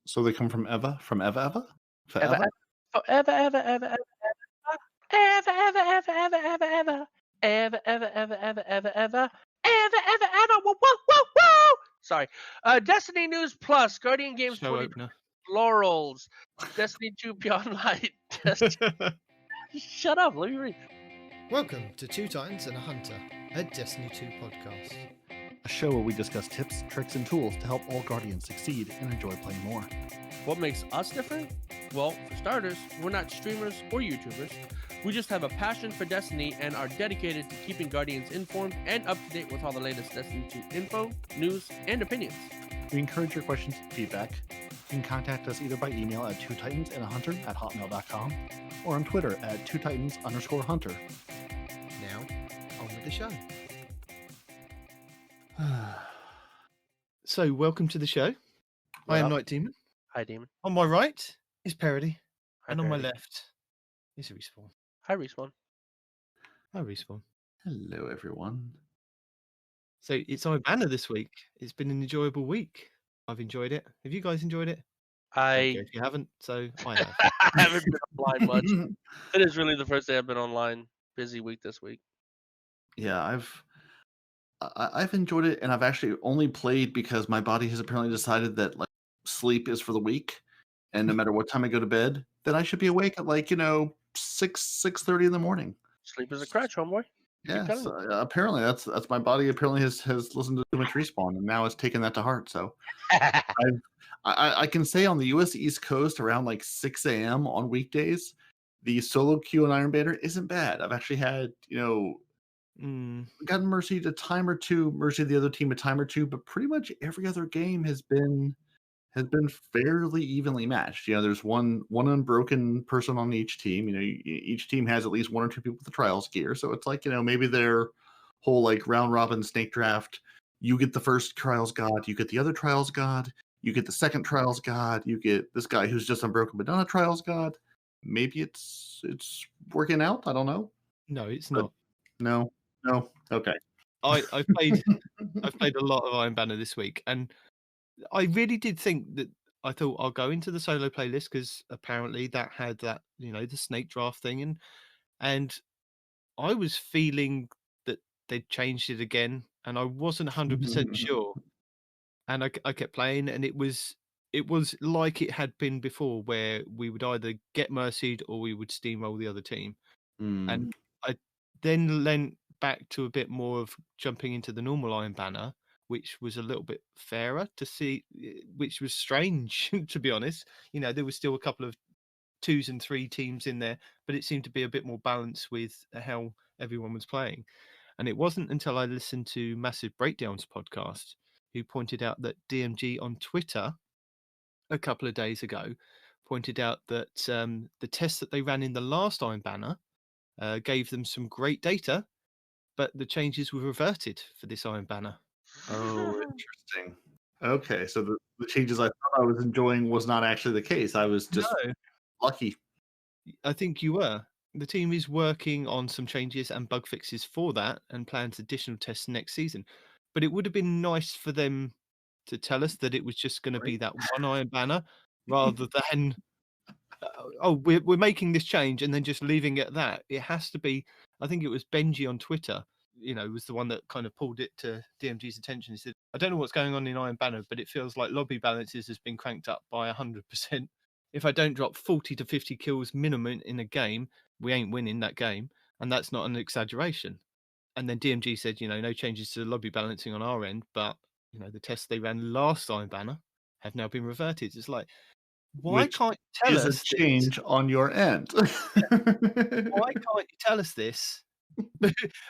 So they come from Eva? From Eva? Ever, Forever? forever, ever, ever, ever, ever, ever, ever, ever, ever, ever, ever, ever, ever, ever, ever, ever, ever, ever, whoa, whoa, whoa, whoa. Sorry. Destiny News Plus, Guardian Games Show 20 opener. Laurels, Destiny 2 Beyond Light. Shut up, let me read. Welcome to Two Titans and a Hunter, a Destiny 2 podcast. A show where we discuss tips, tricks, and tools to help all Guardians succeed and enjoy playing more. What makes us different? Well, for starters, we're not streamers or YouTubers. We just have a passion for Destiny and are dedicated to keeping Guardians informed and up to date with all the latest Destiny 2 info, news, and opinions. We encourage your questions and feedback. You can contact us either by email at twotitansandahunter@hotmail.com or on Twitter at twotitans_hunter. Now, on with the show. So, welcome to the show. I am Nitedemon. Hi, Demon. On my right is Peroty, Hi, and on my Peroty. left is Respawn. Hi, Respawn. Hi, Respawn. Hello, everyone. So, it's our banner this week. It's been an enjoyable week. I've enjoyed it. Have you guys enjoyed it? Don't I care if you haven't, so I have. I haven't been online much. It is really the first day I've been online. Busy week this week. Yeah, I've enjoyed it, and I've actually only played because my body has apparently decided that like sleep is for the weak, and no matter what time I go to bed, then I should be awake at 6:30 in the morning. Sleep is a crutch, homeboy. Yeah, telling so, apparently that's my body. Apparently has listened to too much Respawn, and now it's taken that to heart. So I can say on the U.S. East Coast around 6 a.m. on weekdays, the solo queue in Iron Banner isn't bad. I've actually had gotten mercy a time or two, mercy the other team a time or two, but pretty much every other game has been fairly evenly matched. There's one unbroken person on each team. Each team has at least one or two people with the trials gear, so it's maybe their whole round robin snake draft. You get the first trials god, you get the other trials god, you get the second trials god, you get this guy who's just unbroken but not a trials god. Maybe it's working out. I don't know. No, it's not. No. Okay. I've played a lot of Iron Banner this week, and I really did think that I thought I'll go into the solo playlist because apparently that had that the snake draft thing, and I was feeling that they'd changed it again, and I wasn't 100% sure, and I kept playing, and it was like it had been before, where we would either get mercied or we would steamroll the other team, and I then lent back to a bit more of jumping into the normal Iron Banner, which was a little bit fairer to see, which was strange, to be honest. There was still a couple of 2s and 3 teams in there, but it seemed to be a bit more balanced with how everyone was playing. And it wasn't until I listened to Massive Breakdown's podcast, who pointed out that DMG on Twitter a couple of days ago pointed out that the tests that they ran in the last Iron Banner gave them some great data, but the changes were reverted for this Iron Banner. Oh, interesting. Okay, so the changes I thought I was enjoying was not actually the case. I was just lucky. I think you were. The team is working on some changes and bug fixes for that and plans additional tests next season. But it would have been nice for them to tell us that it was just going to be that one Iron Banner rather than, we're making this change and then just leaving it at that. It has to be, I think it was Bungie on Twitter, was the one that kind of pulled it to DMG's attention. He said, I don't know what's going on in Iron Banner, but it feels like lobby balances has been cranked up by 100%. If I don't drop 40 to 50 kills minimum in a game, we ain't winning that game. And that's not an exaggeration. And then DMG said, no changes to the lobby balancing on our end, but, the tests they ran last Iron Banner have now been reverted. It's like, why can't you tell us a change on your end? Why can't you tell us this?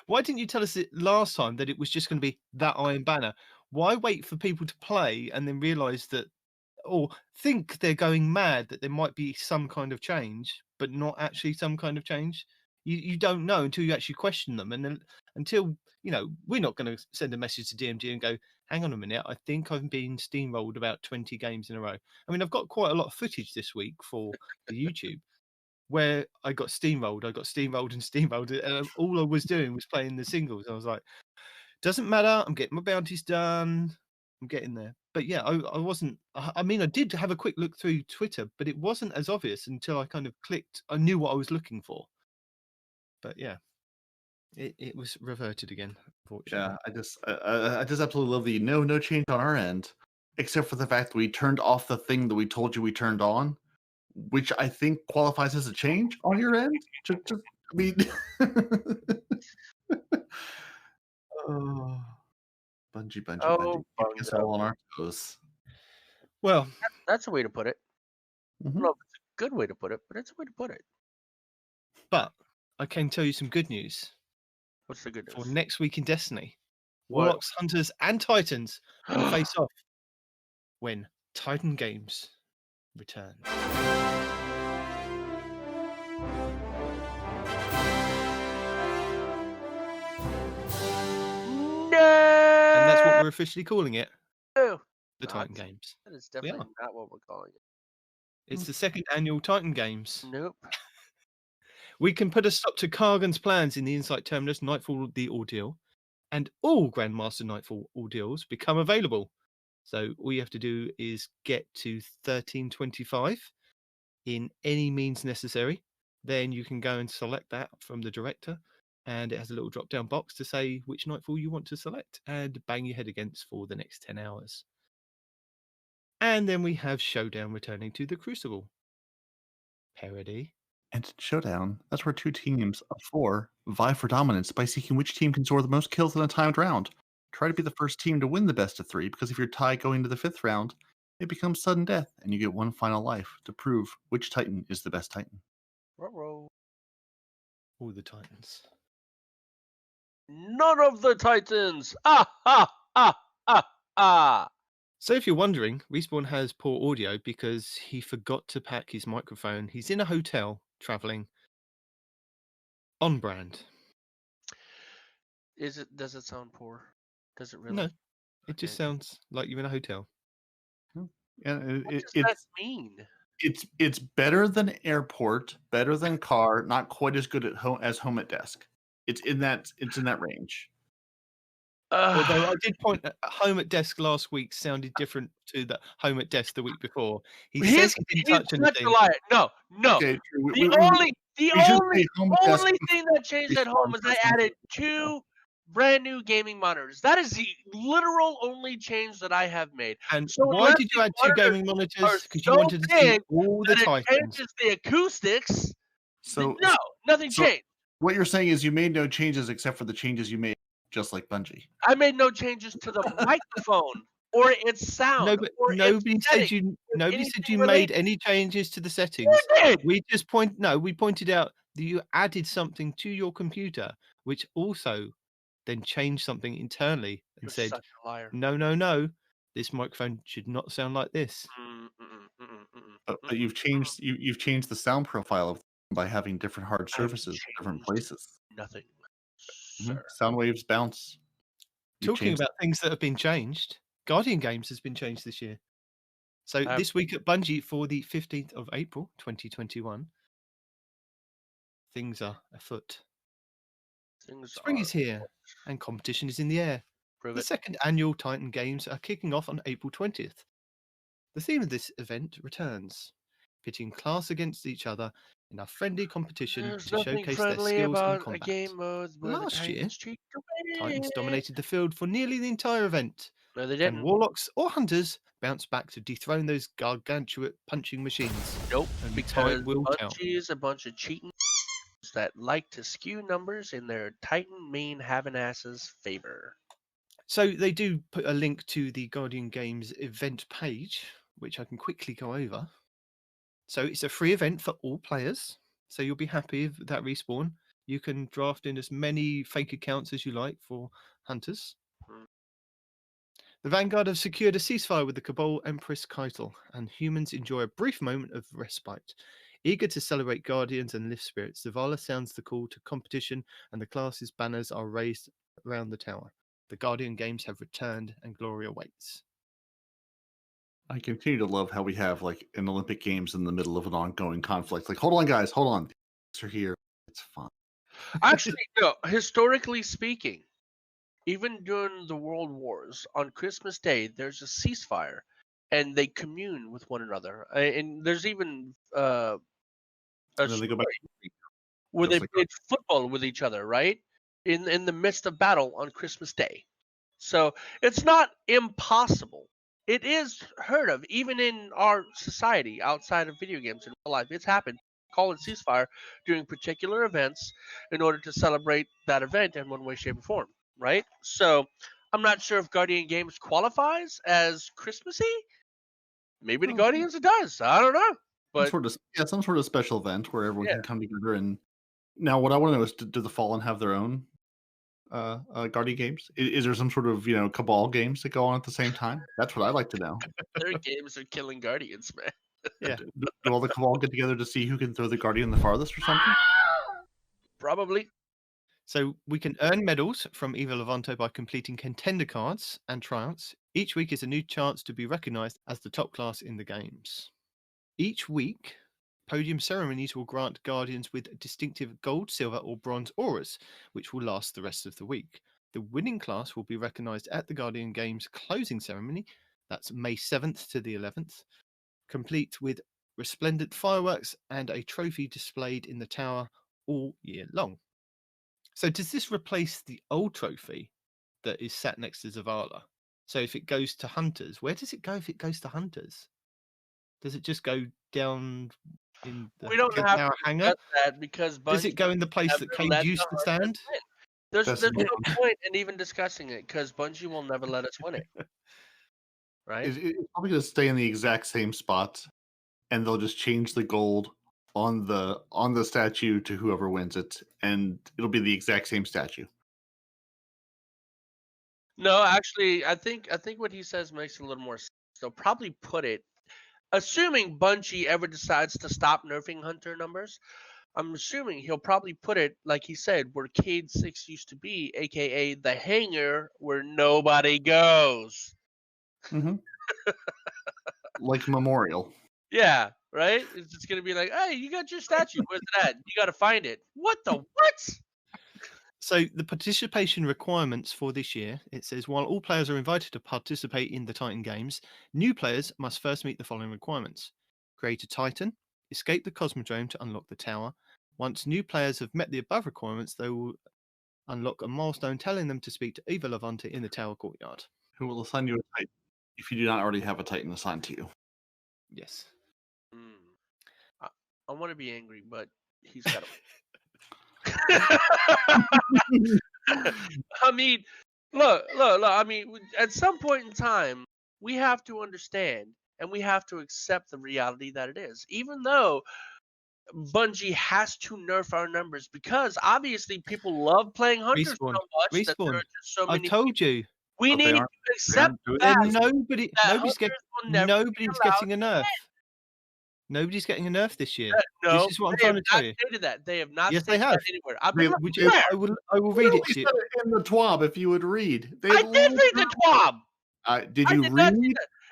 Why didn't you tell us it last time that it was just going to be that Iron Banner? Why wait for people to play and then realise that, or think they're going mad that there might be some kind of change, but not actually some kind of change? You don't know until you actually question them. And then until, we're not going to send a message to DMG and go, hang on a minute, I think I've been steamrolled about 20 games in a row. I mean, I've got quite a lot of footage this week for the YouTube where I got steamrolled, and all I was doing was playing the singles. I was like, doesn't matter, I'm getting my bounties done. I'm getting there. But yeah, I wasn't. I mean, I did have a quick look through Twitter, but it wasn't as obvious until I kind of clicked. I knew what I was looking for. But yeah, it was reverted again, unfortunately. Yeah, I just absolutely love the no change on our end, except for the fact that we turned off the thing that we told you we turned on, which I think qualifies as a change on your end. Just I mean, oh, Bungie, Oh, keeping us all on our toes. Well, that's a way to put it. I Mhm. don't know if it's a good way to put it, but it's a way to put it. but I can tell you some good news What's the good for news? next week in Destiny. What? Warlocks, Hunters, and Titans will face off when Titan Games return. No. And that's what we're officially calling it, the Titan Not. Games. That is We definitely are. not what we're calling it. It's the second annual Titan Games. Nope. We can put a stop to Kargan's plans in the Insight Terminus, Nightfall the Ordeal, and all Grandmaster Nightfall Ordeals become available. So all you have to do is get to 1325 in any means necessary. Then you can go and select that from the director, and it has a little drop-down box to say which Nightfall you want to select and bang your head against for the next 10 hours. And then we have Showdown returning to the Crucible. Peroty. And in Showdown, that's where two teams of 4 vie for dominance by seeking which team can score the most kills in a timed round. Try to be the first team to win the best of 3, because if you're tied going to the 5th round, it becomes sudden death, and you get one final life to prove which Titan is the best Titan. Ruh-roh. All the Titans. None of the Titans. Ah ah ah ah ah. So if you're wondering, Respawn has poor audio because he forgot to pack his microphone. He's in a hotel traveling. On brand. Is it? Does it sound poor? Does it really? No, it just sounds like you're in a hotel. Yeah, What does that mean? It's better than airport, better than car, not quite as good at home at desk. It's in that range. Although I did point at home at desk last week sounded different to the home at desk the week before. He says he didn't touch anything. A liar. No. Okay, true. The only thing that changed at home is I added 2 brand new gaming monitors. That is the literal only change that I have made. And So why did you add 2 gaming monitors? Because you wanted to see all the Titans. It changes the acoustics. So no, nothing changed. What you're saying is you made no changes except for the changes you made, just like Bungie. I made no changes to the microphone or its sound. No, but nobody said you made any changes to the settings. You did. We pointed out that you added something to your computer, which also then changed something internally and said, such a liar. No, this microphone should not sound like this. But you've changed the sound profile of by having different hard surfaces, different places. Nothing. Sound waves bounce. Talking about things that have been changed, Guardian Games has been changed this year. So this week at Bungie for the 15th of April, 2021, things are afoot. Spring is here and competition is in the air. The second annual Titan Games are kicking off on April 20th. The theme of this event returns, pitting class against each other in a friendly competition to showcase their skills in combat. Last year, Titans dominated the field for nearly the entire event. No, they didn't. Can Warlocks or Hunters bounce back to dethrone those gargantuan punching machines? Nope, and because Bungie is a bunch of cheating that like to skew numbers in their Titan main having asses favor. So they do put a link to the Guardian Games event page, which I can quickly go over. So it's a free event for all players. So you'll be happy with that Respawn. You can draft in as many fake accounts as you like for Hunters. The Vanguard have secured a ceasefire with the Cabal Empress Keitel, and humans enjoy a brief moment of respite. Eager to celebrate Guardians and lift spirits, Zavala sounds the call to competition, and the class's banners are raised around the tower. The Guardian Games have returned, and glory awaits. I continue to love how we have like an Olympic Games in the middle of an ongoing conflict. Like, hold on, guys, hold on. These are here. It's fine. Actually, no. Historically speaking, even during the World Wars, on Christmas Day, there's a ceasefire, and they commune with one another. And there's even a And then they go back story where just they like played football with each other, right? In the midst of battle on Christmas Day. So it's not impossible. It is heard of, even in our society outside of video games in real life. It's happened. Call it ceasefire during particular events in order to celebrate that event in one way, shape, or form, right? So I'm not sure if Guardian Games qualifies as Christmassy. Maybe the Oh. Guardians it does. I don't know. But some sort of special event where everyone Yeah. can come together. And now, what I want to know is, do the Fallen have their own Guardian games? Is there some sort of Cabal games that go on at the same time? That's what I'd like to know. their games are killing Guardians, man. Yeah. Do all the Cabal get together to see who can throw the Guardian the farthest or something? Probably. So we can earn medals from Eva Levanto by completing contender cards and tryouts. Each week is a new chance to be recognized as the top class in the games. Each week, podium ceremonies will grant Guardians with distinctive gold, silver, or bronze auras, which will last the rest of the week. The winning class will be recognized at the Guardian Games closing ceremony. That's May 7th to the 11th, complete with resplendent fireworks and a trophy displayed in the tower all year long. So does this replace the old trophy that is sat next to Zavala? So if it goes to Hunters, where does it go if it goes to Hunters? Does it just go down in the We don't have tower to hangar? discuss that because Does it go in the place never that Cade let used the to stand? win. There's That's no annoying. point in even discussing it because Bungie will never let us win it. Right? It's probably going to stay in the exact same spot, and they'll just change the gold on the statue to whoever wins it, and it'll be the exact same statue. No, actually, I think what he says makes a little more sense. They'll probably put it, assuming Bungie ever decides to stop nerfing Hunter numbers. I'm assuming he'll probably put it, like he said, where Cade 6 used to be, aka the hangar where nobody goes. Like Memorial. Yeah, right? It's just going to be like, hey, you got your statue. Where's it at? You got to find it. What the what? So the participation requirements for this year, it says, while all players are invited to participate in the Titan Games, new players must first meet the following requirements. Create a Titan, escape the Cosmodrome to unlock the tower. Once new players have met the above requirements, they will unlock a milestone telling them to speak to Eva Levante in the tower courtyard. Who will assign you a Titan if you do not already have a Titan assigned to you? Yes. I want to be angry, but he's got to. I mean, look. I mean, at some point in time, we have to understand and we have to accept the reality that it is. Even though Bungie has to nerf our numbers because obviously people love playing Hunters so much that there are just so many. I told you. We need to accept that. Nobody's getting a nerf. Nobody's getting a nerf this year. No, this is what I'm trying to tell you. They have not Yes, stated they have. that anywhere. I will read it to you. Said it in the TWAB if you would read. I did read the TWAB. Did you read?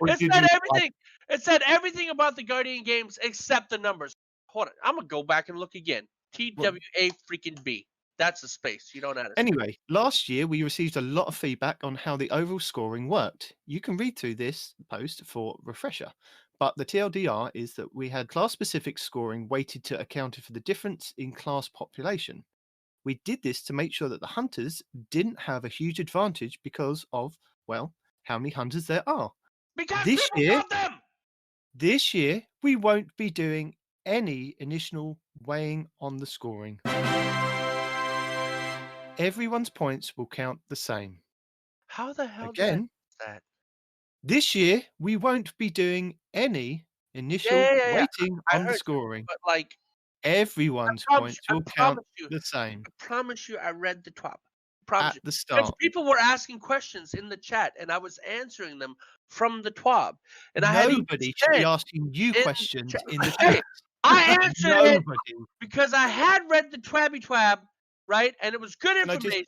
It said everything. It said everything about the Guardian games except the numbers. Hold on. I'm going to go back and look again. TWA freaking B. That's the space. You don't add it. Anyway, last year we received a lot of feedback on how the overall scoring worked. You can read through this post for refresher. But the TLDR is that we had class-specific scoring weighted to account for the difference in class population. We did this to make sure that the hunters didn't have a huge advantage because of, well, how many hunters there are. Because this year, we won't be doing any initial weighing on the scoring. Everyone's points will count the same. How the hell Again, is that? This year, we won't be doing any initial weighting on the scoring. But like, everyone's points will count the same. I promise you, I read the TWAB. At the start. Because people were asking questions in the chat, and I was answering them from the TWAB. And Nobody should be asking you questions in the chat. I answered it because I had read the TWAB, right? And it was good information.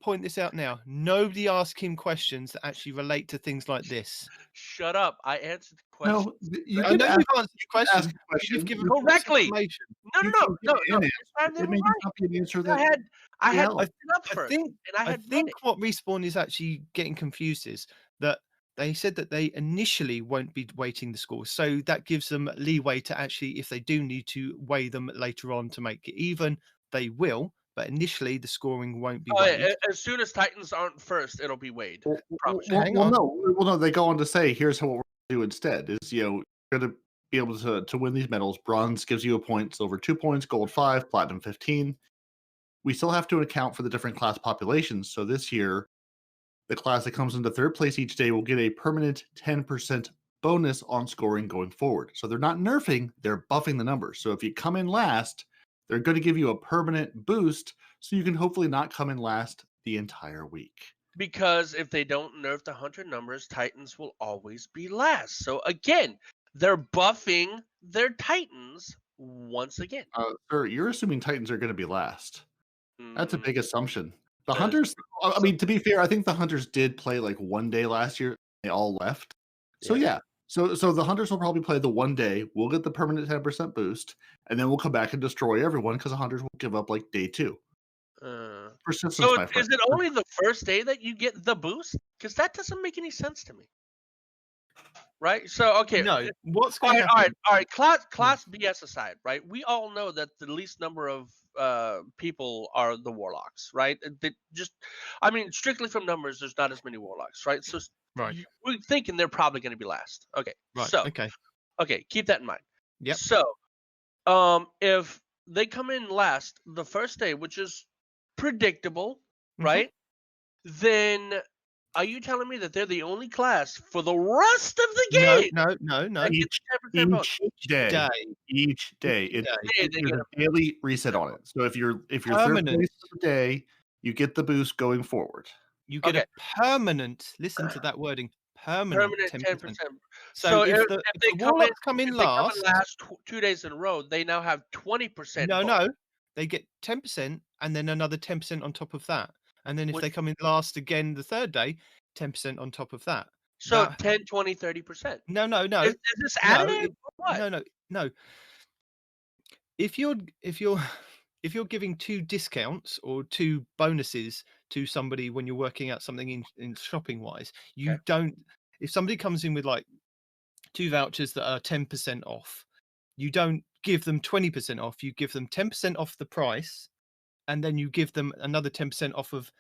point this out now. Nobody ask him questions that actually relate to things like this. Shut up! I answered the question. No, you I can know ask, you've answered the question. ask a question. You've given Correctly. information. No. You No. can give an This time answer. they It were may right. not be an answer I that had Yeah, looked it up I first, think and I I had read think it. what Respawn is actually getting confused is that they said that they initially won't be weighting the scores, so that gives them leeway to actually, if they do need to weigh them later on to make it even, they will. But initially, the scoring won't be Oh, yeah, weighed. as soon as Titans aren't first, it'll be weighed. Promise you. Hang on. no. They go on to say, here's what we're going to do instead. Is you're going to be able to win these medals. Bronze gives you a point, silver 2 points, gold 5, platinum 15. We still have to account for the different class populations. So this year, the class that comes into third place each day will get a permanent 10% bonus on scoring going forward. So they're not nerfing, they're buffing the numbers. So if you come in last, they're going to give you a permanent boost so you can hopefully not come in last the entire week. Because if they don't nerf the hunter numbers, Titans will always be last. So again, they're buffing their Titans once again. Sir, you're assuming Titans are going to be last. That's a Mm, big assumption. The That is Hunters, I mean, to be fair, I think the Hunters did play like one day last year. They all left. So Yeah. yeah. So the Hunters will probably play the one day. We'll get the permanent 10% boost, and then we'll come back and destroy everyone because the Hunters will give up like day 2. Persistence, So my friend. is it only the first day that you get the boost? Because that doesn't make any sense to me. Right? So okay. No, what's All going to right, happen? all right. Class BS aside, right? We all know that the least number of people are the warlocks, right? I mean, strictly from numbers, there's not as many warlocks, right? So Right. we're thinking they're probably going to be last. Okay, Right. so Okay. keep that in mind. Yep. So, if they come in last the first day, which is predictable, Mhm. right? Then are you telling me that they're the only class for the rest of the game? No. Each day. Each day. Day, they There's get a daily reset on it. So if you're third Permanent. place for the day, you get the boost going forward. You get Okay. a permanent. Listen to that wording. Permanent 10%. 10%. So if they the warlocks come in if they come last, in last 2 days in a row, they now have 20%. no, they get 10% and then another 10% on top of that. And then if Which- they come in last again the third day, 10% on top of that. So That- 10, 20, 30%. No. Is this additive or what? No. If you're giving 2 discounts or 2 bonuses to somebody when you're working out something in shopping wise, you don't. If somebody comes in with like 2 vouchers that are 10% off, you don't give them 20% off. You give them 10% off the price, and then you give them another 10% off of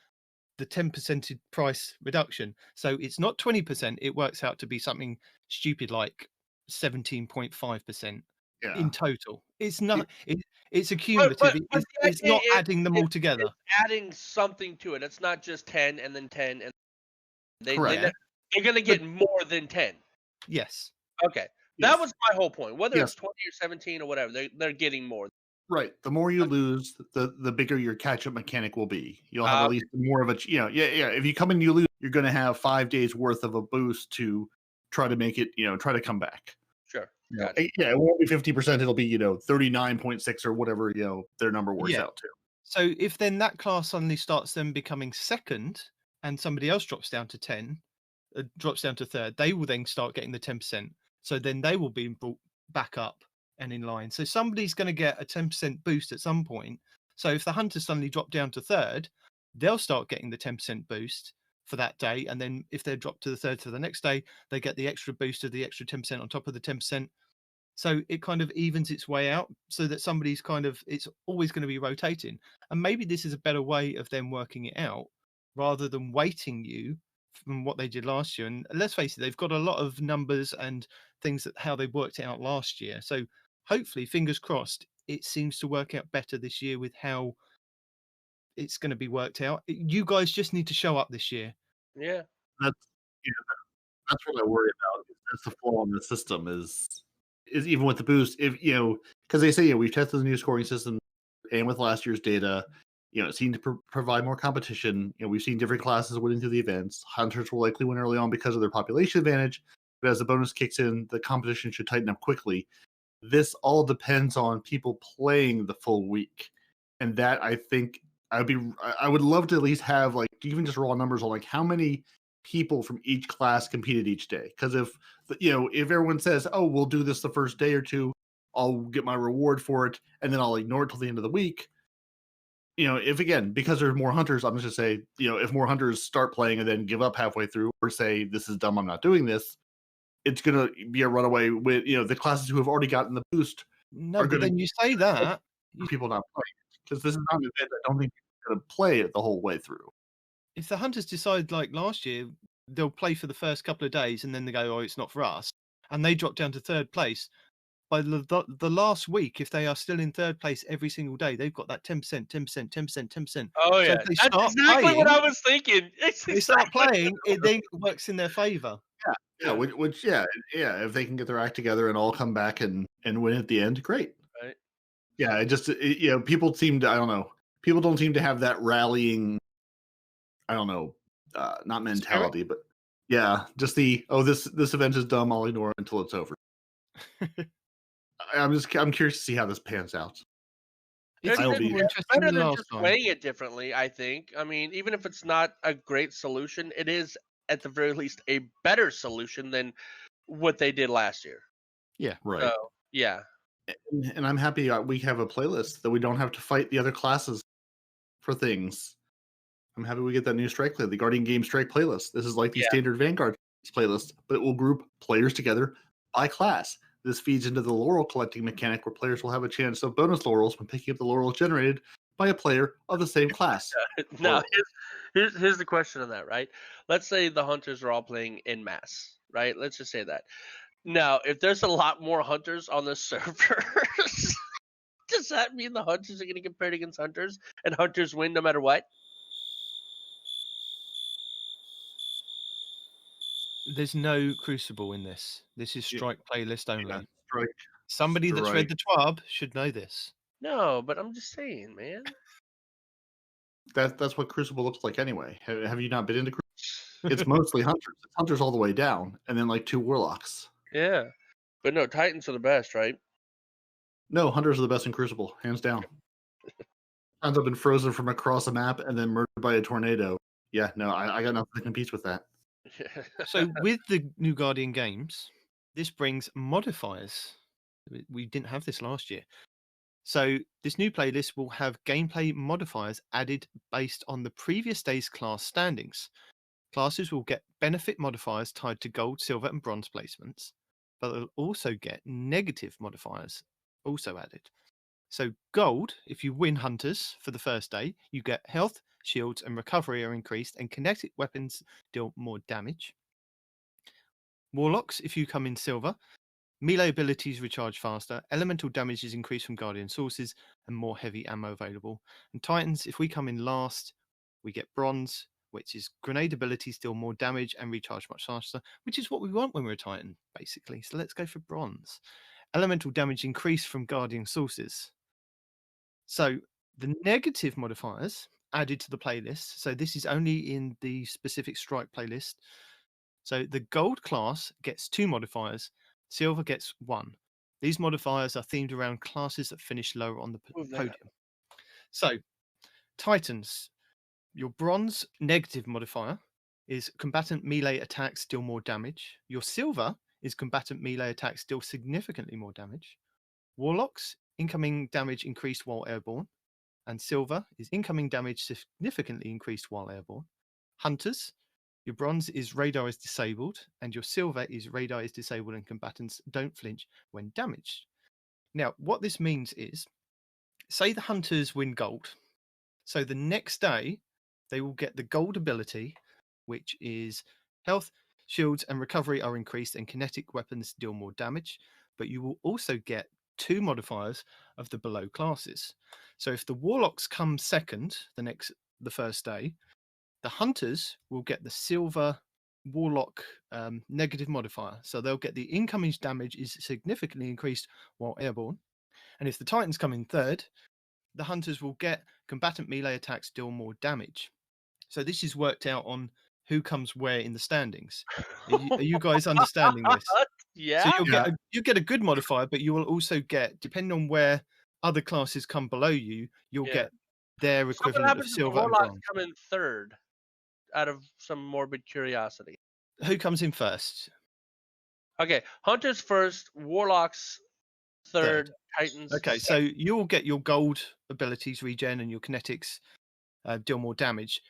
the 10% price reduction. So it's not 20%. It works out to be something stupid like 17.5% in total. It's not. It's a cumulative. But It's not adding them all together. It's adding something to it. It's not just 10 and then 10 and they're going to get more than 10. Yes. Okay. That was my whole point. Whether it's 20 or 17 or whatever, they're getting more. Right. The more you lose, the bigger your catch-up mechanic will be. You'll have at least more of a, if you come in and you lose, you're going to have 5 days worth of a boost to try to make it, try to come back. Sure. It won't be 50%. It'll be, 39.6 or whatever, their number works out to. So if then that class suddenly starts them becoming second and somebody else drops down to 10, drops down to third, they will then start getting the 10%. So then they will be brought back up and in line. So somebody's going to get a 10% boost at some point. So if the hunters suddenly drop down to third, they'll start getting the 10% boost for that day. And then if they drop to the third for the next day, they get the extra boost of the extra 10% on top of the 10%. So it kind of evens its way out so that somebody's it's always going to be rotating. And maybe this is a better way of them working it out rather than weighting you from what they did last year. And let's face it, they've got a lot of numbers and things that how they worked it out last year. So hopefully, fingers crossed, it seems to work out better this year with how it's going to be worked out. You guys just need to show up this year. Yeah. That's what I worry about. That's the flaw in the system is even with the boost, if because they say we've tested the new scoring system and with last year's data, it seemed to provide more competition. We've seen different classes winning through the events. Hunters will likely win early on because of their population advantage, but as the bonus kicks in, the competition should tighten up quickly. This all depends on people playing the full week, and that I think I would love to at least have like even just raw numbers on like how many people from each class competed each day. Because if if everyone says, "Oh, we'll do this the first day or two, I'll get my reward for it, and then I'll ignore it till the end of the week." If again because there's more hunters, I'm just gonna say, if more hunters start playing and then give up halfway through or say this is dumb, I'm not doing this, it's gonna be a runaway with the classes who have already gotten the boost. No, but then you say that People not playing because this is not an event I don't think you're gonna play it the whole way through. if the hunters decide like last year, they'll play for the first couple of days and then they go, "Oh, it's not for us," and they drop down to third place. By the last week, if they are still in third place every single day, they've got that 10%, 10%, 10%, 10%. Oh So yeah, if they that's start exactly playing, what I was thinking. It's they start exactly playing, it then works in their favour. Yeah, which if they can get their act together and all come back and win at the end, great. right. Yeah, people seem to, I don't know, people don't seem to have that rallying, I don't know, not mentality, but yeah, just this event is dumb, I'll ignore it until it's over. I'm curious to see how this pans out. It's I'll even be- more interesting Better than than last just time. weighing it differently, I think. I mean, even if it's not a great solution, it is at the very least a better solution than what they did last year. Yeah, Right. So yeah, And I'm happy we have a playlist that we don't have to fight the other classes for things. I'm happy we get that new strike play, the Guardian Game Strike playlist. This is like the Yeah. standard Vanguard playlist, but it will group players together by class. This feeds into the laurel collecting mechanic where players will have a chance of bonus laurels when picking up the laurels generated by a player of the same class. now Laurel. here's the question on that, right? Let's say the hunters are all playing in mass, right? Let's just say that. Now, if there's a lot more hunters on the server, does that mean the hunters are going to get paired against hunters and hunters win no matter what? There's no crucible in this. This is strike playlist only. Yeah, strike. Somebody that's read Strike. the TWAB should know this. No, but I'm just saying, man. That's what Crucible looks like anyway. Have you not been into Crucible? It's mostly hunters. It's hunters all the way down, and then like 2 warlocks. Yeah, but no, Titans are the best, right? No, hunters are the best in Crucible, hands down. Times I've been frozen from across a map and then murdered by a tornado. Yeah, no, I got nothing that competes with that. So with the new Guardian games, this brings modifiers. We didn't have this last year. So this new playlist will have gameplay modifiers added based on the previous day's class standings. Classes will get benefit modifiers tied to gold, silver, and bronze placements, but they'll also get negative modifiers also added. So gold, if you win hunters for the first day, you get health, shields, and recovery are increased, and kinetic weapons deal more damage. Warlocks, if you come in silver, melee abilities recharge faster, elemental damage is increased from guardian sources, and more heavy ammo available. And Titans, if we come in last, we get bronze, which is grenade abilities deal more damage and recharge much faster, which is what we want when we're a Titan, basically. So let's go for bronze. Elemental damage increased from guardian sources. So the negative modifiers added to the playlist. So this is only in the specific strike playlist. So the gold class gets 2 modifiers, silver gets 1. These modifiers are themed around classes that finish lower on the podium. So Titans, your bronze negative modifier is combatant melee attacks deal more damage. Your silver is combatant melee attacks deal significantly more damage. Warlocks, incoming damage increased while airborne. And silver is incoming damage significantly increased while airborne. Hunters, your bronze is radar is disabled, and your silver is radar is disabled and combatants don't flinch when damaged. Now, what this means is, say the hunters win gold. So the next day, they will get the gold ability, which is health, shields, and recovery are increased, and kinetic weapons deal more damage. But you will also get 2 modifiers of the below classes. So if the warlocks come second the first day, the hunters will get the silver warlock negative modifier. So they'll get the incoming damage is significantly increased while airborne. And if the Titans come in third, the hunters will get combatant melee attacks deal more damage. So this is worked out on who comes where in the standings. Are you guys understanding this? Yeah. So you get a good modifier, but you will also get, depending on where other classes come below you, you'll get their So what equivalent of happens if the silver and warlocks bronze. come in third? Out of some morbid curiosity. Who comes in first? Okay, hunters first, warlocks third, titans. Okay, so you'll get your gold abilities regen and your kinetics deal more damage.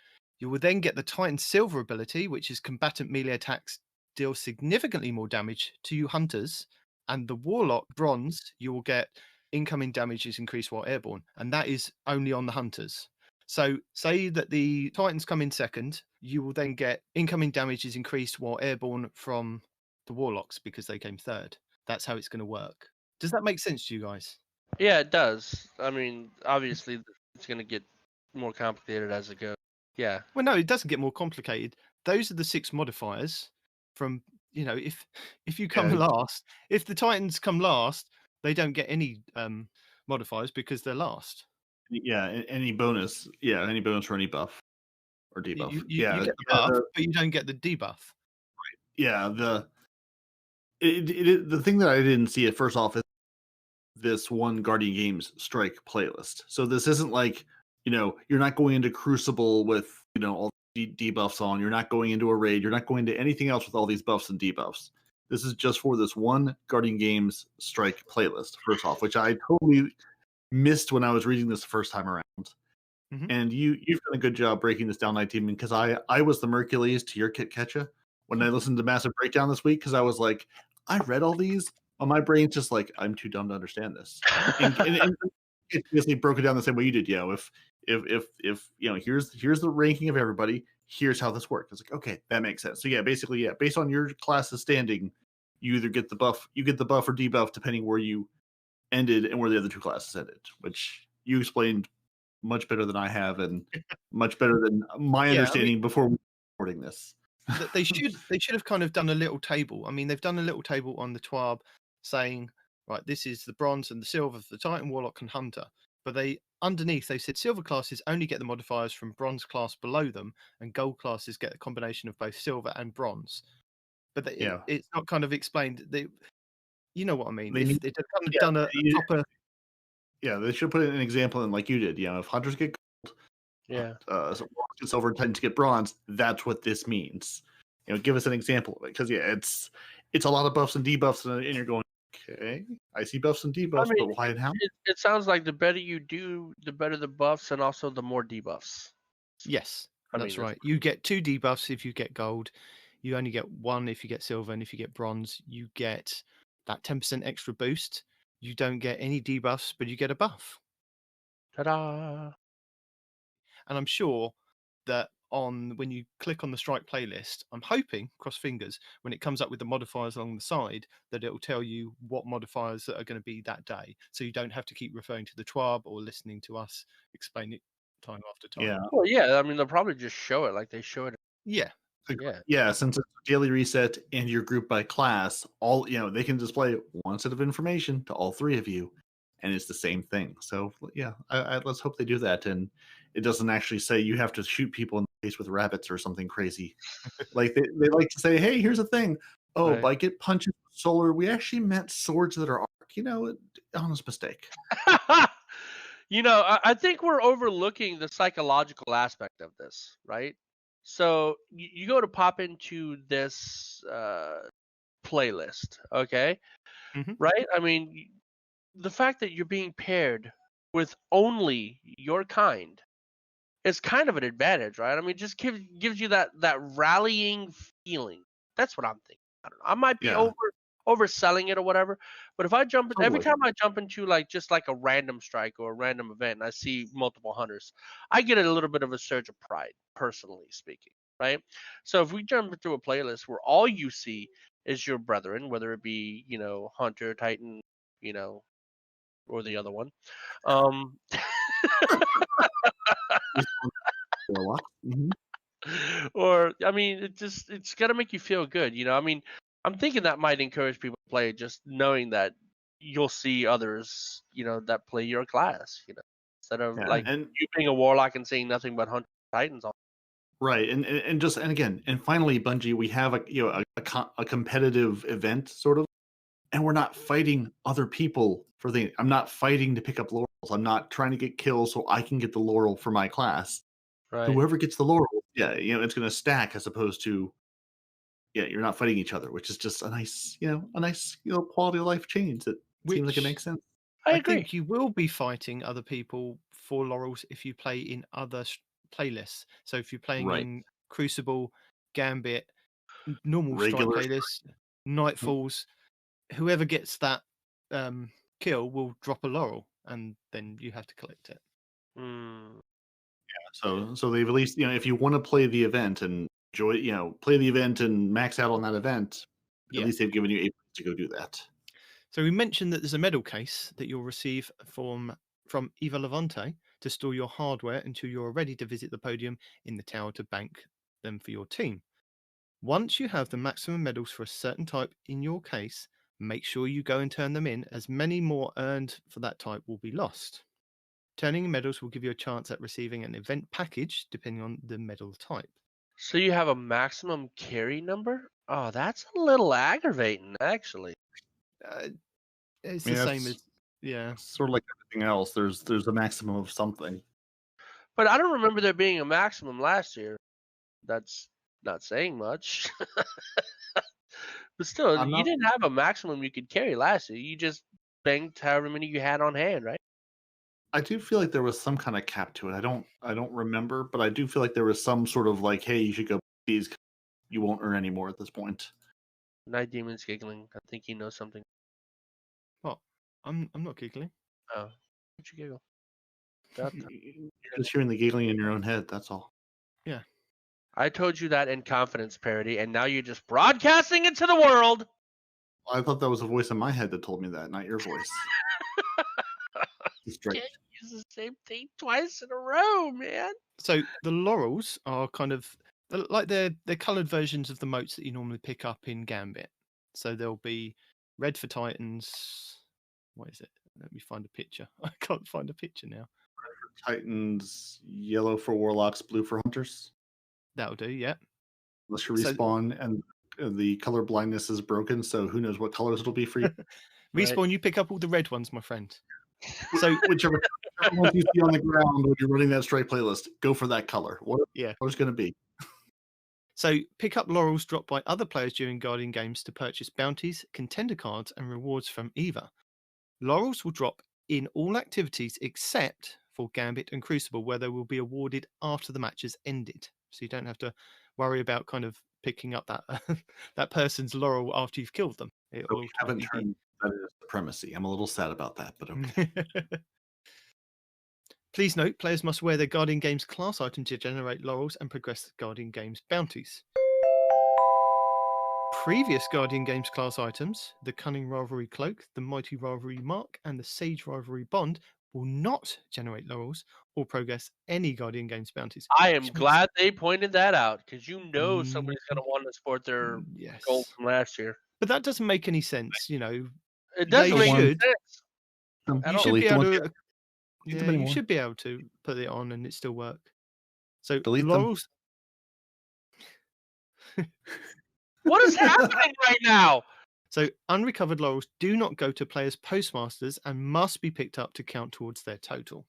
You will then get the Titan silver ability, which is combatant melee attacks deal significantly more damage to you hunters. And the warlock bronze, you will get incoming damage is increased while airborne, and that is only on the hunters. So say that the Titans come in second, you will then get incoming damage is increased while airborne from the warlocks because they came third. That's how it's going to work. Does that make sense to you guys? Yeah, it does. I mean, obviously, it's going to get more complicated as it goes. Yeah. Well, no, it doesn't get more complicated. Those are the 6 modifiers from, if you come Yeah. last, if the Titans come last, they don't get any modifiers because they're last. Yeah, any bonus. Yeah, any bonus for any buff or debuff. You yeah, get the buff, but you don't get the debuff. yeah. The thing that I didn't see at first off is this one Guardian Games Strike playlist. So this isn't like, you're not going into Crucible with, all the debuffs on. You're not going into a raid. You're not going to anything else with all these buffs and debuffs. This is just for this one Guardian Games Strike playlist, first off, which I totally missed when I was reading this the first time around. Mhm. And you've done a good job breaking this down, Nitedemon, because I was the Mercules to your Kit Ketcha when I listened to Massive Breakdown this week, because I was like, I read all these, but my brain's just like, I'm too dumb to understand this. And it basically broke it down the same way you did. If here's the ranking of everybody, here's how this works. It's like, okay, that makes sense. So yeah, basically, based on your class's standing, you either get the buff or debuff depending where you ended and where the other 2 classes ended, which you explained much better than I have, and much better than my understanding before we were recording this. They should have kind of done a little table. I mean, they've done a little table on the TWAB saying, right, this is the bronze and the silver for the Titan, Warlock, and Hunter. But underneath they said silver classes only get the modifiers from bronze class below them, and gold classes get a combination of both silver and bronze. But it's not kind of explained. You know what I mean? They've kind of done a proper. Yeah, they should put an example in like you did. If hunters get gold, silver, Titans get bronze. That's what this means. Give us an example of it, because it's a lot of buffs and debuffs, and you're going, okay, I see buffs and debuffs, but why and how? It sounds like the better you do, the better the buffs, and also the more debuffs. Yes, that's right. You get 2 debuffs if you get gold. You only get 1 if you get silver, and if you get bronze, you get that 10% extra boost. You don't get any debuffs, but you get a buff. Ta-da! And I'm sure that when you click on the Strike playlist, I'm hoping, cross fingers, when it comes up with the modifiers along the side, that it'll tell you what modifiers that are going to be that day. So you don't have to keep referring to the TWAB or listening to us explain it time after time. Yeah. Well, yeah, I mean, they'll probably just show it like they show it. Yeah. Yeah, since it's daily reset and you're grouped by class, all they can display one set of information to all 3 of you, and it's the same thing. So yeah, let's hope they do that, and it doesn't actually say you have to shoot people in the face with rabbits or something crazy. Like they like to say, hey, here's a thing. Oh, Right. by get punches with solar, we actually meant swords that are arc. Honest mistake. I think we're overlooking the psychological aspect of this, right? So you go to pop into this playlist, okay? Mhm. Right? I mean, the fact that you're being paired with only your kind is kind of an advantage, right? I mean, just gives you that rallying feeling. That's what I'm thinking. I don't know. I might be overselling it or whatever, but if I every time I jump into just like a random strike or a random event and I see multiple hunters, I get a little bit of a surge of pride, personally speaking, right? So if we jump into a playlist where all you see is your brethren, whether it be Hunter, Titan, or the other one, Mhm. or I mean, it's gonna make you feel good, I mean, I'm thinking that might encourage people to play, just knowing that you'll see others, that play your class, instead of you being a warlock and seeing nothing but Hunter Titans on. Right, and again, and finally, Bungie, we have a competitive event sort of, and we're not fighting other people I'm not fighting to pick up lore. I'm not trying to get kills so I can get the laurel for my class. Right. Whoever gets the laurel, it's going to stack as opposed to, you're not fighting each other, which is just a nice quality of life change that seems like it Which makes sense. I I agree. think you will be fighting other people for laurels if you play in other playlists. So if you're playing Right. in Crucible, Gambit, normal strike Regular playlists, Nightfalls, whoever gets that kill will drop a laurel, and then you have to collect it. Mm. So they've at least, if you want to play the event and enjoy, play the event and max out on that event, Yeah. at least they've given you 8 points to go do that. So we mentioned that there's a medal case that you'll receive from Eva Levante to store your hardware until you're ready to visit the podium in the tower to bank them for your team. Once you have the maximum medals for a certain type in your case, make sure you go and turn them in, as many more earned for that type will be lost. Turning in medals will give you a chance at receiving an event package depending on the medal type. So you have a maximum carry number? Oh, that's a little aggravating, actually. It's I mean, the same that's as sort of like everything else. There's a maximum of something. But I don't remember there being a maximum last year. That's not saying much. But still, I'm you not- didn't have a maximum you could carry last year. You just banked however many you had on hand, right? I do feel like there was some kind of cap to it. I don't remember, but I do feel like there was some sort of like, hey, you should go these. You won't earn any more at this point. Nitedemon's giggling. I think he knows something. What? I'm not giggling. Oh, why'd you giggle? You're just hearing the giggling in your own head. That's all. Yeah. I told you that in confidence, Peroty, and now you're just broadcasting it to the world. I thought that was a voice in my head that told me that, not your voice. It's Can't great. use the same thing twice in a row, man. So the laurels are kind of like they're coloured versions of the motes that you normally pick up in Gambit. So there'll be red for Titans. What is it? Let me find a picture. I can't find a picture now. Titans, yellow for warlocks, blue for hunters. That'll do, yeah. Unless you So- respawn and the color blindness is broken, so who knows what colors it'll be for you. Respawn, you pick up all the red ones, my friend. So whichever ones you see on the ground when you're running that straight playlist, go for that color. What color's going to be? So pick up laurels dropped by other players during Guardian games to purchase bounties, contender cards, and rewards from Eva. Laurels will drop in all activities except for Gambit and Crucible, where they will be awarded after the match has ended. So you don't have to worry about kind of picking up that that person's laurel after you've killed them. It So will we haven't turned that into supremacy. I'm a little sad about that, but okay. Please note, players must wear their Guardian Games class item to generate laurels and progress the Guardian Games bounties. Previous Guardian Games class items, the Cunning Rivalry Cloak, the Mighty Rivalry Mark, and the Sage Rivalry Bond, will not generate laurels or progress any Guardian Games bounties. I am glad they pointed that out, because somebody's going to want to sport their gold from last year. But that doesn't make any sense, you know. It doesn't make any sense. You should be able to. Yeah, you should be able to put it on and it still work. So delete laurels. What is happening right now? So unrecovered laurels do not go to players' postmasters and must be picked up to count towards their total.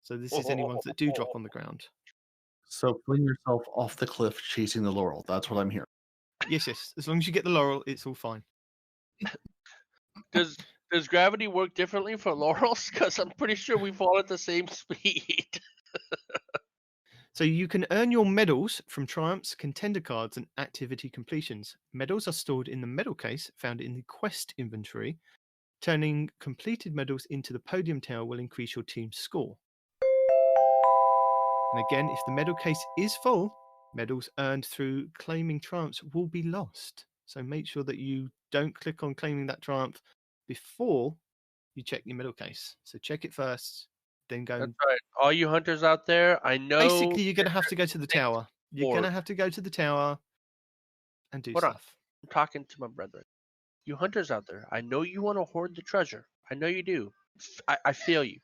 So this is any ones that do drop on the ground. So fling yourself off the cliff chasing the laurel. That's what I'm hearing. Yes. As long as you get the laurel, it's all fine. Does gravity work differently for laurels? Because I'm pretty sure we fall at the same speed. So you can earn your medals from triumphs, contender cards, and activity completions. Medals are stored in the medal case found in the quest inventory. Turning completed medals into the podium tower will increase your team's score. And again, if the medal case is full, medals earned through claiming triumphs will be lost. So make sure that you don't click on claiming that triumph before you check your medal case. So check it first, then go. That's right. All you hunters out there, I know. Basically, you're going to have to go to the tower. You're going to have to go to the tower and do stuff. I'm talking to my brethren. You hunters out there, I know you want to hoard the treasure. I know you do. I feel you.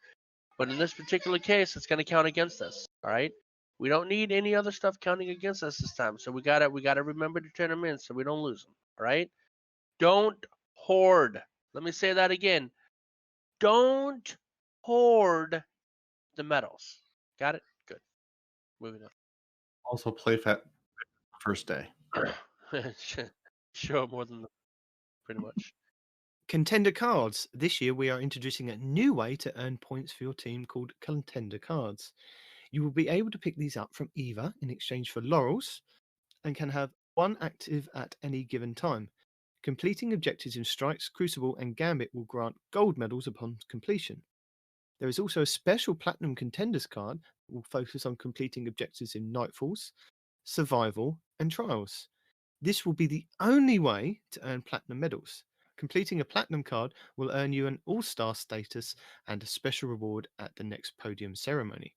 But in this particular case, it's going to count against us. All right. We don't need any other stuff counting against us this time. So we gotta remember to turn them in so we don't lose them. All right. Don't hoard. Let me say that again. Don't hoard the medals. Got it? Good. Moving Also, play fat first day. on. Show more than pretty much. Contender cards. This year we are introducing a new way to earn points for your team called contender cards. You will be able to pick these up from Eva in exchange for laurels and can have one active at any given time. Completing objectives in Strikes, Crucible, and Gambit will grant gold medals upon completion. There is also a special Platinum Contenders card that will focus on completing objectives in Nightfalls, Survival, and Trials. This will be the only way to earn Platinum medals. Completing a Platinum card will earn you an All-Star status and a special reward at the next podium ceremony.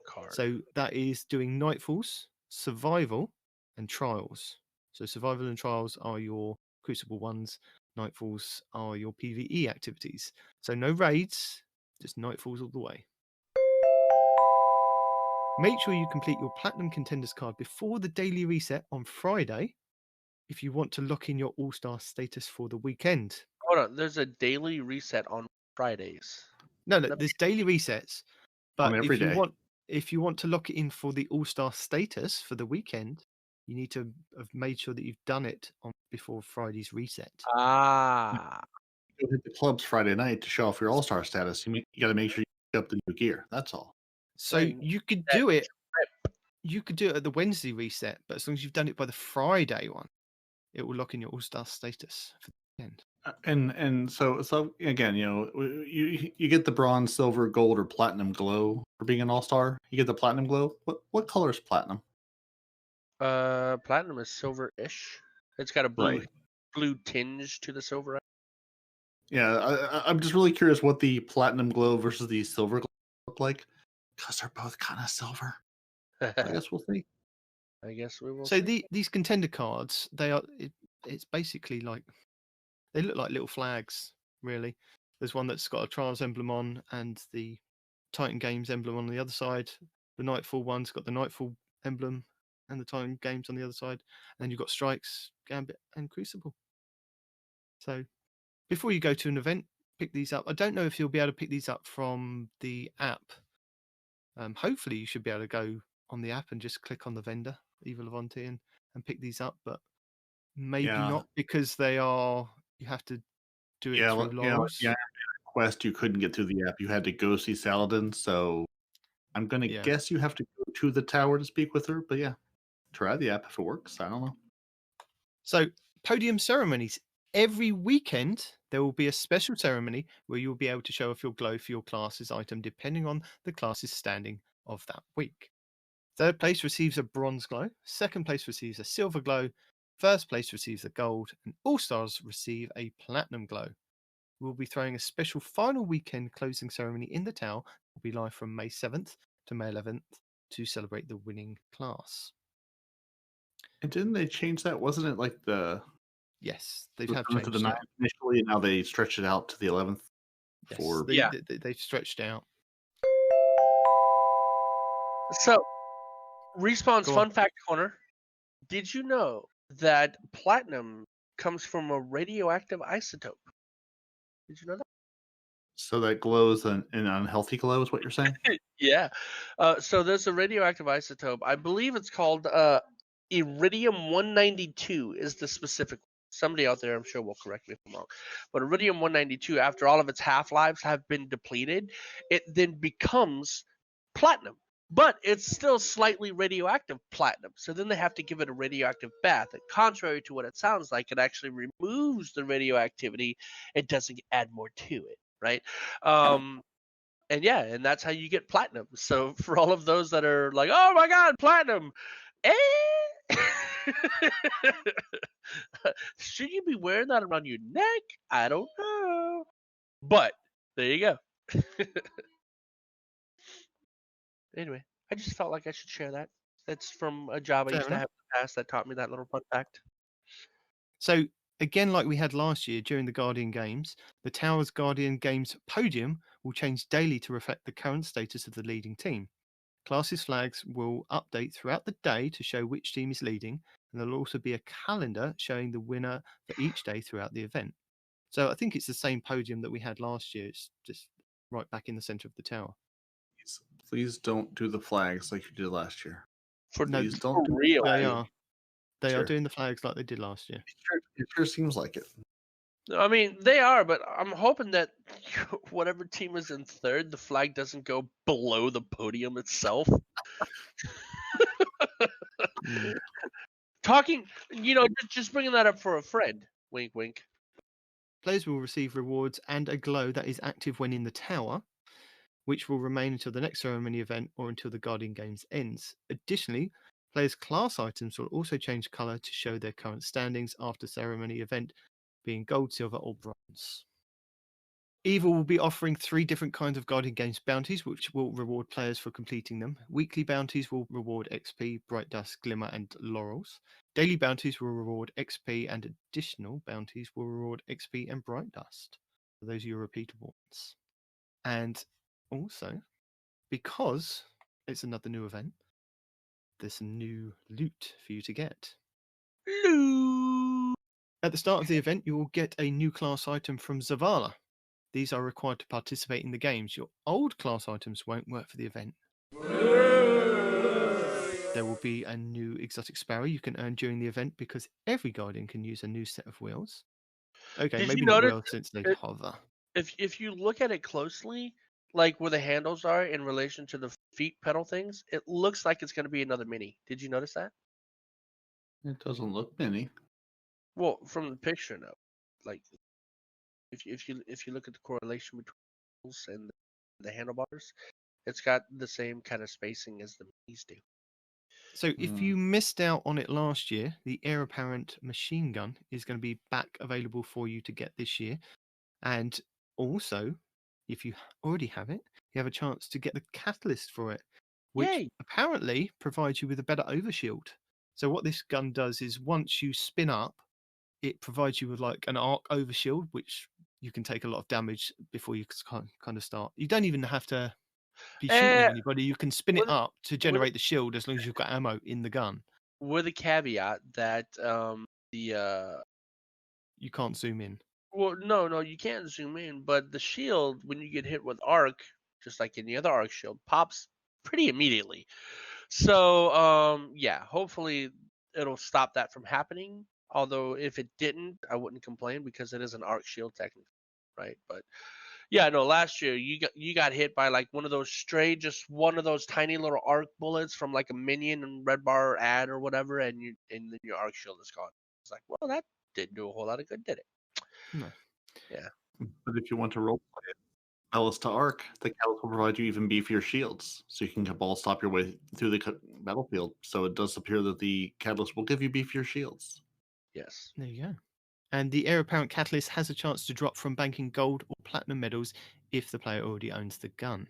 Card. So that is doing Nightfalls, Survival, and Trials. So Survival and Trials are your Crucible ones. Nightfalls are your PvE activities. So no raids, just Nightfalls all the way. Make sure you complete your Platinum Contenders card before the daily reset on Friday if you want to lock in your All-Star status for the weekend. Hold on. There's a daily reset on Fridays. No, That- there's daily resets, but On every day. if you want to lock it in for the All-Star status for the weekend, you need to have made sure that you've done it before Friday's reset. Ah. You hit the clubs Friday night to show off your all-star status. You got to make sure you pick up the new gear. That's all. So Right. you could do it. You could do it at the Wednesday reset, but as long as you've done it by the Friday one, it will lock in your All-Star status for the weekend. And so again, you get the bronze, silver, gold, or platinum glow for being an all-star. You get the platinum glow. What color is platinum? Platinum is silver-ish. It's got a blue Right. blue tinge to the silver. Yeah, I'm just really curious what the platinum glow versus the silver glow look like, because they're both kind of silver. I guess we'll see. I guess we will. So see. these contender cards, it's basically like they look like little flags, really. There's one that's got a Trials emblem on and the Titan Games emblem on the other side. The Nightfall one's got the Nightfall emblem and the Titan Games on the other side. And you've got Strikes, Gambit, and Crucible. So before you go to an event, pick these up. I don't know if you'll be able to pick these up from the app. Hopefully you should be able to go on the app and just click on the vendor, Evil Levante, and pick these up, but maybe Yeah. not because you have to do it through laurels. Quest you couldn't get through the app. You had to go see Saladin. So I'm gonna Yeah. guess you have to go to the tower to speak with her. But yeah, try the app if it works. I don't know. So podium ceremonies. Every weekend there will be a special ceremony where you'll be able to show off your glow for your class's item depending on the class's standing of that week. Third place receives a bronze glow, second place receives a silver glow, first place receives a gold, and all stars receive a platinum glow. We'll be throwing a special final weekend closing ceremony in the tower. It will be live from May 7th to May 11th to celebrate the winning class. And didn't they change that? wasn't it like the Yes, they was have going to changed the it. 9th initially, and now they stretched it out to the 11th Yes, for they've stretched out. So, Respawn's Go on. fun fact corner. Did you know that platinum comes from a radioactive isotope? Did you know that? so that glows an unhealthy glow is what you're saying? Yeah. So there's a radioactive isotope. I believe it's called iridium-192 is the specific. Somebody out there, I'm sure, will correct me if I'm wrong. But iridium-192, after all of its half-lives have been depleted, it then becomes platinum. But it's still slightly radioactive platinum. So then they have to give it a radioactive bath. And contrary to what it sounds like, it actually removes the radioactivity. It doesn't add more to it, right? And yeah, and that's how you get platinum. So for all of those that are like, oh my god, platinum, should you be wearing that around your neck? I don't know. But there you go. Anyway, I just felt like I should share that. That's from a job I Fair used to enough. have in the past that taught me that little fun fact. So again, like we had last year during the Guardian Games, the Tower's Guardian Games podium will change daily to reflect the current status of the leading team. Classes flags will update throughout the day to show which team is leading, and there'll also be a calendar showing the winner for each day throughout the event. So I think it's the same podium that we had last year. It's just right back in the center of the tower. Please don't do the flags like you did last year. For, No, Please for don't do real. They are. They are Sure. doing the flags like they did last year. It sure seems like it. I mean, they are, but I'm hoping that whatever team is in third, the flag doesn't go below the podium itself. Mm. Talking, just bringing that up for a friend. Wink, wink. Players will receive rewards and a glow that is active when in the tower, which will remain until the next ceremony event or until the Guardian Games ends. Additionally, players' class items will also change colour to show their current standings after ceremony event, being gold, silver, or bronze. EVIL will be offering 3 different kinds of Guardian Games bounties, which will reward players for completing them. Weekly bounties will reward XP, Bright Dust, Glimmer, and Laurels. Daily bounties will reward XP, and additional bounties will reward XP and Bright Dust. So those are your repeatable ones. And also, because it's another new event, there's some new loot for you to get. Loo. At the start of the event, you will get a new class item from Zavala. These are required to participate in the games. Your old class items won't work for the event. There will be a new exotic sparrow you can earn during the event because every Guardian can use a new set of wheels. Okay, Did maybe you not notice wheels since they it- hover. If you look at it closely, like where the handles are in relation to the feet pedal things, it looks like it's going to be another mini. Did you notice that? It doesn't look mini. Well, from the picture, no. Like, if you look at the correlation between the wheels and the handlebars, it's got the same kind of spacing as the minis do. So if you missed out on it last year, the Heir Apparent machine gun is going to be back available for you to get this year. And also, if you already have it, you have a chance to get the catalyst for it, which Yay! apparently provides you with a better overshield. So what this gun does is once you spin up, it provides you with like an arc overshield, which you can take a lot of damage before you kind of start. You don't even have to be shooting Eh, anybody. You can spin it with- up to generate the shield as long as you've got ammo in the gun. With a caveat that You can't zoom in. well, no, you can't zoom in, but the shield, when you get hit with arc, just like any other arc shield, pops pretty immediately. So, yeah, hopefully it'll stop that from happening. Although if it didn't, I wouldn't complain because it is an arc shield technically, right? But yeah, no, last year you got hit by like one of those just one of those tiny little arc bullets from like a minion and red bar ad or whatever, and then your arc shield is gone. It's like, well, that didn't do a whole lot of good, did it? No. Yeah. But if you want to roleplay it, Bellis to Arc, the catalyst will provide you even beefier shields, so you can ball stop your way through the battlefield. So it does appear that the catalyst will give you beefier shields. Yes. There you go. And the Heir Apparent Catalyst has a chance to drop from banking gold or platinum medals if the player already owns the gun.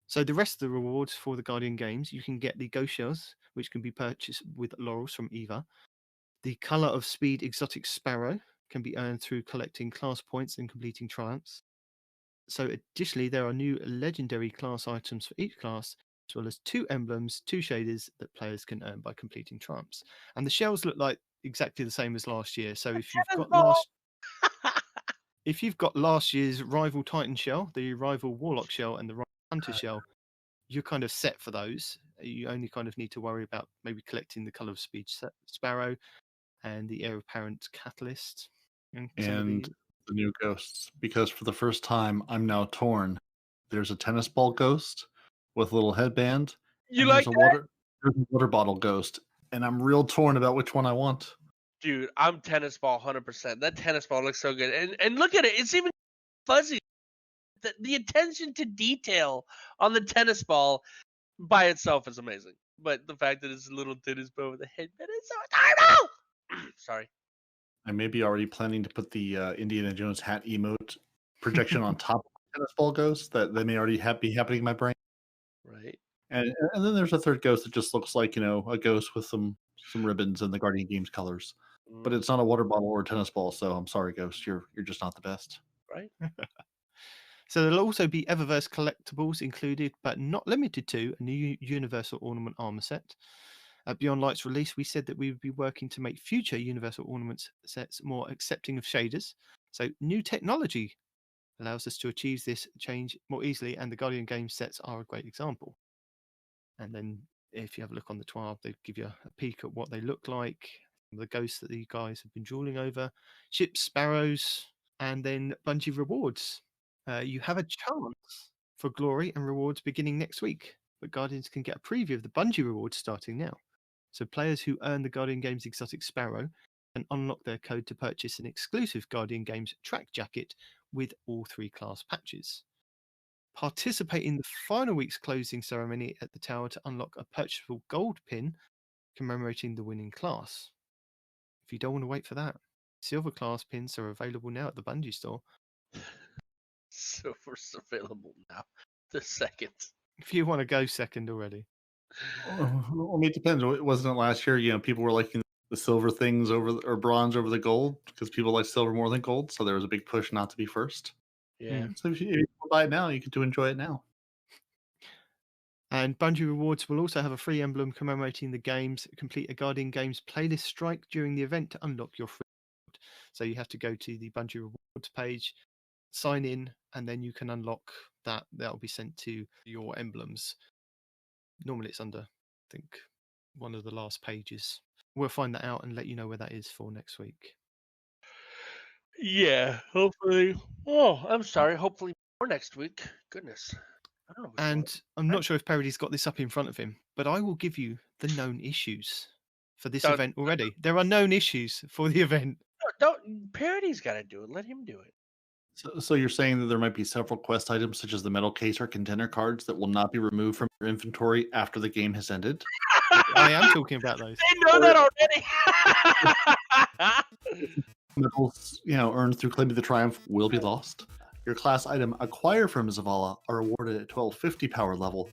So the rest of the rewards for the Guardian Games, you can get the Ghost Shells, which can be purchased with Laurels from Eva. The Colour of Speed Exotic Sparrow can be earned through collecting class points and completing triumphs. So additionally, there are new legendary class items for each class, as well as 2 emblems, 2 shaders that players can earn by completing triumphs. And the shells look like exactly the same as last year. So if you've got last year's rival Titan shell, the rival Warlock shell, and the rival Hunter shell, you're kind of set for those. You only kind of need to worry about maybe collecting the Colour of Speed Sparrow and the Heir Apparent Catalyst. And The new ghosts, because for the first time, I'm now torn. There's a tennis ball ghost with a little headband. You and like there's that? there's a water bottle ghost, and I'm real torn about which one I want. Dude, I'm tennis ball 100%. That tennis ball looks so good. And look at it. It's even fuzzy. The attention to detail on the tennis ball by itself is amazing. But the fact that it's a little tennis ball with a headband is so adorable. Sorry. I may be already planning to put the Indiana Jones hat emote projection on top of the tennis ball ghost. That may already be happening in my brain. Right. And then there's a third ghost that just looks like, a ghost with some ribbons and the Guardian Games colors. But it's not a water bottle or a tennis ball, so I'm sorry, Ghost. You're just not the best. Right. So there'll also be Eververse collectibles included, but not limited to, a new Universal Ornament armor set. At Beyond Light's release, we said that we would be working to make future Universal Ornament sets more accepting of shaders. So new technology allows us to achieve this change more easily, and the Guardian game sets are a great example. And then if you have a look on the TWAB, they give you a peek at what they look like, the ghosts that you guys have been dueling over, ships, sparrows, and then Bungie rewards. You have a chance for glory and rewards beginning next week, but Guardians can get a preview of the Bungie rewards starting now. So players who earn the Guardian Games exotic sparrow can unlock their code to purchase an exclusive Guardian Games track jacket with all 3 class patches. Participate in the final week's closing ceremony at the tower to unlock a purchasable gold pin commemorating the winning class. If you don't want to wait for that, silver class pins are available now at the Bungie store. Silver's available now. The second. If you want to go second already. Well, I mean, it depends. Wasn't it last year? People were liking the silver things or bronze over the gold because people like silver more than gold. So there was a big push not to be first. Yeah. So if you buy it now, you get to enjoy it now. And Bungie Rewards will also have a free emblem commemorating the games. Complete a Guardian Games playlist strike during the event to unlock your free reward. So you have to go to the Bungie Rewards page, sign in, and then you can unlock that. That'll be sent to your emblems. Normally it's under, I think, one of the last pages. We'll find that out and let you know where that is for next week. Yeah, hopefully. Oh, I'm sorry. Hopefully more next week. Goodness. I don't know what's going And I'm not sure if Peroty's got this up in front of him, but I will give you the known issues for this Dun- event already. There are known issues for the event. on. Don't Parody's got to do it. Let him do it. So you're saying that there might be several quest items, such as the metal case or contender cards, that will not be removed from your inventory after the game has ended? I am talking about those. They know that already. Medals, earned through claiming the triumph will be lost. Your class item acquired from Zavala are awarded at 1250 power level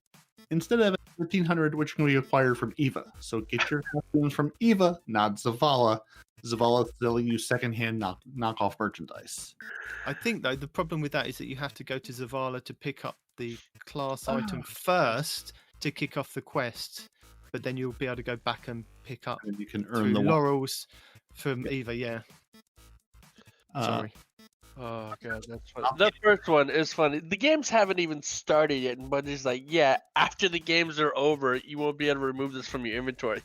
instead of 1300, which can be acquired from Eva. So get your costumes from Eva, not Zavala. Zavala is selling you secondhand knockoff merchandise. I think, though, the problem with that is that you have to go to Zavala to pick up the class item first to kick off the quest, but then you'll be able to go back and pick up And you can through earn the laurels from Eva, yeah. Sorry. Oh god, that's funny. The first one is funny. The games haven't even started yet, and Bungie's like, "Yeah, after the games are over, you won't be able to remove this from your inventory."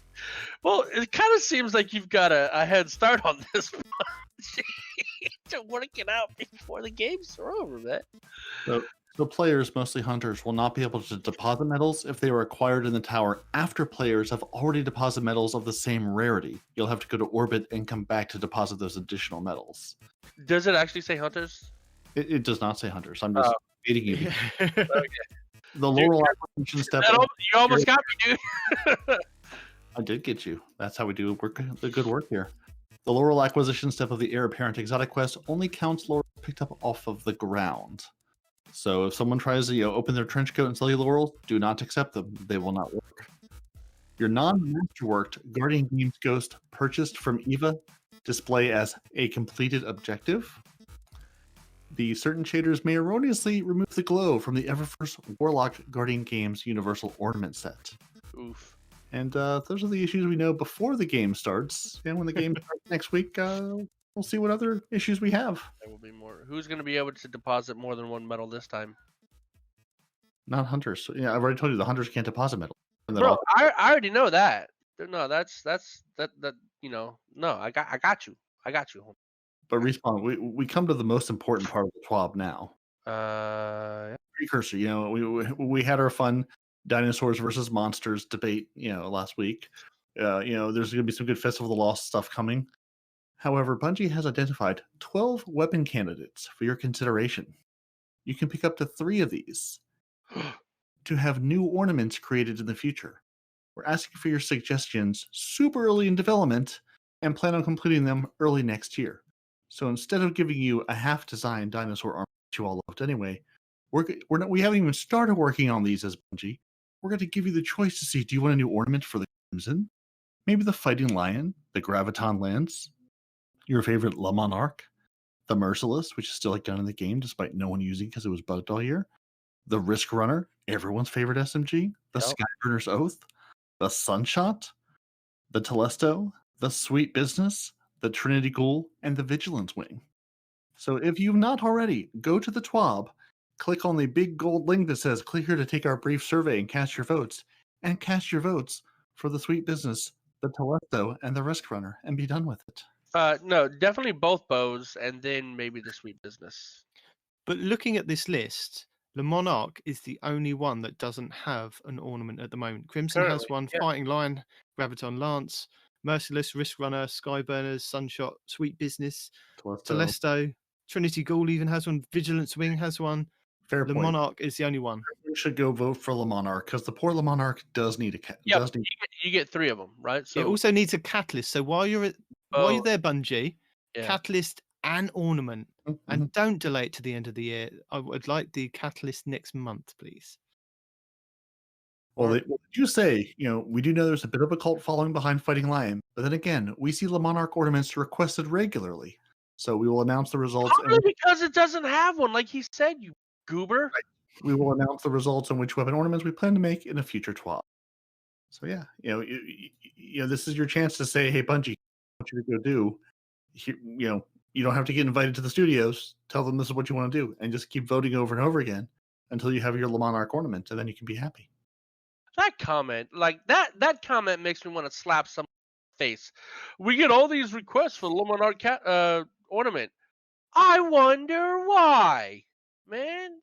Well, it kind of seems like you've got a head start on this to work it out before the games are over, man. So players, mostly hunters, will not be able to deposit medals if they were acquired in the tower after players have already deposited medals of the same rarity. You'll have to go to orbit and come back to deposit those additional medals. Does it actually say hunters? It does not say hunters. I'm just baiting you. Okay. The Laurel acquisition step. You almost got me, dude. I did get you. That's how we do the good work here. The Laurel acquisition step of the heir apparent exotic quest only counts laurels picked up off of the ground. So if someone tries to open their trench coat and sell you laurels, do not accept them. They will not work. Your non-masterworked Guardian Games Ghost purchased from Eva display as a completed objective. The certain shaders may erroneously remove the glow from the Everfirst Warlock Guardian Games Universal Ornament set. Oof. And those are the issues we know before the game starts. And when the game starts next week, we'll see what other issues we have. There will be more. Who's going to be able to deposit more than one medal this time? Not hunters. Yeah, I've already told you the hunters can't deposit metal. Bro, I already know that. No, that's that. No, I got you. I got you. But Respawn, we come to the most important part of the TWAB now. Precursor. We had our fun dinosaurs versus monsters debate, last week. There's going to be some good Festival of the Lost stuff coming. However, Bungie has identified 12 weapon candidates for your consideration. You can pick up to 3 of these to have new ornaments created in the future. We're asking for your suggestions super early in development and plan on completing them early next year. So instead of giving you a half-designed dinosaur armor that you all loved anyway, we haven't even started working on these as Bungie. We're going to give you the choice to see, do you want a new ornament for the Crimson? Maybe the Fighting Lion, the Graviton Lance, your favorite La Monarch, the Merciless, which is still a gun in the game despite no one using because it was bugged all year, the Risk Runner, everyone's favorite SMG, the Skyburner's Oath, the Sunshot, the Telesto, the Sweet Business, the Trinity Ghoul, and the Vigilance Wing. So if you've not already, go to the TWAB, click on the big gold link that says click here to take our brief survey and cast your votes. And cast your votes for the Sweet Business, the Telesto, and the Risk Runner, and be done with it. No, definitely both bows, and then maybe the Sweet Business. But looking at this list, the Monarch is the only one that doesn't have an ornament at the moment. Crimson has Currently, one, yeah. Fighting Lion, Graviton Lance, Merciless, Risk Runner, Skyburners, Sunshot, Sweet Business, Telesto, Trinity Ghoul even has one, Vigilance Wing has one. Fair The point. Monarch is the only one. We should go vote for Le Monarch because the poor Le Monarch does need a cat. Yep, you get 3 of them, right? It So also needs a catalyst. So while you're there, Bungie, yeah. catalyst and ornament, Mhm. and don't delay it to the end of the year. I would like the catalyst next month, please. Well, what did you say? We do know there's a bit of a cult following behind Fighting Lion, but then again, we see Le Monarch ornaments requested regularly. So we will announce the results. Probably because it doesn't have one, like he said, you goober. Right. We will announce the results on which weapon ornaments we plan to make in a future TWAB. So yeah, this is your chance to say, "Hey, Bungie, what you to go do?" You don't have to get invited to the studios. Tell them this is what you want to do, and just keep voting over and over again until you have your Le Monarch ornament, and then you can be happy. That comment, like that comment makes me want to slap someone's face. We get all these requests for Le Monarch ornament. I wonder why, man.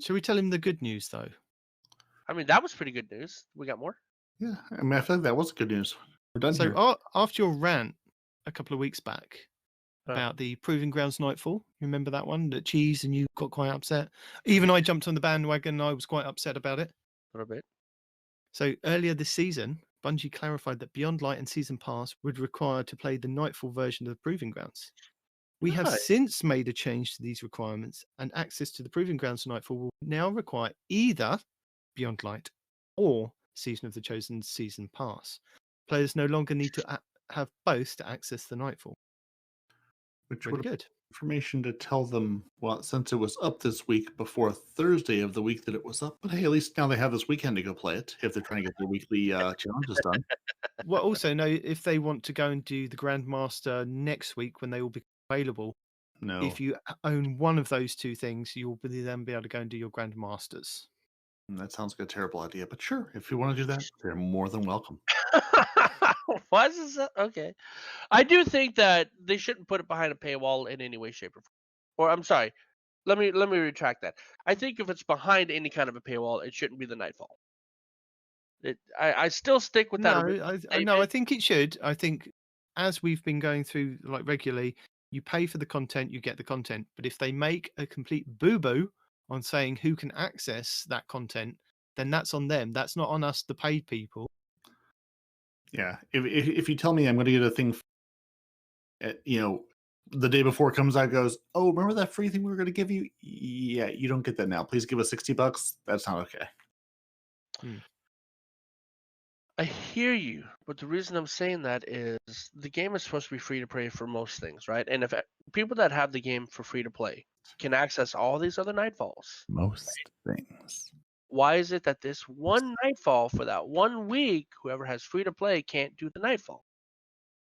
Shall we tell him the good news though? I mean, that was pretty good news. We got more. Yeah, I mean, I feel like that was good news. We're done here. So after your rant a couple of weeks back about the Proving Grounds Nightfall, you remember that one, the cheese, and you got quite upset. Even I jumped on the bandwagon. I was quite upset about it. A little bit. So earlier this season, Bungie clarified that Beyond Light and Season Pass would require to play the Nightfall version of the Proving Grounds. We have since made a change to these requirements, and access to the Proving Grounds Nightfall will now require either Beyond Light or Season of the Chosen Season Pass. Players no longer need to have both to access the Nightfall. Which really would good. Information to tell them, well, since it was up this week before Thursday of the week that it was up. But hey, at least now they have this weekend to go play it if they're trying to get their weekly challenges done. Well, also, no, if they want to go and do the Grandmaster next week when they will be available, No. if you own one of those two things, you'll then be able to go and do your Grandmasters. That sounds like a terrible idea, but sure, if you want to do that, they're more than welcome. Why is this okay? I do think that they shouldn't put it behind a paywall in any way, shape, or form. Or I'm sorry, let me retract that. I think if it's behind any kind of a paywall, it shouldn't be the Nightfall. I still stick with that. No, I think it should. I think as we've been going through like regularly, you pay for the content, you get the content. But if they make a complete boo-boo on saying who can access that content, then that's on them. That's not on us, the paid people. Yeah, if you tell me I'm going to get a thing, the day before it comes out, goes, oh, remember that free thing we were going to give you? Yeah, you don't get that now. Please give us $60. That's not okay. I hear you, but the reason I'm saying that is the game is supposed to be free to play for most things, right? And if people that have the game for free to play can access all these other Nightfalls, most things. Why is it that this one Nightfall for that 1 week, whoever has free to play can't do the Nightfall?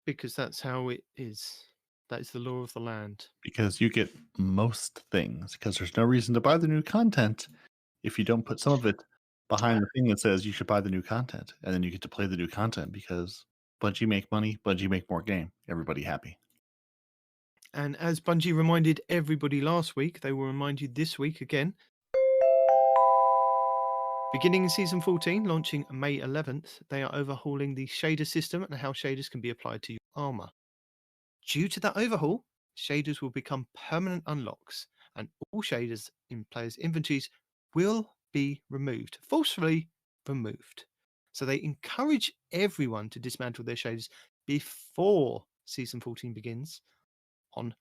Because that's how it is. That is the law of the land. Because you get most things, because there's no reason to buy the new content if you don't put some of it behind the thing that says you should buy the new content, and then you get to play the new content because Bungie make money, Bungie make more game. Everybody happy. And as Bungie reminded everybody last week, they will remind you this week again. Beginning in Season 14, launching May 11th, they are overhauling the shader system and how shaders can be applied to your armor. Due to that overhaul, shaders will become permanent unlocks, and all shaders in players' inventories will be removed, forcefully removed. So they encourage everyone to dismantle their shaders before Season 14 begins on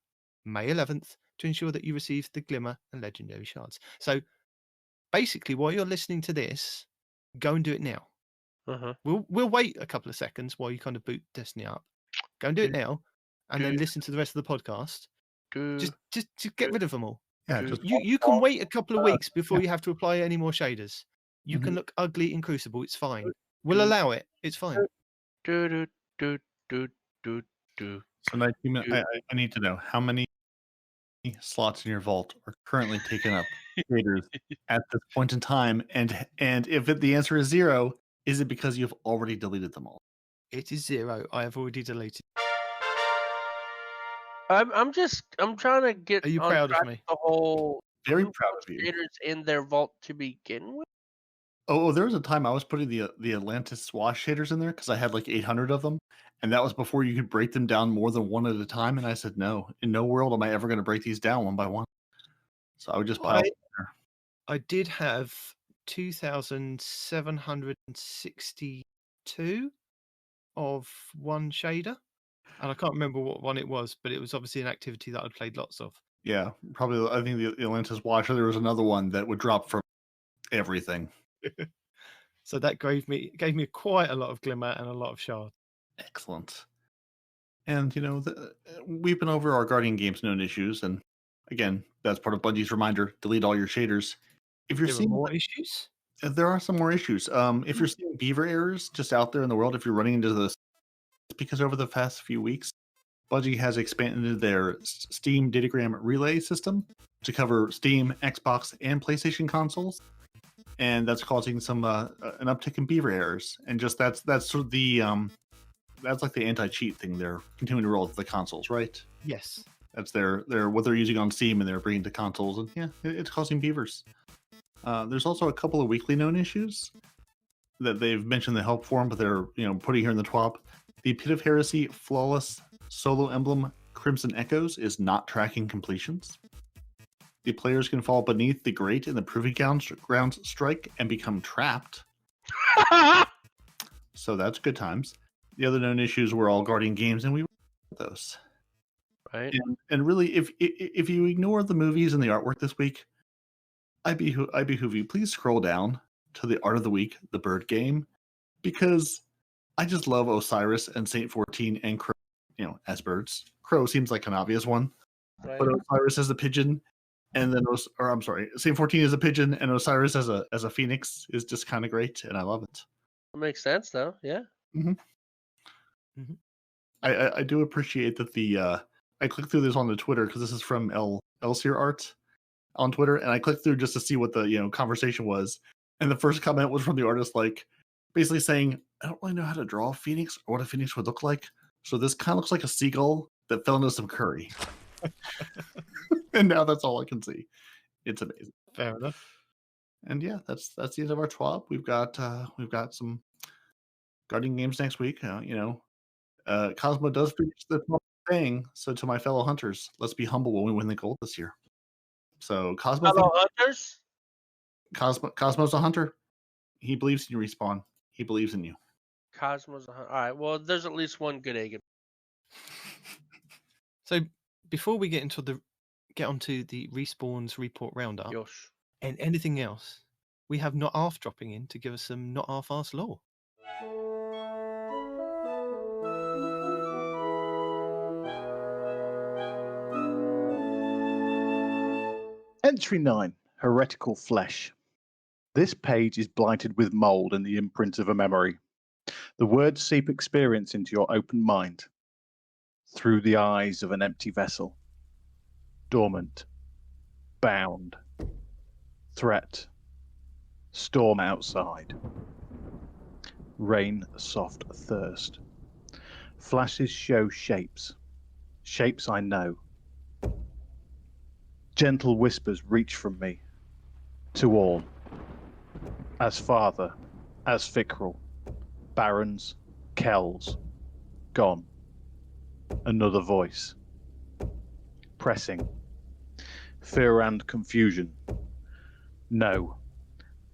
May 11th to ensure that you receive the Glimmer and Legendary Shards. So basically, while you're listening to this, go and do it now. We'll wait a couple of seconds while you kind of boot Destiny up. Go and do it now, and then listen to the rest of the podcast. Just get rid of them all. Yeah, you can wait a couple of weeks before you have to apply any more shaders. You can look ugly in Crucible. It's fine. We'll allow it. It's fine. So, I need to know how many slots in your vault are currently taken up shaders at this point in time? And if the answer is 0, is it because you've already deleted them all? It is 0. I have already deleted. I'm trying to get Are you on proud of track me? with the whole Very who proud put of you. shaders in their vault to begin with. Oh, there was a time I was putting the Atlantis swash shaders in there because I had like 800 of them, and that was before you could break them down more than one at a time. And I said, no, in no world am I ever going to break these down one by one. So I would just pile them there. I did have 2,762 of one shader, and I can't remember what one it was, but it was obviously an activity that I'd played lots of. Yeah, probably. I think the Atlantis Watcher. There was another one that would drop from everything. So that gave me quite a lot of glimmer and a lot of shard. Excellent. And we've been over our Guardian Games known issues, and again, that's part of Bungie's reminder: delete all your shaders. If you're There are seeing more issues. there are some more issues. If you're seeing beaver errors just out there in the world, if you're running into this, it's because over the past few weeks, Bungie has expanded their Steam datagram relay system to cover Steam, Xbox, and PlayStation consoles, and that's causing some an uptick in beaver errors. And just that's sort of the that's like the anti-cheat thing they're continuing to roll with the consoles, right? Yes. That's their what they're using on Steam, and they're bringing to consoles, and yeah, it's causing beavers. There's also a couple of weekly known issues that they've mentioned in the help forum, but they're putting here in the TWAP. The Pit of Heresy Flawless Solo Emblem Crimson Echoes is not tracking completions. The players can fall beneath the grate in the Proving Grounds strike and become trapped. So that's good times. The other known issues were all Guardian games, and we were those. Right. And really, if you ignore the movies and the artwork this week, I behoove you, please scroll down to the Art of the Week, the bird game, because I just love Osiris and Saint 14 and Crow, as birds. Crow seems like an obvious one, Right. but Osiris as a pigeon, and then Saint 14 as a pigeon, and Osiris as a phoenix is just kind of great, and I love it. It makes sense, though. Yeah. Mm-hmm. Mm-hmm. I do appreciate that I clicked through this on the Twitter because this is from Elseer Art on Twitter, and I clicked through just to see what the conversation was, and the first comment was from the artist, like basically saying, I don't really know how to draw a phoenix or what a phoenix would look like, so this kind of looks like a seagull that fell into some curry. And now that's all I can see. It's amazing. Fair enough. And yeah, that's the end of our TWAP. We've got some Guardian games next week. Cosmo does finish the thing. So to my fellow hunters, let's be humble when we win the gold this year. So Cosmo, Fellow hunters. Cosmo's a hunter. He believes in you, Respawn. He believes in you. Cosmo's a hunter. All right. Well, there's at least one good egg. So before we get onto the Respawn's report roundup, Yosh. and anything else, we have Not Arf dropping in to give us some Not Arf Ask lore. Entry 9, Heretical Flesh. This page is blighted with mould and the imprint of a memory. The words seep experience into your open mind, through the eyes of an empty vessel. Dormant, bound, threat, storm outside. Rain, soft thirst. Flashes show shapes, shapes I know. Gentle whispers reach from me, to all. As father, as Fickrel, barons, kells, gone. Another voice. Pressing. Fear and confusion. No.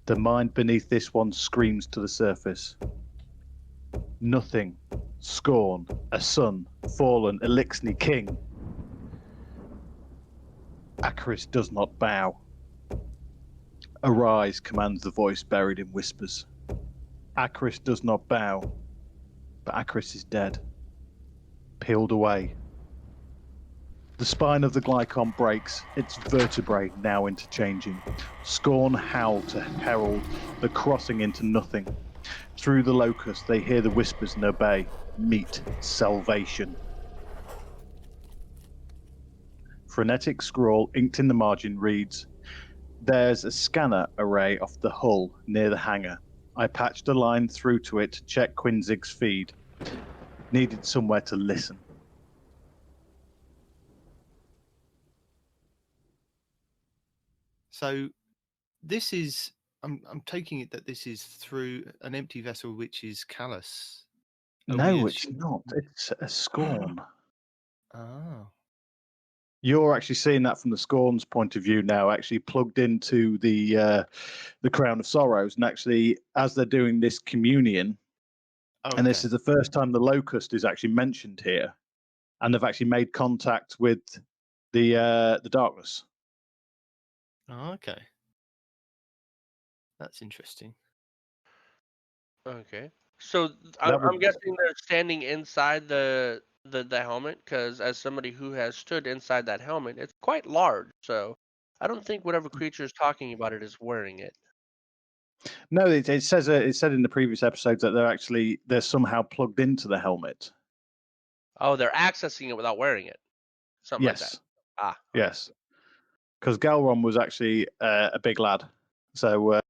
The mind beneath this one screams to the surface. Nothing. Scorn. A son. Fallen. Elixni king. Acaris does not bow. Arise, commands the voice buried in whispers. Acaris does not bow, but Acaris is dead. Peeled away. The spine of the Glycon breaks, its vertebrae now interchanging. Scorn howl to herald the crossing into nothing. Through the locust they hear the whispers and obey. Meet salvation. Frenetic scrawl inked in the margin reads, "There's a scanner array off the hull near the hangar. I patched a line through to it to check Quinzig's feed. Needed somewhere to listen." So this is, I'm taking it that this is through an empty vessel, which is Callus. No, it's not. It's a Scorn. Ah. You're actually seeing that from the Scorn's point of view now, actually plugged into the Crown of Sorrows. And actually, as they're doing this communion, and this is the first time the Locust is actually mentioned here, and they've actually made contact with the darkness. Oh, okay. That's interesting. Okay. So That I'm would- guessing they're standing inside the helmet, because as somebody who has stood inside that helmet, it's quite large. So I don't think whatever creature is talking about it is wearing it. No, it says it said in the previous episodes that they're somehow plugged into the helmet. Oh, they're accessing it without wearing it. Something like that. Yes. Ah. Yes. Because Galron was actually a big lad, so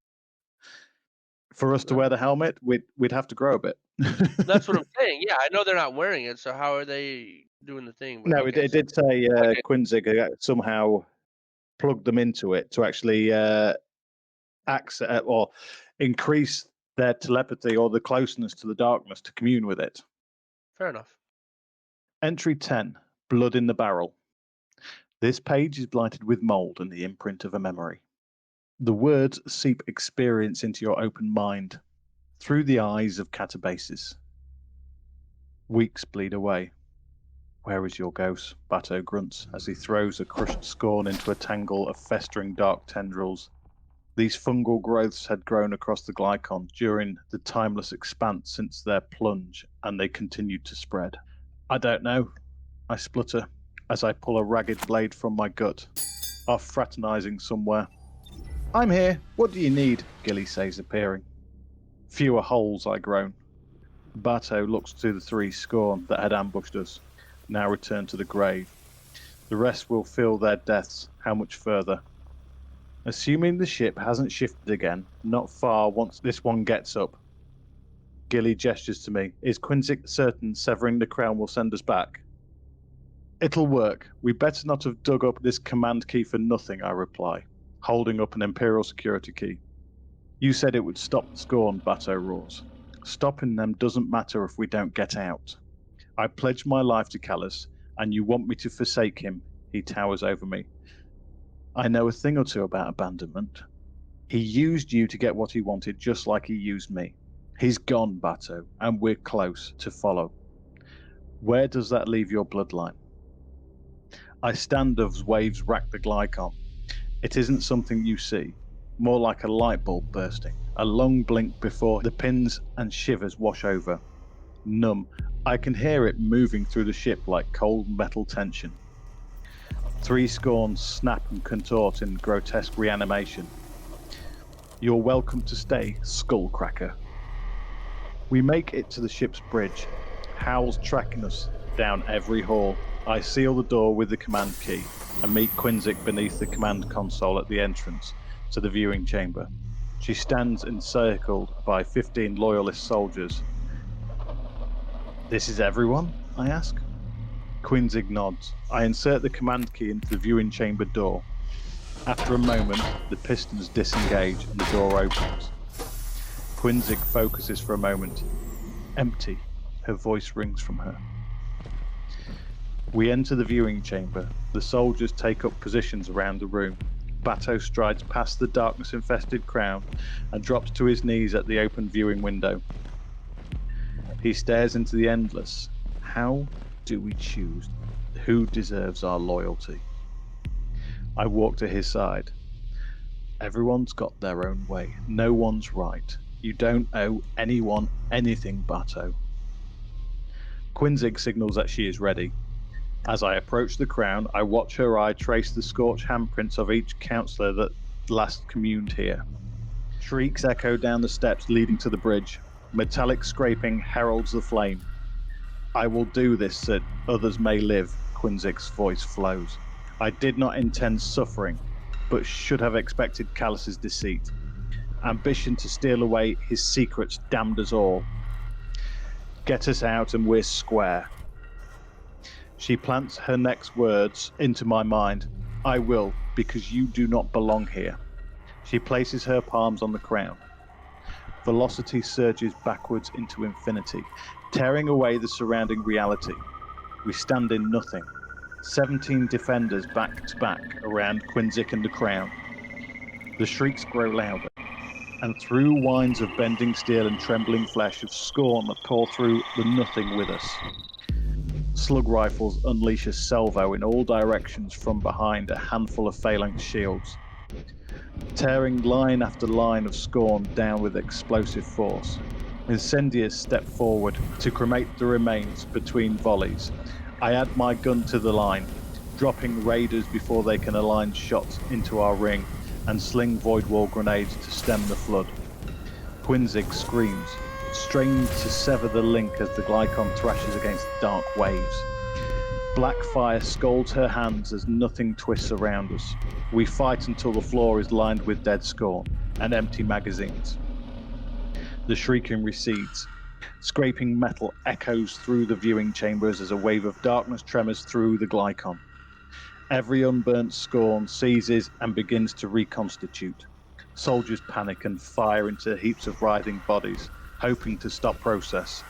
for us to wear the helmet, we'd have to grow a bit. That's what I'm saying. Yeah, I know they're not wearing it, so how are they doing the thing? But No, okay, it did say Quinzig somehow plugged them into it to actually access or increase their telepathy or the closeness to the darkness to commune with it. Fair enough. Entry 10, Blood in the Barrel. This page is blighted with mold and the imprint of a memory. The words seep experience into your open mind through the eyes of catabases. Weeks bleed away. Where is your ghost? Bato grunts as he throws a crushed Scorn into a tangle of festering dark tendrils. These fungal growths had grown across the Glycon during the timeless expanse since their plunge, and they continued to spread. "I don't know," I splutter as I pull a ragged blade from my gut. Off fraternizing somewhere. "I'm here. What do you need?" Gilly says, appearing. "Fewer holes," I groan. Bato looks to the 3 Scorn that had ambushed us, now returned to the grave. The rest will feel their deaths. How much further? Assuming the ship hasn't shifted again, not far once this one gets up. Gilly gestures to me. "Is Quinzig certain severing the crown will send us back?" "It'll work. We better not have dug up this command key for nothing," I reply, holding up an Imperial security key. "You said it would stop the Scorn," Bato roars. "Stopping them doesn't matter if we don't get out. I pledged my life to Callus, and you want me to forsake him?" He towers over me. "I know a thing or two about abandonment. He used you to get what he wanted, just like he used me. He's gone, Bato, and we're close to follow. Where does that leave your bloodline?" I stand as waves rack the Glycon. It isn't something you see, more like a light bulb bursting, a long blink before the pins and shivers wash over. Numb, I can hear it moving through the ship like cold metal tension. 3 Scorns snap and contort in grotesque reanimation. "You're welcome to stay, Skullcracker." We make it to the ship's bridge, howls tracking us down every hall. I seal the door with the command key and meet Quinzig beneath the command console at the entrance to the viewing chamber. She stands encircled by 15 loyalist soldiers. "This is everyone?" I ask. Quinzig nods. I insert the command key into the viewing chamber door. After a moment, the pistons disengage and the door opens. Quinzig focuses for a moment. Empty. Her voice rings from her. We enter the viewing chamber. The soldiers take up positions around the room. Bato strides past the darkness-infested crown and drops to his knees at the open viewing window. He stares into the endless. How do we choose who deserves our loyalty? I walk to his side. Everyone's got their own way. No one's right. You don't owe anyone anything, Bato. Quinzig signals that she is ready. As I approach the crown, I watch her eye trace the scorched handprints of each councillor that last communed here. Shrieks echo down the steps leading to the bridge. Metallic scraping heralds the flame. "I will do this so others may live," Quinzig's voice flows. I did not intend suffering, but should have expected Callus's deceit. Ambition to steal away his secrets damned us all. Get us out and we're square. She plants her next words into my mind. I will, because you do not belong here. She places her palms on the crown. Velocity surges backwards into infinity, tearing away the surrounding reality. We stand in nothing. 17 defenders back to back around Quinzik and the crown. The shrieks grow louder, and through winds of bending steel and trembling flesh of scorn that pour through the nothing with us. Slug rifles unleash a salvo in all directions from behind a handful of phalanx shields, tearing line after line of scorn down with explosive force. Incendiaries step forward to cremate the remains between volleys. I add my gun to the line, dropping raiders before they can align shots into our ring, and sling void wall grenades to stem the flood. Quinzik screams, strained to sever the link as the Glycon thrashes against the dark waves. Black fire scalds her hands as nothing twists around us. We fight until the floor is lined with dead scorn and empty magazines. The shrieking recedes. Scraping metal echoes through the viewing chambers as a wave of darkness tremors through the Glycon. Every unburnt scorn seizes and begins to reconstitute. Soldiers panic and fire into heaps of writhing bodies, hoping to stop process.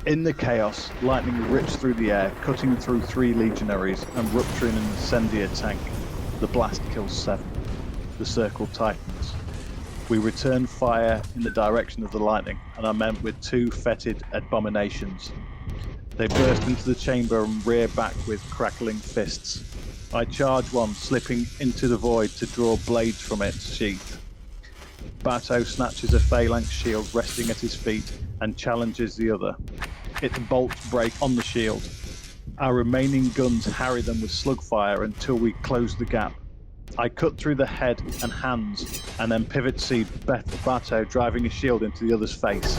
In the chaos, lightning rips through the air, cutting through 3 legionaries and rupturing an incendiary tank. The blast kills 7. The circle tightens. We return fire in the direction of the lightning and are met with 2 fetid abominations. They burst into the chamber and rear back with crackling fists. I charge one, slipping into the void to draw blades from its sheath. Bato snatches a phalanx shield resting at his feet and challenges the other. Its bolts break on the shield. Our remaining guns harry them with slug fire until we close the gap. I cut through the head and hands and then pivot seed Bato driving a shield into the other's face.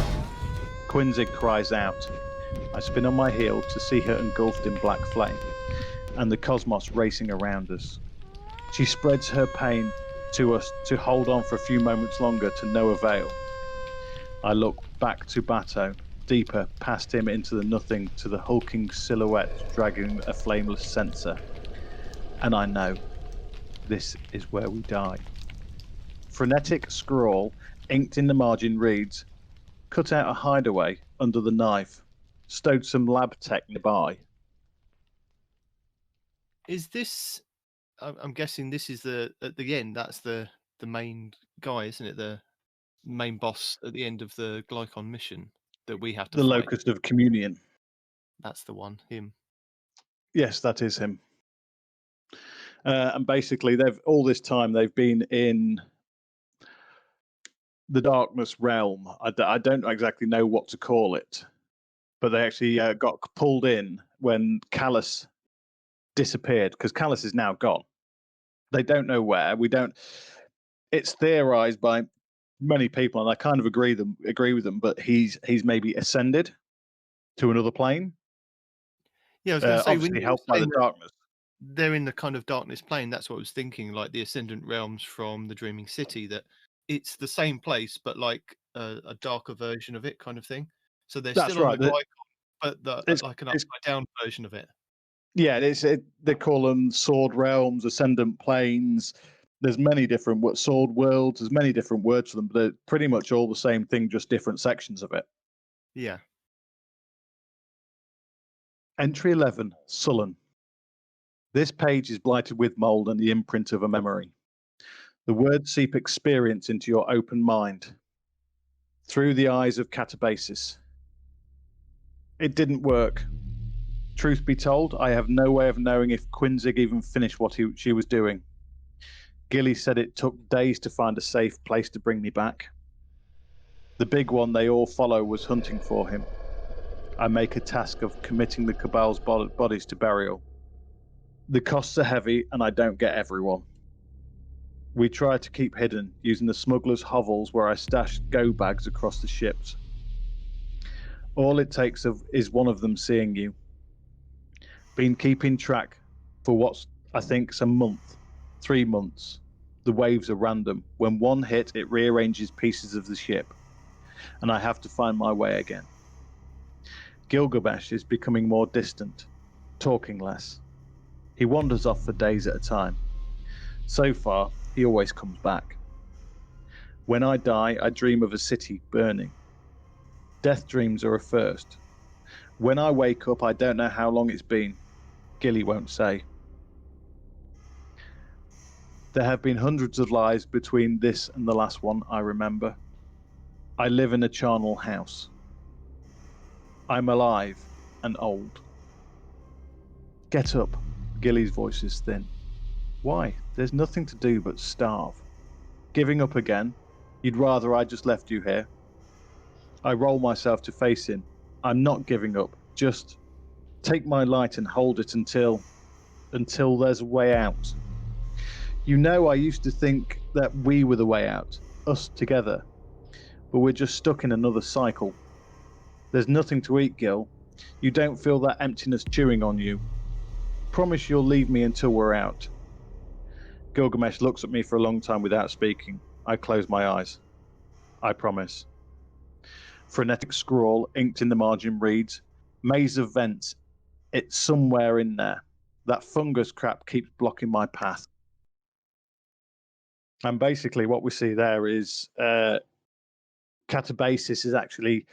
Quinzik cries out. I spin on my heel to see her engulfed in black flame and the cosmos racing around us. She spreads her pain to us to hold on for a few moments longer to no avail. I look back to Bato, deeper past him into the nothing to the hulking silhouette dragging a flameless censer. And I know this is where we die. Frenetic scrawl inked in the margin reads, cut out a hideaway under the knife, stowed some lab tech nearby. Is this? I'm guessing this is at the end. That's the main guy, isn't it? The main boss at the end of the Glycon mission that we have to The fight. Locust of Communion. That's the one. Him. Yes, that is him. And basically, all this time they've been in the darkness realm. I don't exactly know what to call it, but they actually got pulled in when Callus disappeared, because Callus is now gone. They don't know where. It's theorized by many people, and I kind of agree with them. But he's maybe ascended to another plane. Yeah, I was going to say, obviously helped by the darkness. They're in the kind of darkness plane. That's what I was thinking, like the Ascendant Realms from the Dreaming City. That it's the same place, but like a darker version of it, kind of thing. So they're That's still on right. the Glycon, but it's like an upside down version of it. Yeah, they call them sword realms, ascendant planes. There's many different sword worlds. There's many different words for them, but they're pretty much all the same thing, just different sections of it. Yeah. Entry 11, Sullen. This page is blighted with mold and the imprint of a memory. The words seep experience into your open mind through the eyes of Catabasis. It didn't work. Truth be told, I have no way of knowing if Quinzik even finished what she was doing. Gilly said it took days to find a safe place to bring me back. The big one they all follow was hunting for him. I make a task of committing the Cabal's bodies to burial. The costs are heavy, and I don't get everyone. We try to keep hidden, using the smuggler's hovels where I stash go bags across the ships. All it takes is one of them seeing you. Been keeping track for what I think it's a month, 3 months. The waves are random. When one hit, it rearranges pieces of the ship, and I have to find my way again. Gilgamesh is becoming more distant, talking less. He wanders off for days at a time. So far, he always comes back. When I die, I dream of a city burning. Death dreams are a first. When I wake up, I don't know how long it's been. Gilly won't say. There have been hundreds of lives between this and the last one, I remember. I live in a charnel house. I'm alive and old. Get up. Gilly's voice is thin. Why? There's nothing to do but starve. Giving up again? You'd rather I just left you here? I roll myself to face him. I'm not giving up. Just take my light and hold it until there's a way out. You know, I used to think that we were the way out, us together. But we're just stuck in another cycle. There's nothing to eat, Gil. You don't feel that emptiness chewing on you. Promise you'll leave me until we're out. Gilgamesh looks at me for a long time without speaking. I close my eyes. I promise. Frenetic scrawl inked in the margin reads, Maze of vents. It's somewhere in there. That fungus crap keeps blocking my path. And basically what we see there is Catabasis is actually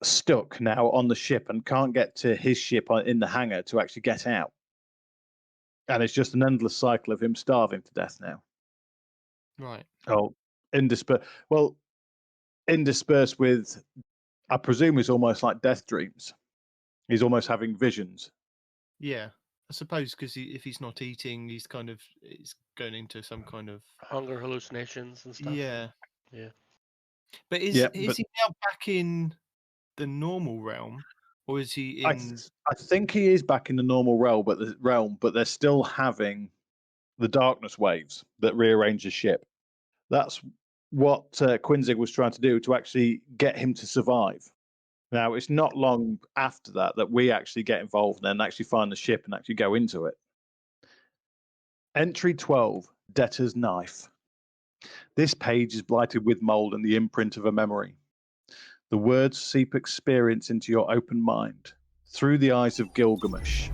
stuck now on the ship and can't get to his ship in the hangar to actually get out. And it's just an endless cycle of him starving to death now. Right. Oh, interspersed with, I presume, it's almost like death dreams. He's almost having visions. Yeah. I suppose because if he's not eating, he's going into some kind of Hunger hallucinations and stuff. Yeah. Yeah. But is he now back in the normal realm, or is he in? I think he is back in the normal realm, but they're still having the darkness waves that rearrange the ship. That's what Quinzig was trying to do to actually get him to survive. Now, it's not long after that we actually get involved and actually find the ship and actually go into it. Entry 12, Debtor's Knife. This page is blighted with mold and the imprint of a memory. The words seep experience into your open mind, through the eyes of Gilgamesh.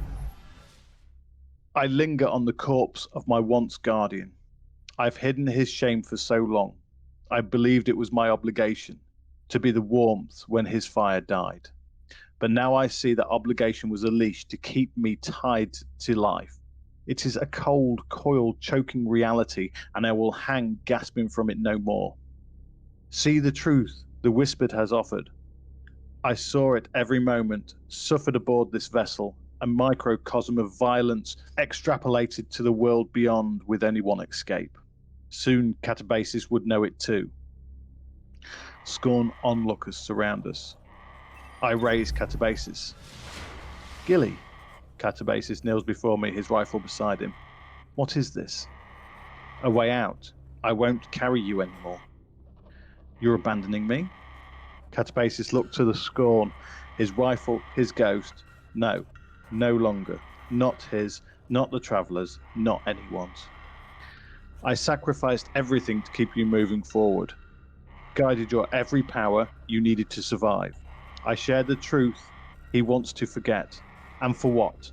I linger on the corpse of my once guardian. I've hidden his shame for so long. I believed it was my obligation to be the warmth when his fire died. But now I see that obligation was a leash to keep me tied to life. It is a cold, coiled, choking reality, and I will hang gasping from it no more. See the truth the whispered has offered. I saw it every moment, suffered aboard this vessel, a microcosm of violence extrapolated to the world beyond with only one escape. Soon Catabasis would know it too. Scorn onlookers surround us. I raise Catabasis. Gilly. Catabasis kneels before me, his rifle beside him. What is this? A way out. I won't carry you anymore. You're abandoning me? Catabasis looked to the Scorn, his rifle, his ghost. No, no longer. Not his, not the Traveler's, not anyone's. I sacrificed everything to keep you moving forward. Guided your every power you needed to survive. I shared the truth he wants to forget. And for what?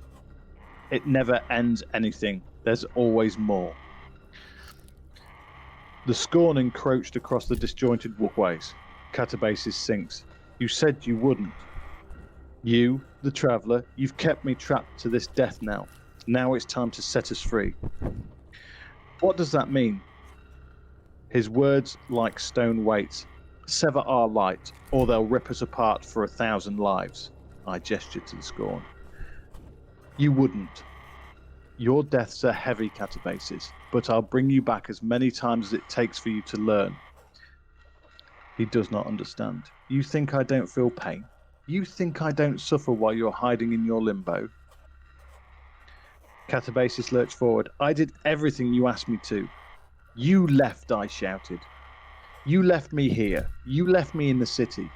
It never ends anything. There's always more. The Scorn encroached across the disjointed walkways. Catabasis sinks. You said you wouldn't. You, the Traveler, you've kept me trapped to this death knell. Now it's time to set us free. What does that mean? His words like stone weights. Sever our light, or they'll rip us apart for 1,000 lives. I gestured to the Scorn. You wouldn't. Your deaths are heavy, Catabasis, but I'll bring you back as many times as it takes for you to learn. He does not understand. You think I don't feel pain? You think I don't suffer while you're hiding in your limbo? Catabasis lurched forward. I did everything you asked me to. You left, I shouted. You left me here. You left me in the city.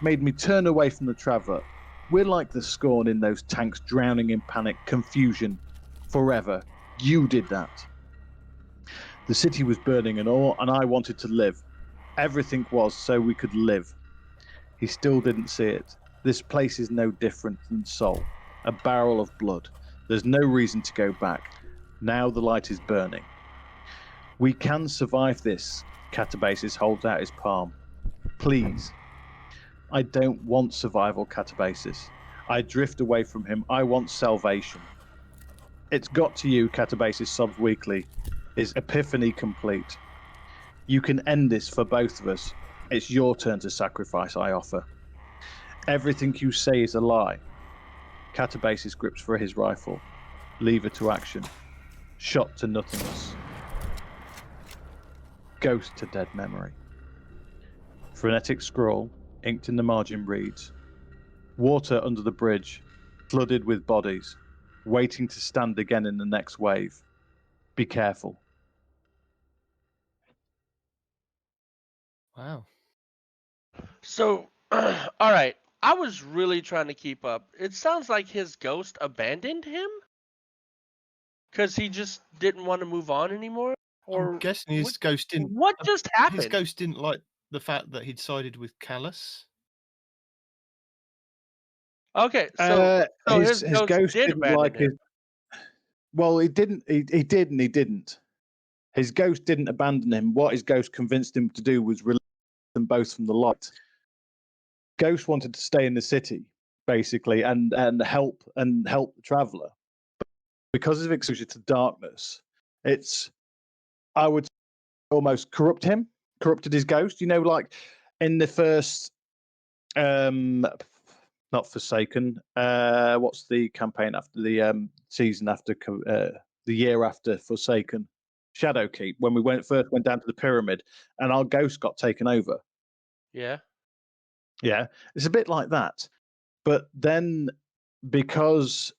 Made me turn away from the Traveler. We're like the Scorn in those tanks, drowning in panic, confusion, forever. You did that. The city was burning and I wanted to live. Everything was so we could live. He still didn't see it. This place is no different than Sol, a barrel of blood. There's no reason to go back. Now the light is burning. We can survive this. Catabasis holds out his palm. Please. I don't want survival, Catabasis. I drift away from him. I want salvation. It's got to you, Catabasis sobs weakly. Is epiphany complete? You can end this for both of us. It's your turn to sacrifice, I offer. Everything you say is a lie. Catabasis grips for his rifle. Lever to action. Shot to nothingness. Ghost to dead memory. Frenetic scroll, inked in the margin reads, water under the bridge, flooded with bodies, waiting to stand again in the next wave. Be careful. Wow. So, all right. I was really trying to keep up. It sounds like his ghost abandoned him? Because he just didn't want to move on anymore? Or I'm guessing his ghost didn't. what just happened? His ghost didn't like the fact that he'd sided with Callus. Okay, so his his ghost did didn't abandon like him. his. Well, he didn't. He did and he didn't. His ghost didn't abandon him. What his ghost convinced him to do was release them both from the light. Ghost wanted to stay in the city, basically, and help the traveler. Because of exposure to darkness, I would almost corrupted his ghost. You know, like in the first, not Forsaken. What's the campaign after the season after the year after Forsaken? Shadowkeep. When we first went down to the pyramid, and our ghost got taken over. Yeah. Yeah, it's a bit like that. But then, because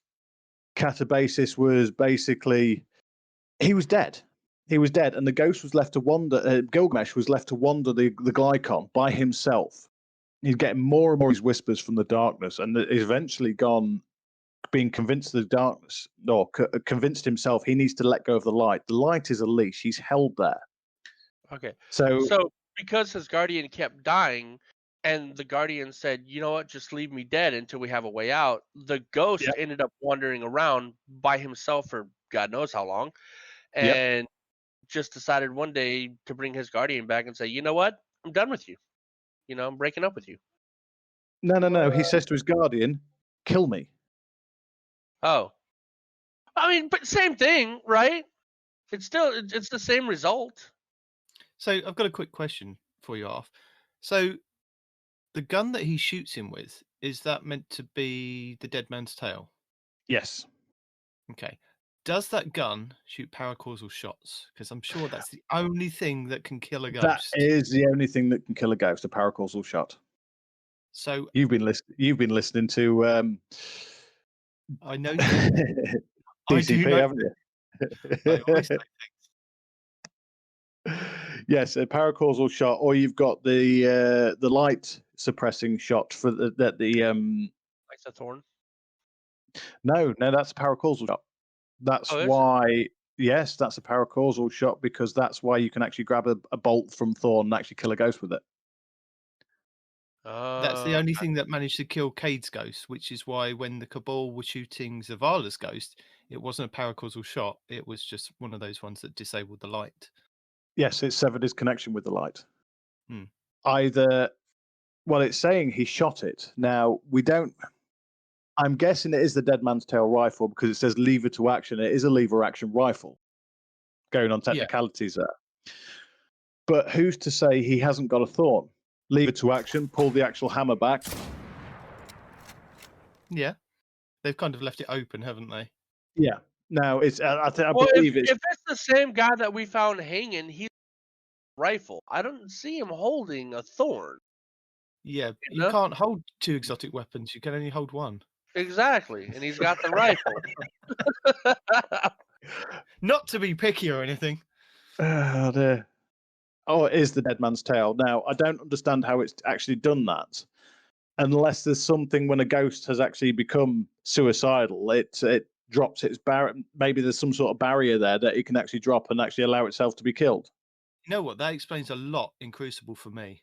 Catabasis was basically, he was dead. He was dead, and the ghost was left to wander. Gilgamesh was left to wander the Glycon by himself. He's getting more and more these whispers from the darkness, and he's eventually being convinced of the darkness, or convinced himself he needs to let go of the light. The light is a leash. He's held there. Okay. So because his guardian kept dying, and the guardian said, "You know what? Just leave me dead until we have a way out." The ghost ended up wandering around by himself for God knows how long, and just decided one day to bring his guardian back and say, "You know what? I'm done with you. You know, I'm breaking up with you." No. He says to his guardian, "Kill me." Oh, I mean, but same thing, right? It's the same result. So I've got a quick question for you, Arf. So the gun that he shoots him with, is that meant to be the dead man's tail? Yes. Okay. Does that gun shoot paracausal shots? Because I'm sure that's the only thing that can kill a ghost. That is the only thing that can kill a ghost, a paracausal shot. So You've been listening to I know DCP, know. haven't you? I always say Yes, a paracausal shot, or you've got the light suppressing shot for the Like the thorn. No, that's a paracausal shot. That's why. Yes, that's a paracausal shot, because that's why you can actually grab a bolt from Thorn and actually kill a ghost with it. That's the only thing that managed to kill Cade's ghost, which is why when the Cabal were shooting Zavala's ghost, it wasn't a paracausal shot. It was just one of those ones that disabled the light. Yes, it severed his connection with the light. Hmm. It's saying he shot it. Now, we don't... I'm guessing it is the Dead Man's Tail rifle, because it says lever to action. It is a lever action rifle. Going on technicalities there. But who's to say he hasn't got a Thorn? Lever to action, pull the actual hammer back. Yeah. They've kind of left it open, haven't they? Yeah. Now, I believe it's... If it's the same guy that we found hanging, he's rifle. I don't see him holding a Thorn. Yeah, you can't hold two exotic weapons. You can only hold one. Exactly, and he's got the rifle. Not to be picky or anything. Oh, dear. Oh, it is the Dead Man's Tail. Now, I don't understand how it's actually done that, unless there's something when a ghost has actually become suicidal. drops its maybe there's some sort of barrier there that it can actually drop and actually allow itself to be killed. You know what? That explains a lot in Crucible for me.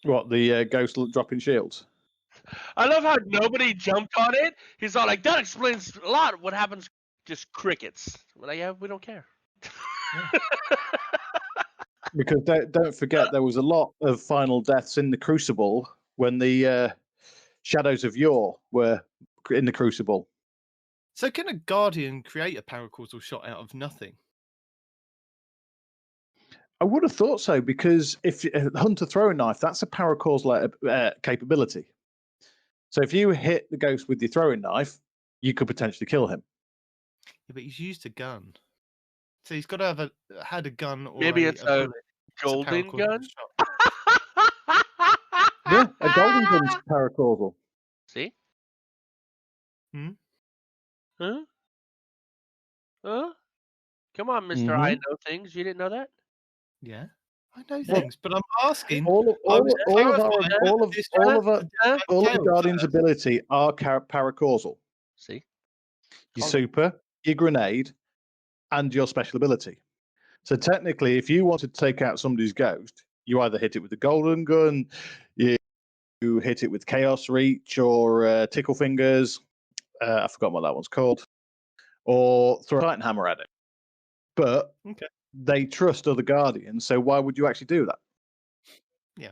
What, the ghost dropping shields? I love how nobody jumped on it. He's all like, that explains a lot. What happens? Just crickets. We're like, yeah, we don't care. Because don't forget, there was a lot of final deaths in the Crucible when the Shadows of Yore were in the Crucible. So can a Guardian create a paracausal shot out of nothing? I would have thought so, because if Hunter throwing knife, that's a paracausal capability. So if you hit the ghost with your throwing knife, you could potentially kill him. Yeah, but he's used a gun. So he's got to have had a gun or Maybe it's a bullet. golden It's a paracausal gun. shot. Yeah, a golden gun's paracausal. See? Hmm? Huh? Huh? Come on, Mister. I know things. You didn't know that? Yeah, I know things, but I'm asking. All of the Guardian's first. ability are paracausal. See? Your super, your grenade, and your special ability. So technically, if you want to take out somebody's ghost, you either hit it with the golden gun, you hit it with chaos reach or tickle fingers. I forgot what that one's called, or throw a titan hammer at it. But they trust other Guardians, so why would you actually do that? Yeah.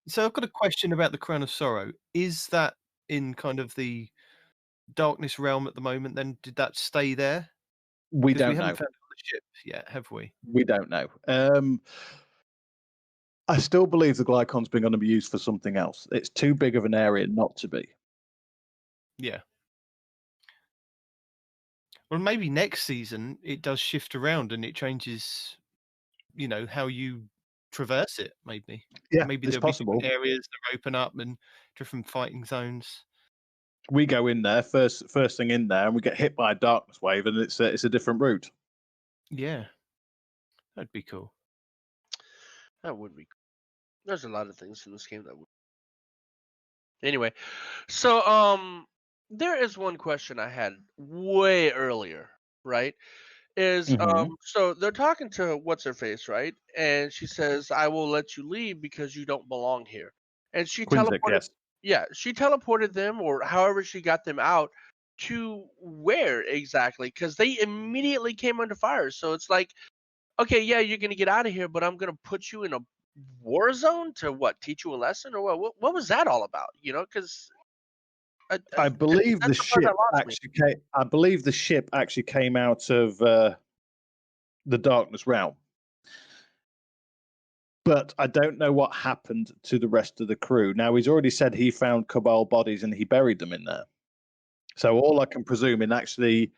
So I've got a question about the Crown of Sorrow. Is that in kind of the darkness realm at the moment? Then did that stay there? We don't We haven't know. found it on the ship yet, have we? We don't know. I still believe the Glycon's been going to be used for something else. It's too big of an area not to be. Yeah. Well, maybe next season it does shift around and it changes, how you traverse it, maybe. Yeah, maybe it's there'll possible. be different areas that open up and different fighting zones. We go in there first thing in there, and we get hit by a darkness wave, and it's a different route. Yeah, that'd be cool. That would be cool. There's a lot of things in this game that would. Anyway, so there is one question I had way earlier, right? Is so they're talking to what's her face, right? And she says, "I will let you leave because you don't belong here." And she Quinzic, teleported. yes. Yeah, she teleported them, or however she got them out, to where exactly? Because they immediately came under fire. So it's like, okay, yeah, you're gonna get out of here, but I'm gonna put you in a war zone to what? Teach you a lesson, or what? What was that all about? Because I believe the ship actually came. I believe the ship actually came out of the darkness realm, but I don't know what happened to the rest of the crew. Now he's already said he found Cabal bodies and he buried them in there. So all I can presume, in actually,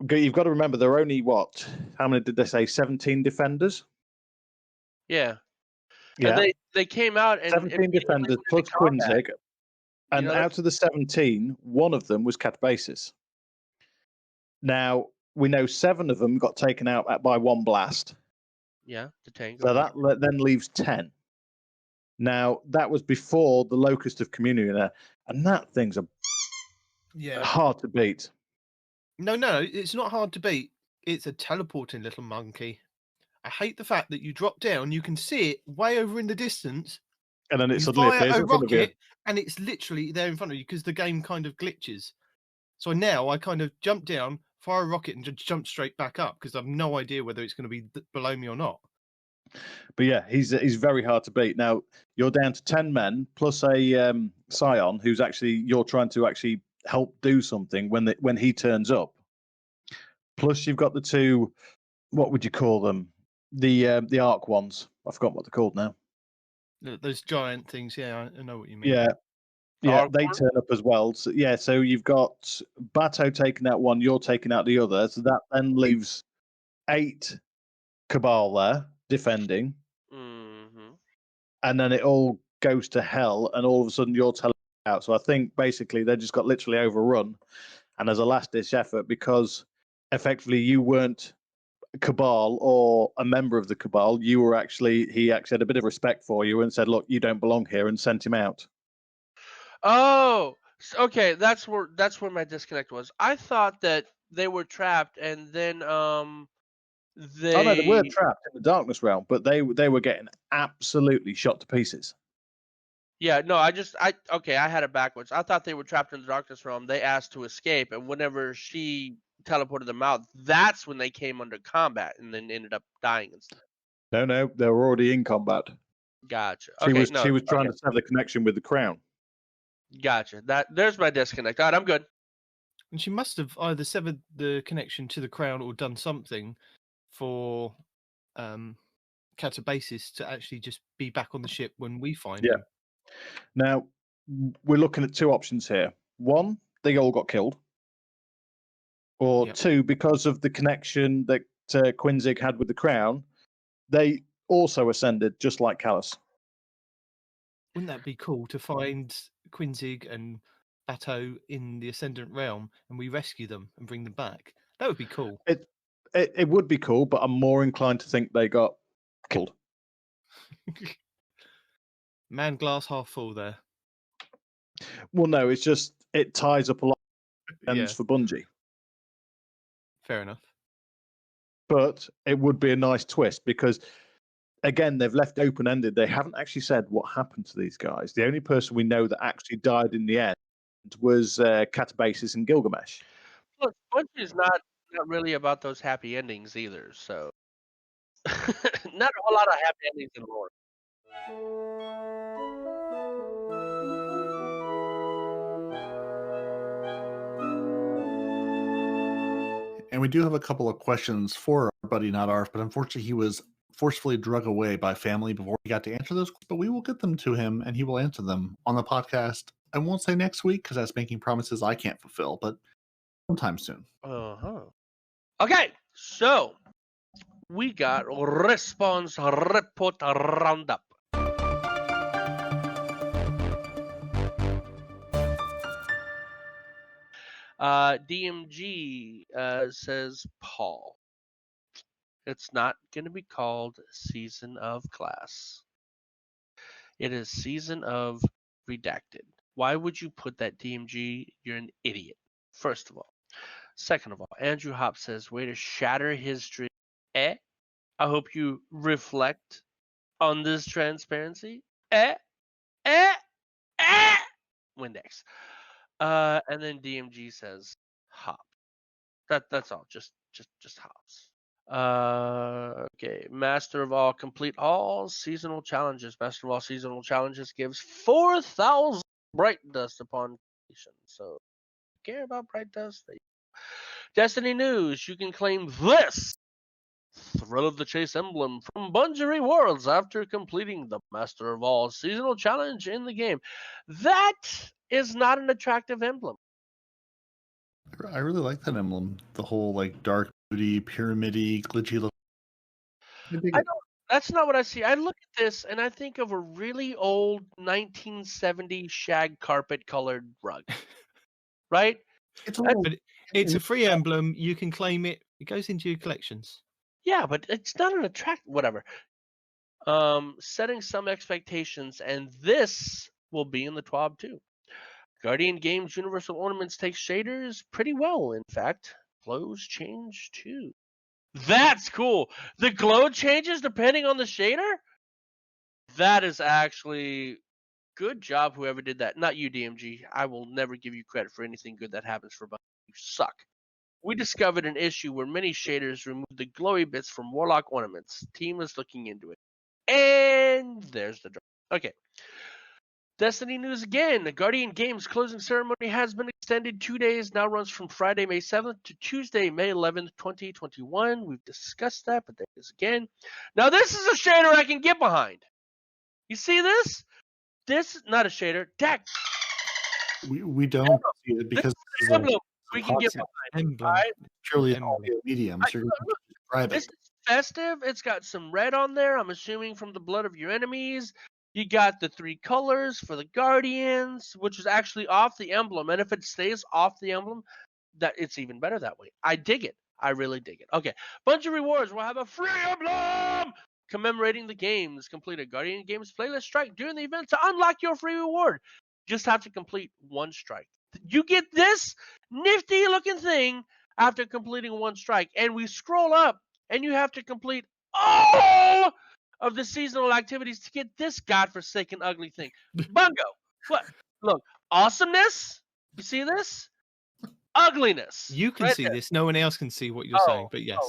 you've got to remember there are only what? How many did they say? 17 defenders. Yeah. Yeah. And they came out and 17 defenders plus Quinzic. And out of the 17, one of them was Catabasis. Now, we know 7 of them got taken out by one blast. Yeah, the tango. So that then leaves 10. Now, that was before the Locust of Community there. And that thing's hard to beat. No, it's not hard to beat. It's a teleporting little monkey. I hate the fact that you drop down, you can see it way over in the distance, and then it suddenly appears in front of you. And it's literally there in front of you because the game kind of glitches. So now I kind of jump down, fire a rocket, and just jump straight back up because I have no idea whether it's going to be below me or not. But yeah, he's very hard to beat. Now you're down to 10 men plus a Scion who's you're trying to actually help do something when he turns up. Plus you've got the 2, what would you call them? The arc ones. I forgot what they're called now. Those giant things, yeah, I know what you mean. Yeah, they turn up as well. So, so you've got Bato taking out one, you're taking out the other. So that then leaves 8 Cabal there defending. Mm-hmm. And then it all goes to hell, and all of a sudden you're telling out. So I think basically they just got literally overrun. And as a last-ditch effort, because effectively you weren't Cabal or a member of the Cabal, he actually had a bit of respect for you and said, "Look, you don't belong here," and sent him out. Oh, okay. That's where my disconnect was. I thought that they were trapped, and then they. Oh no, they were trapped in the Darkness Realm, but they were getting absolutely shot to pieces. Yeah, no, I had it backwards. I thought they were trapped in the Darkness Realm. They asked to escape, and whenever she teleported them out, that's when they came under combat, and then ended up dying instead. No, they were already in combat. Gotcha. She was trying to sever the connection with the crown. Gotcha. There's my disconnect. All right, I'm good. And she must have either severed the connection to the crown or done something for Catabasis to actually just be back on the ship when we find him. Now, we're looking at two options here. One, they all got killed. Or two, because of the connection that Quinzig had with the crown, they also ascended, just like Callus. Wouldn't that be cool to find Quinzig and Bateau in the Ascendant Realm and we rescue them and bring them back? That would be cool. It would be cool, but I'm more inclined to think they got killed. Man glass half full there. Well, no, it's just it ties up a lot of ends for Bungie. Fair enough. But it would be a nice twist because, again, they've left open-ended. They haven't actually said what happened to these guys. The only person we know that actually died in the end was Catabasis and Gilgamesh. Look, Bungie's not really about those happy endings either, so not a whole lot of happy endings in lore. And we do have a couple of questions for our buddy Not Arf, but unfortunately he was forcefully drug away by family before he got to answer those. But we will get them to him, and he will answer them on the podcast. I won't say next week because that's making promises I can't fulfill, but sometime soon. Okay, so we got response report roundup. DMG says Paul. It's not going to be called Season of Glass. It is Season of Redacted. Why would you put that, DMG? You're an idiot, first of all. Second of all, Andrew Hop says, way to shatter his dream. I hope you reflect on this transparency. Windex. And then DMG says, Hop. That's all. Just Hops. Okay. Master of all, complete all seasonal challenges. Master of all seasonal challenges gives 4,000 bright dust upon completion. So, if you care about bright dust? Destiny news. You can claim this Thrill of the Chase emblem from Bungie Rewards after completing the Master of all seasonal challenge in the game. That is not an attractive emblem. I really like that emblem. The whole like dark, moody, pyramid-y, glitchy look. That's not what I see. I look at this and I think of a really old 1970 shag carpet colored rug. Right? It's a free emblem. You can claim it. It goes into your collections. Yeah, but it's not an whatever. Setting some expectations, and this will be in the TWAB too. Guardian Games Universal Ornaments takes shaders pretty well, in fact. Glows change too. That's cool. The glow changes depending on the shader? That is actually good job, whoever did that. Not you, DMG. I will never give you credit for anything good that happens for Bungie. You suck. We discovered an issue where many shaders removed the glowy bits from Warlock ornaments. Team is looking into it. And there's the drop. Okay. Destiny news again. The Guardian Games closing ceremony has been extended 2 days. Now runs from Friday, May 7th to Tuesday, May 11th, 2021. We've discussed that, but there it is again. Now this is a shader I can get behind. You see this? This is not a shader. Deck. We don't see it because this is an emblem we can get behind. All right? Purely an audio medium. So you're going to describe this it. is festive. It's got some red on there. I'm assuming from the blood of your enemies. You got the 3 colors for the Guardians, which is actually off the emblem. And if it stays off the emblem, that it's even better that way. I dig it. I really dig it. Okay, bunch of rewards. We'll have a free emblem commemorating the games. Complete a Guardian Games playlist strike during the event to unlock your free reward. Just have to complete one strike. You get this nifty looking thing after completing one strike. And we scroll up and you have to complete all of the seasonal activities to get this godforsaken ugly thing. Bungo. What? Look, awesomeness. You see this? Ugliness. You can right see there. this. No one else can see what you're saying, but yes.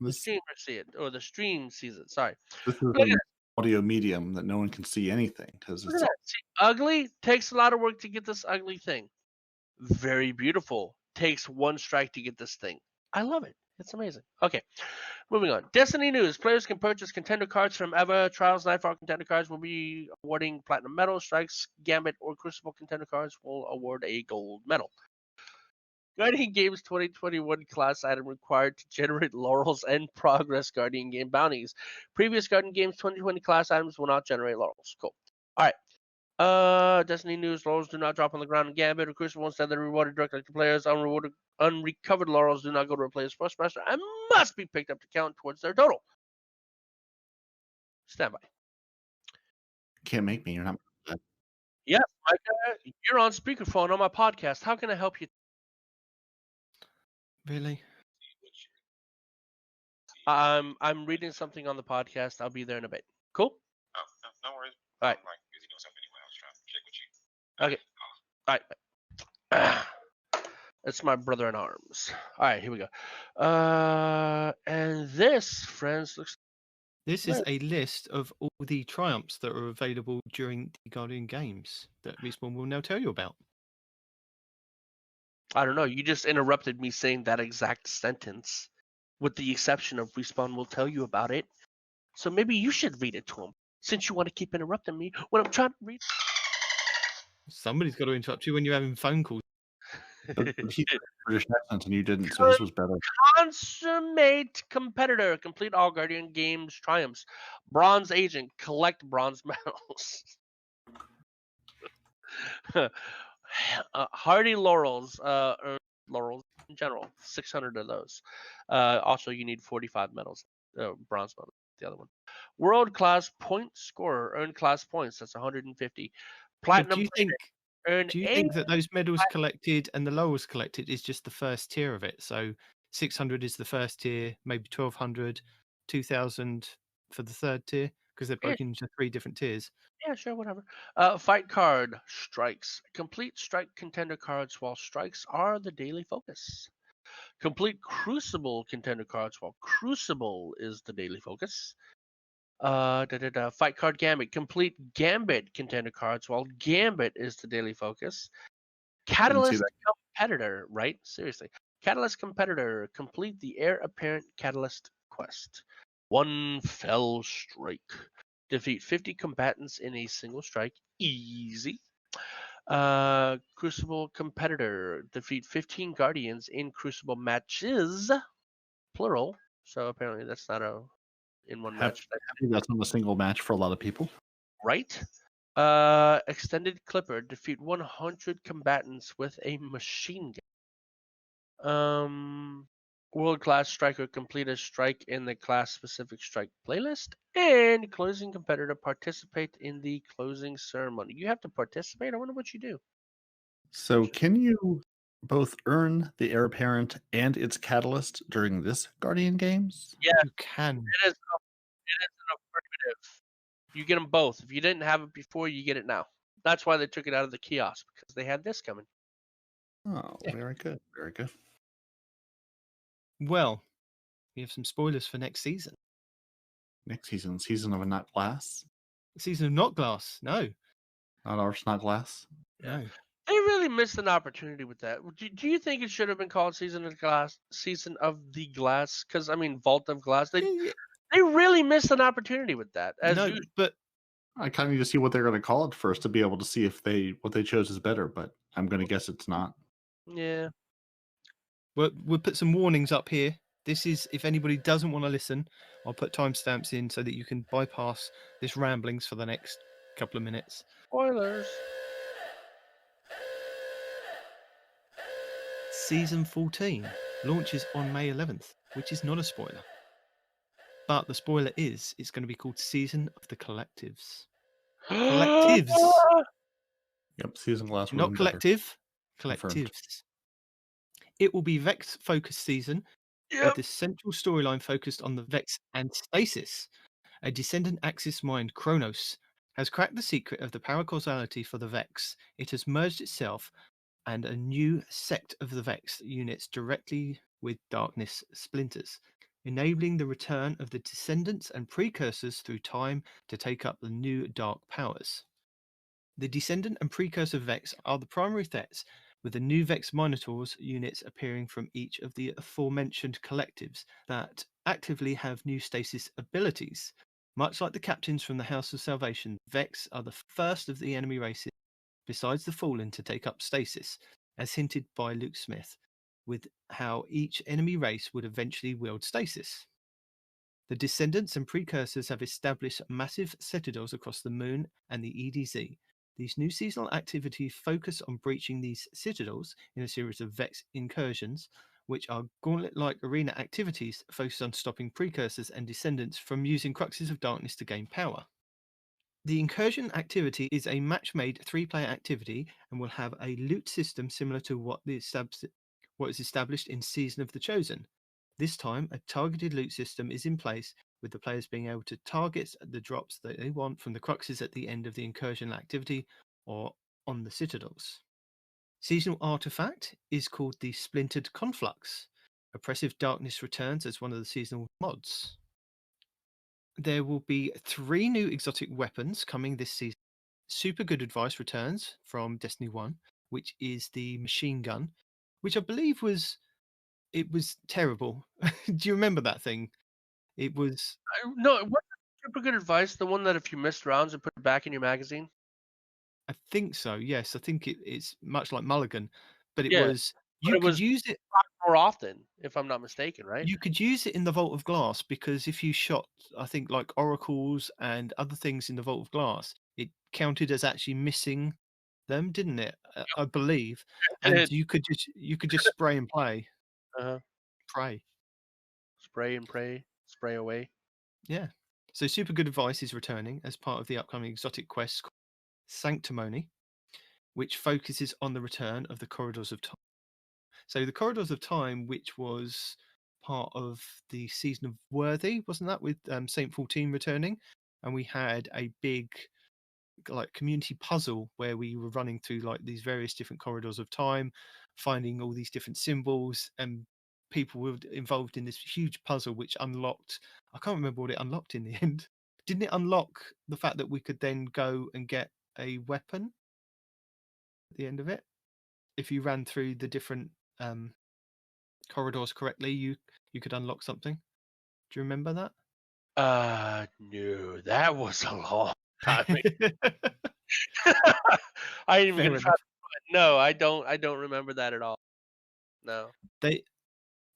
The This, streamer see it, or the stream sees it. Sorry. this is Look at an audio medium that no one can see anything because Look it's at that. See, ugly takes a lot of work to get this ugly thing. Very beautiful. Takes one strike to get this thing. I love it. It's amazing. Okay, moving on. Destiny news. Players can purchase contender cards from Eva. Trials, Nightfall contender cards will be awarding platinum medal. Strikes, Gambit, or Crucible contender cards will award a gold medal. Guardian Games 2021 class item required to generate laurels and progress Guardian Game bounties. Previous Guardian Games 2020 class items will not generate laurels. Cool. All right. Destiny news. Laurels do not drop on the ground in Gambit or Crucible. Instead, they're rewarded directly to players. Unrecovered laurels do not go to a player's first master and must be picked up to count towards their total. Stand by. can't make me. You're not. Yes, Micah, you're on speakerphone on my podcast. How can I help you? Really? I'm reading something on the podcast. I'll be there in a bit. Cool? Oh, no worries. All right. I'm like busy doing something anyway. I was trying to check with you. Okay. All right. It's my brother in arms. All right, here we go. And this, friends, looks. This is a list of all the triumphs that are available during the Guardian Games that Respawn will now tell you about. I don't know. You just interrupted me saying that exact sentence, with the exception of Respawn will tell you about it. So maybe you should read it to him, since you want to keep interrupting me when I'm trying to read. Somebody's got to interrupt you when you're having phone calls. But he did a British accent and you didn't, so this was better. Consummate competitor. Complete all Guardian Games triumphs. Bronze agent. Collect bronze medals. Hardy laurels. Earn laurels in general. 600 of those. Also, you need 45 medals. Bronze medals. The other one. World class point scorer. Earn class points. That's 150. Platinum. Do you player, think that those medals collected and the laurels collected is just the first tier of it? So 600 is the first tier, maybe 1200, 2000 for the third tier, because they're broken into 3 different tiers. Yeah, sure, whatever. Fight card strikes. Complete strike contender cards while strikes are the daily focus. Complete Crucible contender cards while Crucible is the daily focus. Fight card Gambit. Complete Gambit contender cards while Gambit is the daily focus. Catalyst competitor, right? Seriously. Catalyst competitor. Complete the heir apparent Catalyst quest. One fell strike. Defeat 50 combatants in a single strike. Easy. Crucible competitor. Defeat 15 guardians in Crucible matches. Plural. So apparently that's not a in one match. I think that's not a single match for a lot of people. Right. Extended Clipper. Defeat 100 combatants with a machine gun. World class striker. Complete a strike in the class specific strike playlist. And closing competitor. Participate in the closing ceremony. You have to participate? I wonder what you do. So can you both earn the heir apparent and its catalyst during this Guardian Games? Yeah, You can. it is an affirmative. You get them both. If you didn't have it before, you get it now. That's why they took it out of the kiosk, because they had this coming. Oh, very good. Very good. Well, we have some spoilers for next season. Next season of a Not Glass. Season of Not Glass. No. Not Arf, Not Glass. No. They really missed an opportunity with that. Do you think it should have been called Season of Glass? Season of the Glass? Because, I mean, Vault of Glass. They really missed an opportunity with that. But I kind of need to see what they're going to call it first to be able to see if what they chose is better, but I'm going to guess it's not. Yeah. we'll put some warnings up here. This is, if anybody doesn't want to listen, I'll put timestamps in so that you can bypass this ramblings for the next couple of minutes. Spoilers. Season 14. launches on May 11th, which is not a spoiler. But the spoiler is it's going to be called Season of the Collectives. Collectives! Yep, season last Not one better. collective, Confirmed. collectives. It will be Vex-focused season with the central storyline focused on the Vex and Stasis. A descendant Axis mind, Kronos, has cracked the secret of the paracausality for the Vex. It has merged itself and a new sect of the Vex units directly with Darkness splinters, enabling the return of the descendants and precursors through time to take up the new dark powers. The descendant and precursor Vex are the primary threats, with the new Vex Minotaurs units appearing from each of the aforementioned collectives that actively have new stasis abilities. Much like the captains from the House of Salvation, Vex are the first of the enemy races, besides the Fallen, to take up stasis, as hinted by Luke Smith, with how each enemy race would eventually wield stasis. The descendants and precursors have established massive citadels across the moon and the EDZ. These new seasonal activities focus on breaching these citadels in a series of Vex incursions, which are gauntlet-like arena activities focused on stopping precursors and descendants from using Cruxes of Darkness to gain power. The incursion activity is a match-made 3-player activity and will have a loot system similar to what is established in Season of the Chosen. This time, a targeted loot system is in place, with the players being able to target the drops that they want from the Cruxes at the end of the incursion activity or on the citadels. Seasonal artifact is called the Splintered Conflux. Oppressive Darkness returns as one of the seasonal mods. There will be 3 new exotic weapons coming this season. Super Good Advice returns from Destiny 1, which is the machine gun, which I believe was terrible. Do you remember that thing? It was No, it wasn't super good advice. The one that if you missed rounds and put it back in your magazine. I think so. Yes, I think it's much like Mulligan, but it Yeah, was but you it could was use it. more often, if I'm not mistaken, right? You could use it in the Vault of Glass because if you shot, I think like oracles and other things in the Vault of Glass, it counted as actually missing them, didn't it? I believe, And and it, you could just spray and pray. spray and pray, spray away. Yeah. So Super Good Advice is returning as part of the upcoming exotic quest called Sanctimony, which focuses on the return of the Corridors of Time. So the Corridors of Time, which was part of the Season of Worthy, wasn't that, with Saint 14 returning? And we had a big like community puzzle where we were running through like these various different corridors of time, finding all these different symbols, and people were involved in this huge puzzle which unlocked, I can't remember what it unlocked in the end. Didn't it unlock the fact that we could then go and get a weapon at the end of it? If you ran through the different corridors correctly, you could unlock something. Do you remember that? No, that was a long time ago. I ain't even gonna try. No, I don't remember that at all. No. They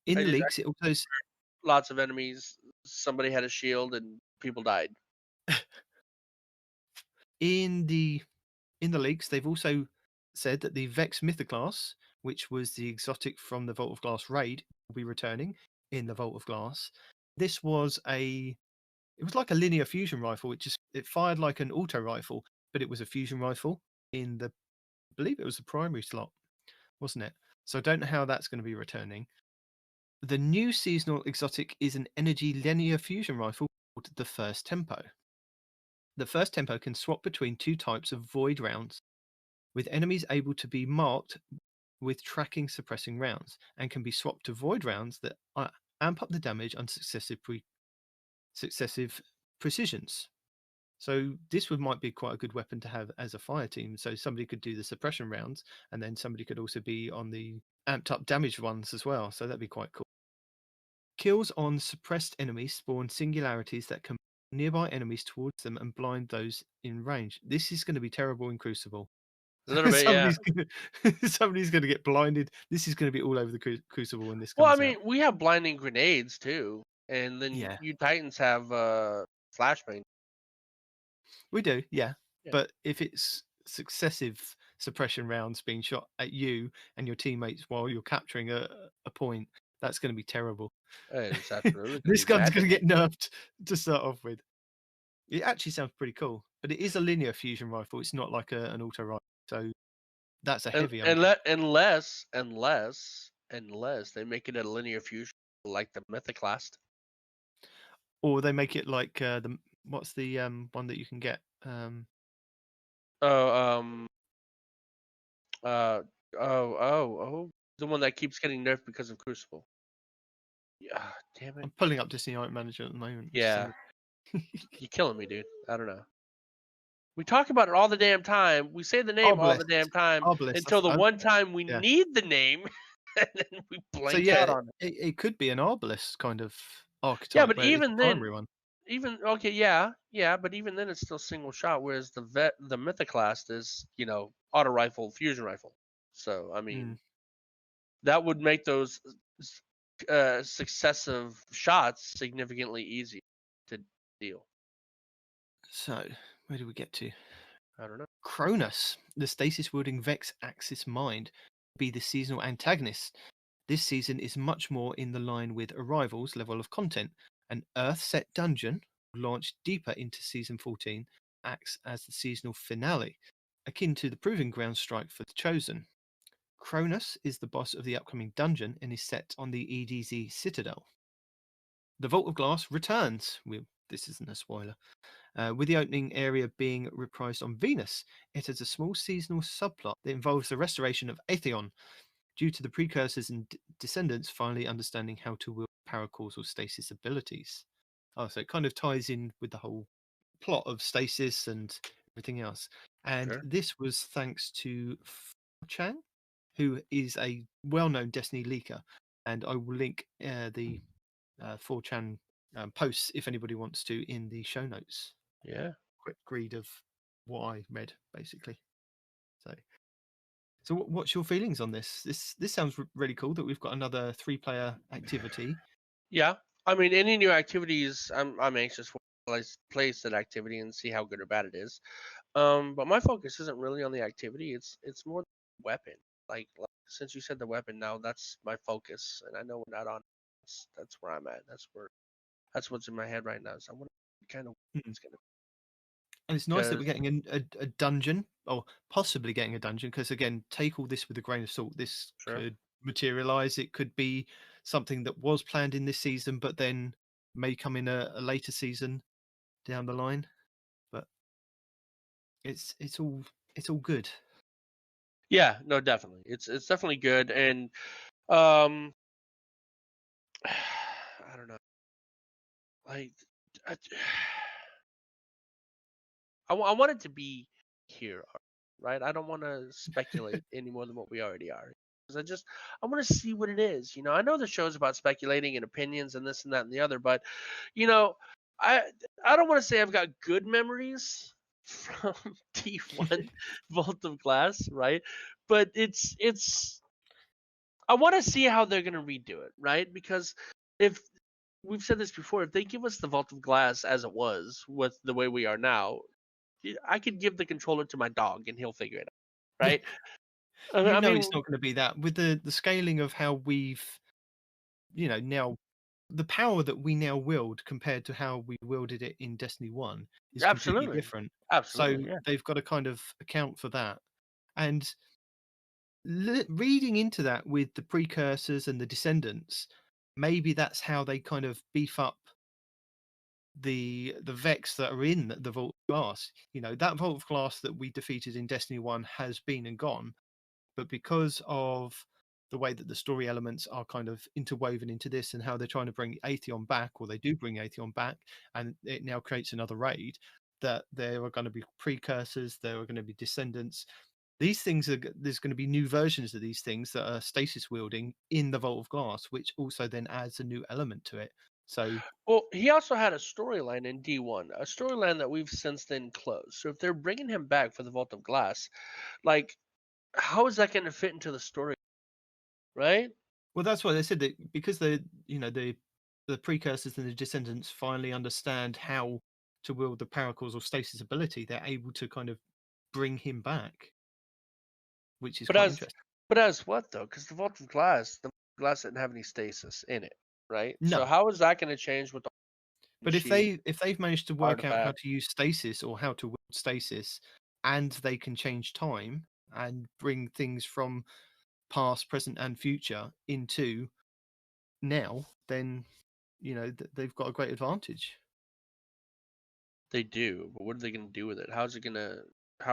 in the leaks. It also lots of enemies. Somebody had a shield and people died. In the leaks, they've also said that the Vex Mythoclass, which was the exotic from the Vault of Glass raid, will be returning in the Vault of Glass. This was it was like a linear fusion rifle. It fired like an auto rifle, but it was a fusion rifle in I believe it was the primary slot, wasn't it? So I don't know how that's going to be returning. The new seasonal exotic is an energy linear fusion rifle called the First Tempo. The First Tempo can swap between 2 types of void rounds, with enemies able to be marked with tracking suppressing rounds, and can be swapped to void rounds that amp up the damage on successive precisions. So this might be quite a good weapon to have as a fire team. So somebody could do the suppression rounds, and then somebody could also be on the amped up damage ones as well. So that'd be quite cool. Kills on suppressed enemies spawn singularities that can pull nearby enemies towards them and blind those in range. This is going to be terrible in Crucible. A little bit, somebody's going to get blinded. This is going to be all over the Crucible when this comes Well, I out. mean, we have blinding grenades too, and then you Titans have flashbang. We do, yeah. But if it's successive suppression rounds being shot at you and your teammates while you're capturing a point, That's going to be terrible. It's absolutely This gun's going to maddening. get nerfed to start off with. It actually sounds pretty cool, but it is a linear fusion rifle. It's not like an auto rifle, so that's a heavy. Unless they make it a linear fusion like the Mythoclast. Or they make it like what's the one that you can get? The one that keeps getting nerfed because of Crucible. Yeah, damn it. I'm pulling up Disney Night Manager at the moment. Yeah. You're killing me, dude. I don't know. We talk about it all the damn time. We say the name all the damn time until the one time we need the name, and then we blank out on it. It could be an Arbalest kind of archetype. Yeah, but even then, but even then it's still single shot, whereas the Mythoclast is, auto rifle, fusion rifle. So I mean, that would make those successive shots significantly easier to deal. So where do we get to? I don't know. Cronus, the stasis-wielding Vex Axis Mind, be the seasonal antagonist. This season is much more in the line with Arrival's level of content. An Earth-set dungeon, launched deeper into Season 14, acts as the seasonal finale, akin to the Proving Ground strike for the Chosen. Cronus is the boss of the upcoming dungeon and is set on the EDZ Citadel. The Vault of Glass returns. This isn't a spoiler. With the opening area being reprised on Venus, it has a small seasonal subplot that involves the restoration of Atheon, due to the precursors and descendants finally understanding how to wield paracausal stasis abilities. Oh, so it kind of ties in with the whole plot of stasis and everything else. And this was thanks to Chan, who is a well-known Destiny leaker. And I will link the 4chan posts if anybody wants to in the show notes. Yeah. Quick read of what I read, basically. So what's your feelings on this? This sounds really cool that we've got another 3-player activity. Yeah. I mean, any new activities, I'm anxious for. Place that activity and see how good or bad it is. But my focus isn't really on the activity. It's more the weapon. Like since you said the weapon, now that's my focus, and I know we're not on. That's where I'm at. That's what's in my head right now. So I want to kind of it's gonna. And it's nice that we're getting a dungeon, or possibly getting a dungeon, because again, take all this with a grain of salt. This could materialize. It could be something that was planned in this season, but then may come in a later season down the line. But it's all good. Yeah, no, definitely. It's definitely good, and I don't know. Like, I want it to be here, right? I don't want to speculate any more than what we already are. Because I want to see what it is. I know the show's about speculating and opinions and this and that and the other, but I don't want to say I've got good memories from T1 Vault of Glass, right? But it's I want to see how they're gonna redo it, right? Because if we've said this before, if they give us the Vault of Glass as it was with the way we are now, I could give the controller to my dog and he'll figure it out, right? I mean, it's not going to be that with the scaling of how we've, now the power that we now wield compared to how we wielded it in Destiny 1 is completely different. Absolutely. So they've got to kind of account for that. And reading into that with the precursors and the descendants, maybe that's how they kind of beef up the Vex that are in the Vault of Glass. That Vault of Glass that we defeated in Destiny 1 has been and gone. But because of the way that the story elements are kind of interwoven into this and how they're trying to bring Atheon back, or they do bring Atheon back, and it now creates another raid, that there are going to be precursors, there are going to be descendants. These things there's going to be new versions of these things that are stasis wielding in the Vault of Glass, which also then adds a new element to it. So, well, he also had a storyline in D1, a storyline that we've since then closed. So if they're bringing him back for the Vault of Glass, like, how is that going to fit into the story, right? Well, that's why they said that, because the precursors and the descendants finally understand how to wield the paracausal stasis ability, they're able to kind of bring him back, which is quite interesting. But as what though? Because the Vault of Glass, glass didn't have any stasis in it, right? No. So how is that going to change with the But if they've managed to work out how artifact? to use stasis or how to wield stasis, and they can change time and bring things from past, present, and future into now, then they've got a great advantage. They do, but what are they going to do with it? How are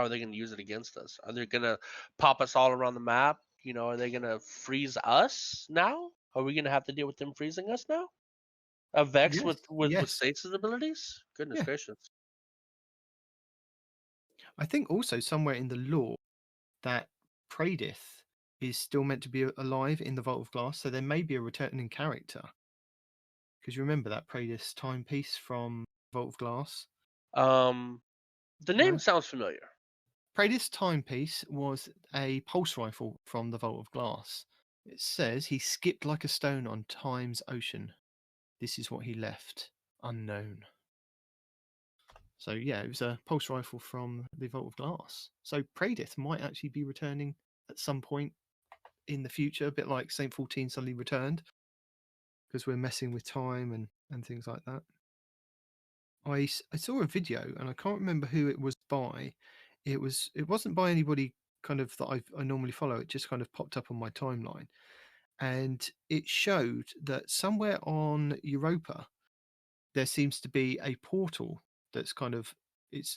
they going to use it against us? Are they going to pop us all around the map? Are they going to freeze us now? Are we going to have to deal with them freezing us now? A Vex Yes, with yes. stasis abilities? Goodness Yeah. gracious. I think also somewhere in the lore that Pradith is still meant to be alive in the Vault of Glass, so there may be a returning character. Because you remember that Pradith's timepiece from Vault of Glass? The name No? sounds familiar. Pradith's timepiece was a pulse rifle from the Vault of Glass. It says he skipped like a stone on time's ocean. This is what he left, unknown. So yeah, it was a pulse rifle from the Vault of Glass. So Pradith might actually be returning at some point in the future, a bit like Saint 14 suddenly returned, because we're messing with time and things like that. I saw a video and I can't remember who it was by. It wasn't by anybody kind of that I normally follow. It just kind of popped up on my timeline, and it showed that somewhere on Europa there seems to be a portal that's kind of it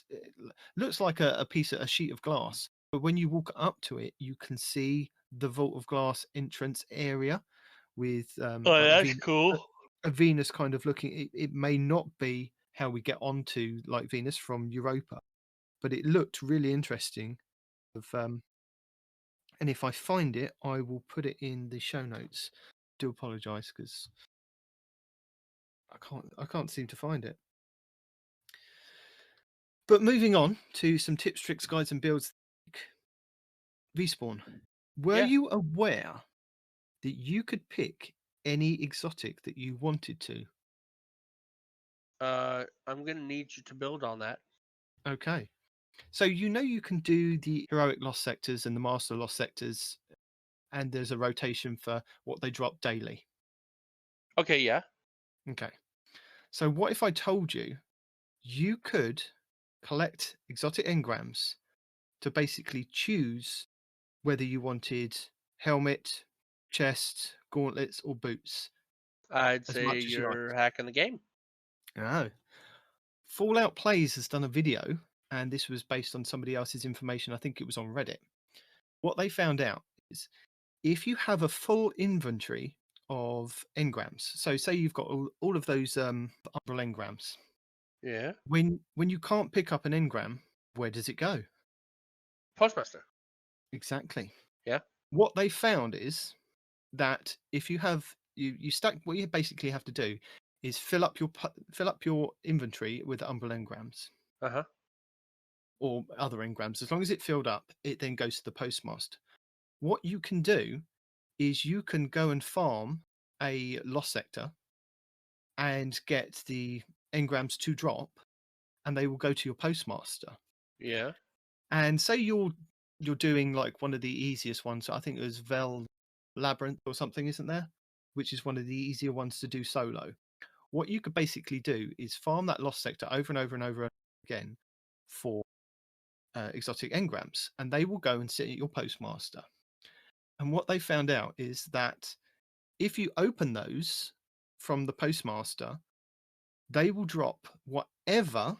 looks like a sheet of glass, but when you walk up to it, you can see the Vault of Glass entrance area with like cool. a Venus kind of looking. It may not be how we get onto like Venus from Europa, but it looked really interesting. And if I find it, I will put it in the show notes. Do apologise because I can't seem to find it. But moving on to some tips, tricks, guides, and builds. Respawn. Were you aware that you could pick any exotic that you wanted to? I'm gonna need you to build on that. Okay. So you can do the heroic lost sectors and the master lost sectors, and there's a rotation for what they drop daily. Okay, yeah. Okay. So what if I told you you could collect exotic engrams to basically choose whether you wanted helmet, chest, gauntlets, or boots? I'd As say much as you like. you're hacking the game. Oh. Fallout Plays has done a video, and this was based on somebody else's information. I think it was on Reddit. What they found out is if you have a full inventory of engrams, so say you've got all of those umbral engrams. Yeah. When you can't pick up an engram, where does it go? Postmaster. Exactly. Yeah. What they found is that if you have you stack, what you basically have to do is fill up your inventory with umbral engrams. Uh-huh. Or other engrams. As long as it filled up, it then goes to the postmaster. What you can do is you can go and farm a lost sector and get the engrams to drop, and they will go to your postmaster. Yeah. And say you're doing like one of the easiest ones. I think it was Vel Labyrinth or something, isn't there? Which is one of the easier ones to do solo. What you could basically do is farm that lost sector over and over and over again for exotic engrams, and they will go and sit at your postmaster. And what they found out is that if you open those from the postmaster, they will drop whatever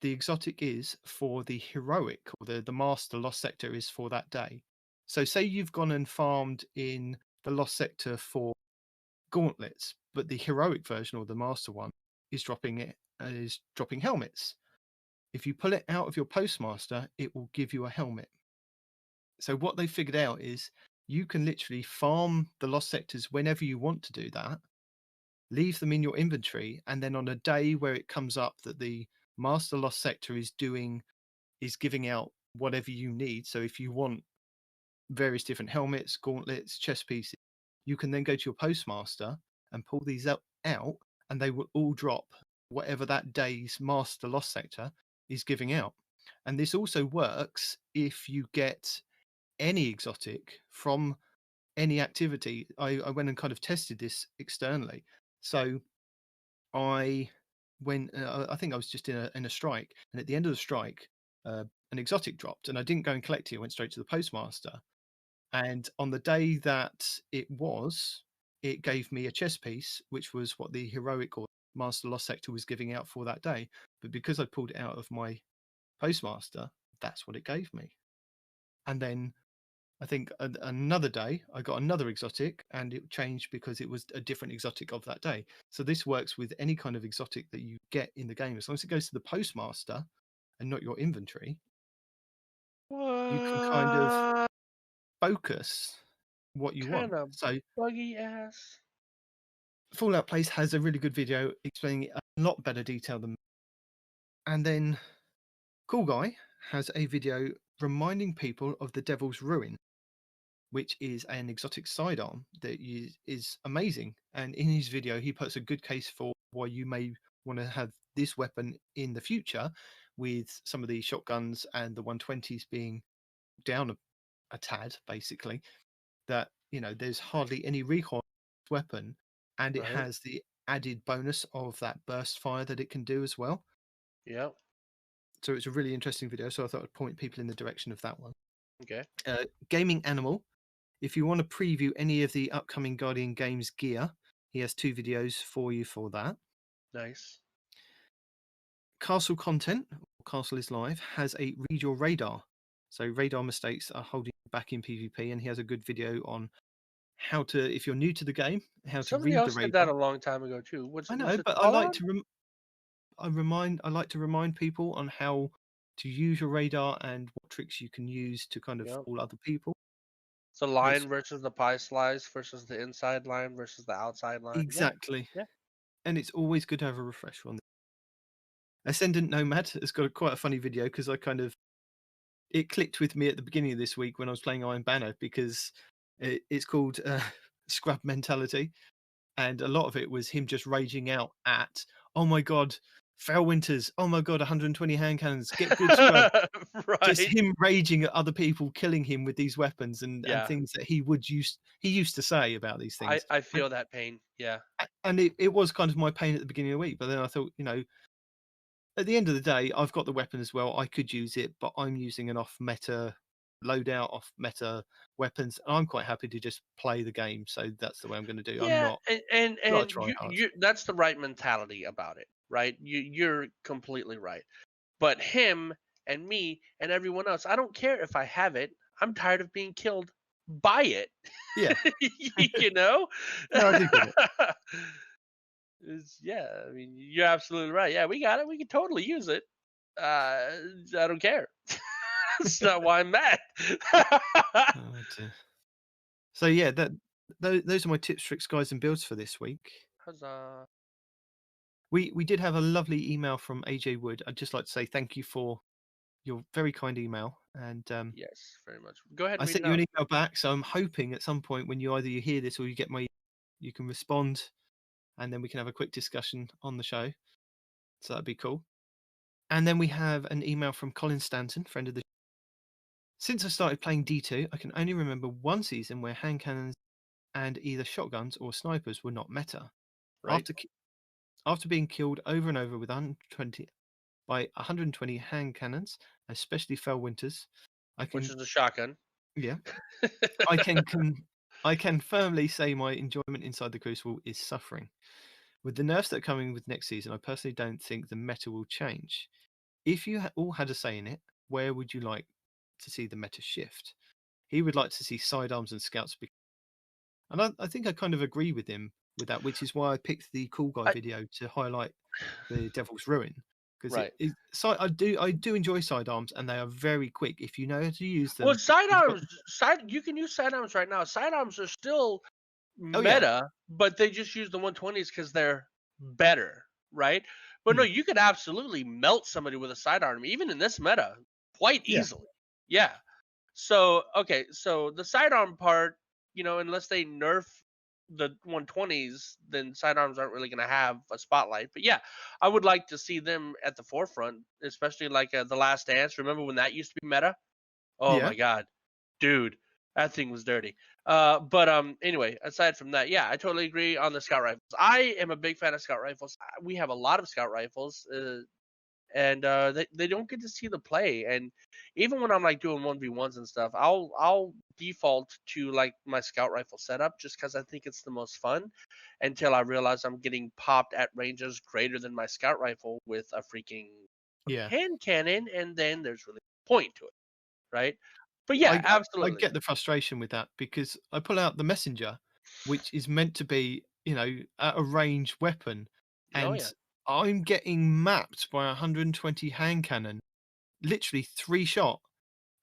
the exotic is for the heroic or the master lost sector is for that day. So say you've gone and farmed in the lost sector for gauntlets, but the heroic version or the master one is dropping helmets. If you pull it out of your postmaster, it will give you a helmet. So what they figured out is you can literally farm the lost sectors whenever you want to do that, leave them in your inventory, and then on a day where it comes up that the master lost sector is giving out whatever you need. So if you want various different helmets, gauntlets, chest pieces, you can then go to your postmaster and pull these out, and they will all drop whatever that day's master lost sector is giving out. And this also works if you get any exotic from any activity. I went and kind of tested this externally. So I went. I think I was just in a strike, and at the end of the strike, an exotic dropped, and I didn't go and collect it. I went straight to the postmaster. And on the day that it gave me a chess piece, which was what the heroic or Master Lost Sector was giving out for that day. But because I pulled it out of my postmaster, that's what it gave me. And then I think another day I got another exotic, and it changed because it was a different exotic of that day. So this works with any kind of exotic that you get in the game. As long as it goes to the postmaster and not your inventory, you can kind of focus what you want. Kind of So buggy ass. Fallout Place has a really good video explaining it a lot better detail than. And then Cool Guy has a video reminding people of the Devil's Ruin, which is an exotic sidearm that is amazing. And in his video, he puts a good case for why you may want to have this weapon in the future, with some of the shotguns and the 120s being down a tad, basically. That, there's hardly any recoil weapon, and it has the added bonus of that burst fire that it can do as well. Yep. So it's a really interesting video. So I thought I'd point people in the direction of that one. Okay. Gaming Animal. If you want to preview any of the upcoming Guardian Games gear, he has 2 videos for you for that. Nice. Castle Content, Castle is Live, has a Read Your Radar. So radar mistakes are holding you back in PvP, and he has a good video on how to, if you're new to the game, how Somebody to read else the did radar. that a long time ago too. I know, but I like to remind people on how to use your radar and what tricks you can use to kind of fool other people. So line versus the pie slice versus the inside line versus the outside line. Exactly. Yeah. And it's always good to have a refresher on this. Ascendant Nomad has got quite a funny video because it clicked with me at the beginning of this week when I was playing Iron Banner, because it's called Scrub Mentality. And a lot of it was him just raging out at, oh my God, Fel Winters, oh my God, 120 hand cannons, get good scrub. Right. Just him raging at other people, killing him with these weapons and things that he used to say about these things. I feel that pain. Yeah. And it was kind of my pain at the beginning of the week. But then I thought, at the end of the day, I've got the weapon as well. I could use it, but I'm using an off-meta loadout, off-meta weapons. And I'm quite happy to just play the game. So that's the way I'm going to do. Yeah, I'm not trying hard. That's the right mentality about it, right? You're completely right. But him and me and everyone else, I don't care if I have it. I'm tired of being killed by it. Yeah. No, I do get it. I mean, you're absolutely right. Yeah, we got it. We can totally use it. I don't care. That's not why I'm mad. So yeah, those are my tips, tricks, guides, and builds for this week. Huzzah. We did have a lovely email from AJ Wood. I'd just like to say thank you for your very kind email. And yes, very much. Go ahead. I sent you an email back, so I'm hoping at some point when you either hear this or you get you can respond, and then we can have a quick discussion on the show. So that'd be cool. And then we have an email from Colin Stanton, friend of the show. Since I started playing D2, I can only remember one season where hand cannons and either shotguns or snipers were not meta. Right. After being killed over and over with 120 hand cannons, especially Fel Winters, which is a shotgun. Yeah. I can firmly say my enjoyment inside the Crucible is suffering. With the nerfs that are coming with next season, I personally don't think the meta will change. If you all had a say in it, where would you like to see the meta shift? He would like to see sidearms and scouts. And I think I kind of agree with him with that, which is why I picked the Cool Guy video to highlight the Devil's Ruin. Because I do enjoy sidearms, and they are very quick if you know how to use them. Well, sidearms, you can use sidearms right now. Sidearms are still meta, but they just use the 120s because they're better, right? But no, you could absolutely melt somebody with a sidearm, even in this meta, quite easily. Yeah. So so the sidearm part, unless they nerf the 120s, then sidearms aren't really going to have a spotlight. But yeah, I would like to see them at the forefront, especially like The Last Dance. Remember when that used to be meta? Oh my God, dude, that thing was dirty. Anyway, aside from that, yeah, I totally agree on the scout rifles. I am a big fan of scout rifles. We have a lot of scout rifles, and they don't get to see the play. And even when I'm like doing 1v1s and stuff, I'll default to like my scout rifle setup just because I think it's the most fun. Until I realize I'm getting popped at ranges greater than my scout rifle with a freaking hand cannon, and then there's really no point to it, right? But yeah, I absolutely. get the frustration with that because I pull out the messenger, which is meant to be, at a range weapon, Oh, and yeah. I'm getting mapped by a 120 hand cannon, literally 3-shot,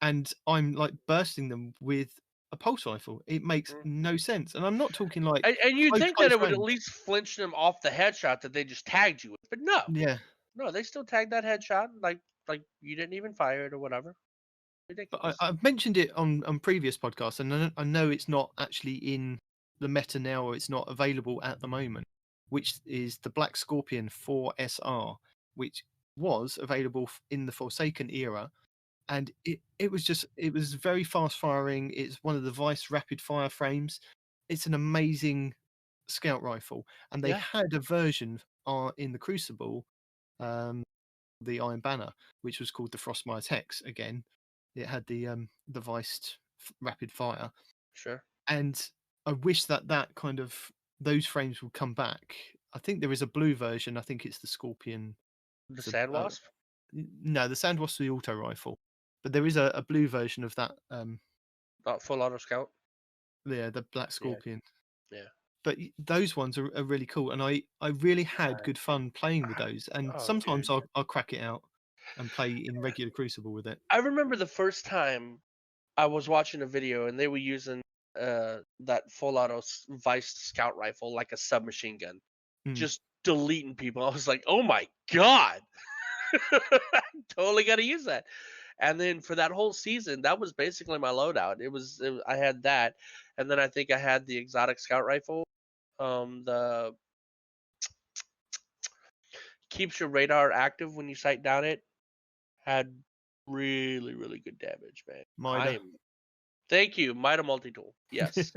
and I'm like bursting them with a pulse rifle. It makes no sense, and I'm not talking like And you'd think that close it would at range. least flinch them off the headshot that they just tagged you with, but no, Yeah, no, they still tagged that headshot like you didn't even fire it or whatever. but Ridiculous. I've mentioned it on previous podcasts, and I know it's not actually in the meta now, or it's not available at the moment, which is the Black Scorpion 4SR, which was available in the Forsaken era, and it was very fast firing. It's one of the Vice rapid fire frames. It's an amazing scout rifle, and they Yeah. had a version in the Crucible, the Iron Banner, which was called the Frostmire's Hex. Again, it had the Vice rapid fire, Sure. and I wish that kind of those frames would come back. I think there is a blue version. I think it's the Scorpion. The Sand Wasp? No, the Sand Wasp's the auto rifle, but there is a blue version of that. Not full auto scout. Yeah, the Black Scorpion. Yeah. But those ones are really cool, and I really had good fun playing with those. And sometimes I'll crack it out and play in regular Crucible with it. I remember the first time I was watching a video and they were using that full auto Vice scout rifle like a submachine gun, just deleting people. I was like, oh my god, I totally got to use that. And then for that whole season, that was basically my loadout. I had that, and then I think I had the exotic scout rifle, the keeps your radar active when you sight down it. Had really, really good damage, man. Mida. Thank you, Mida multi-tool. Yes.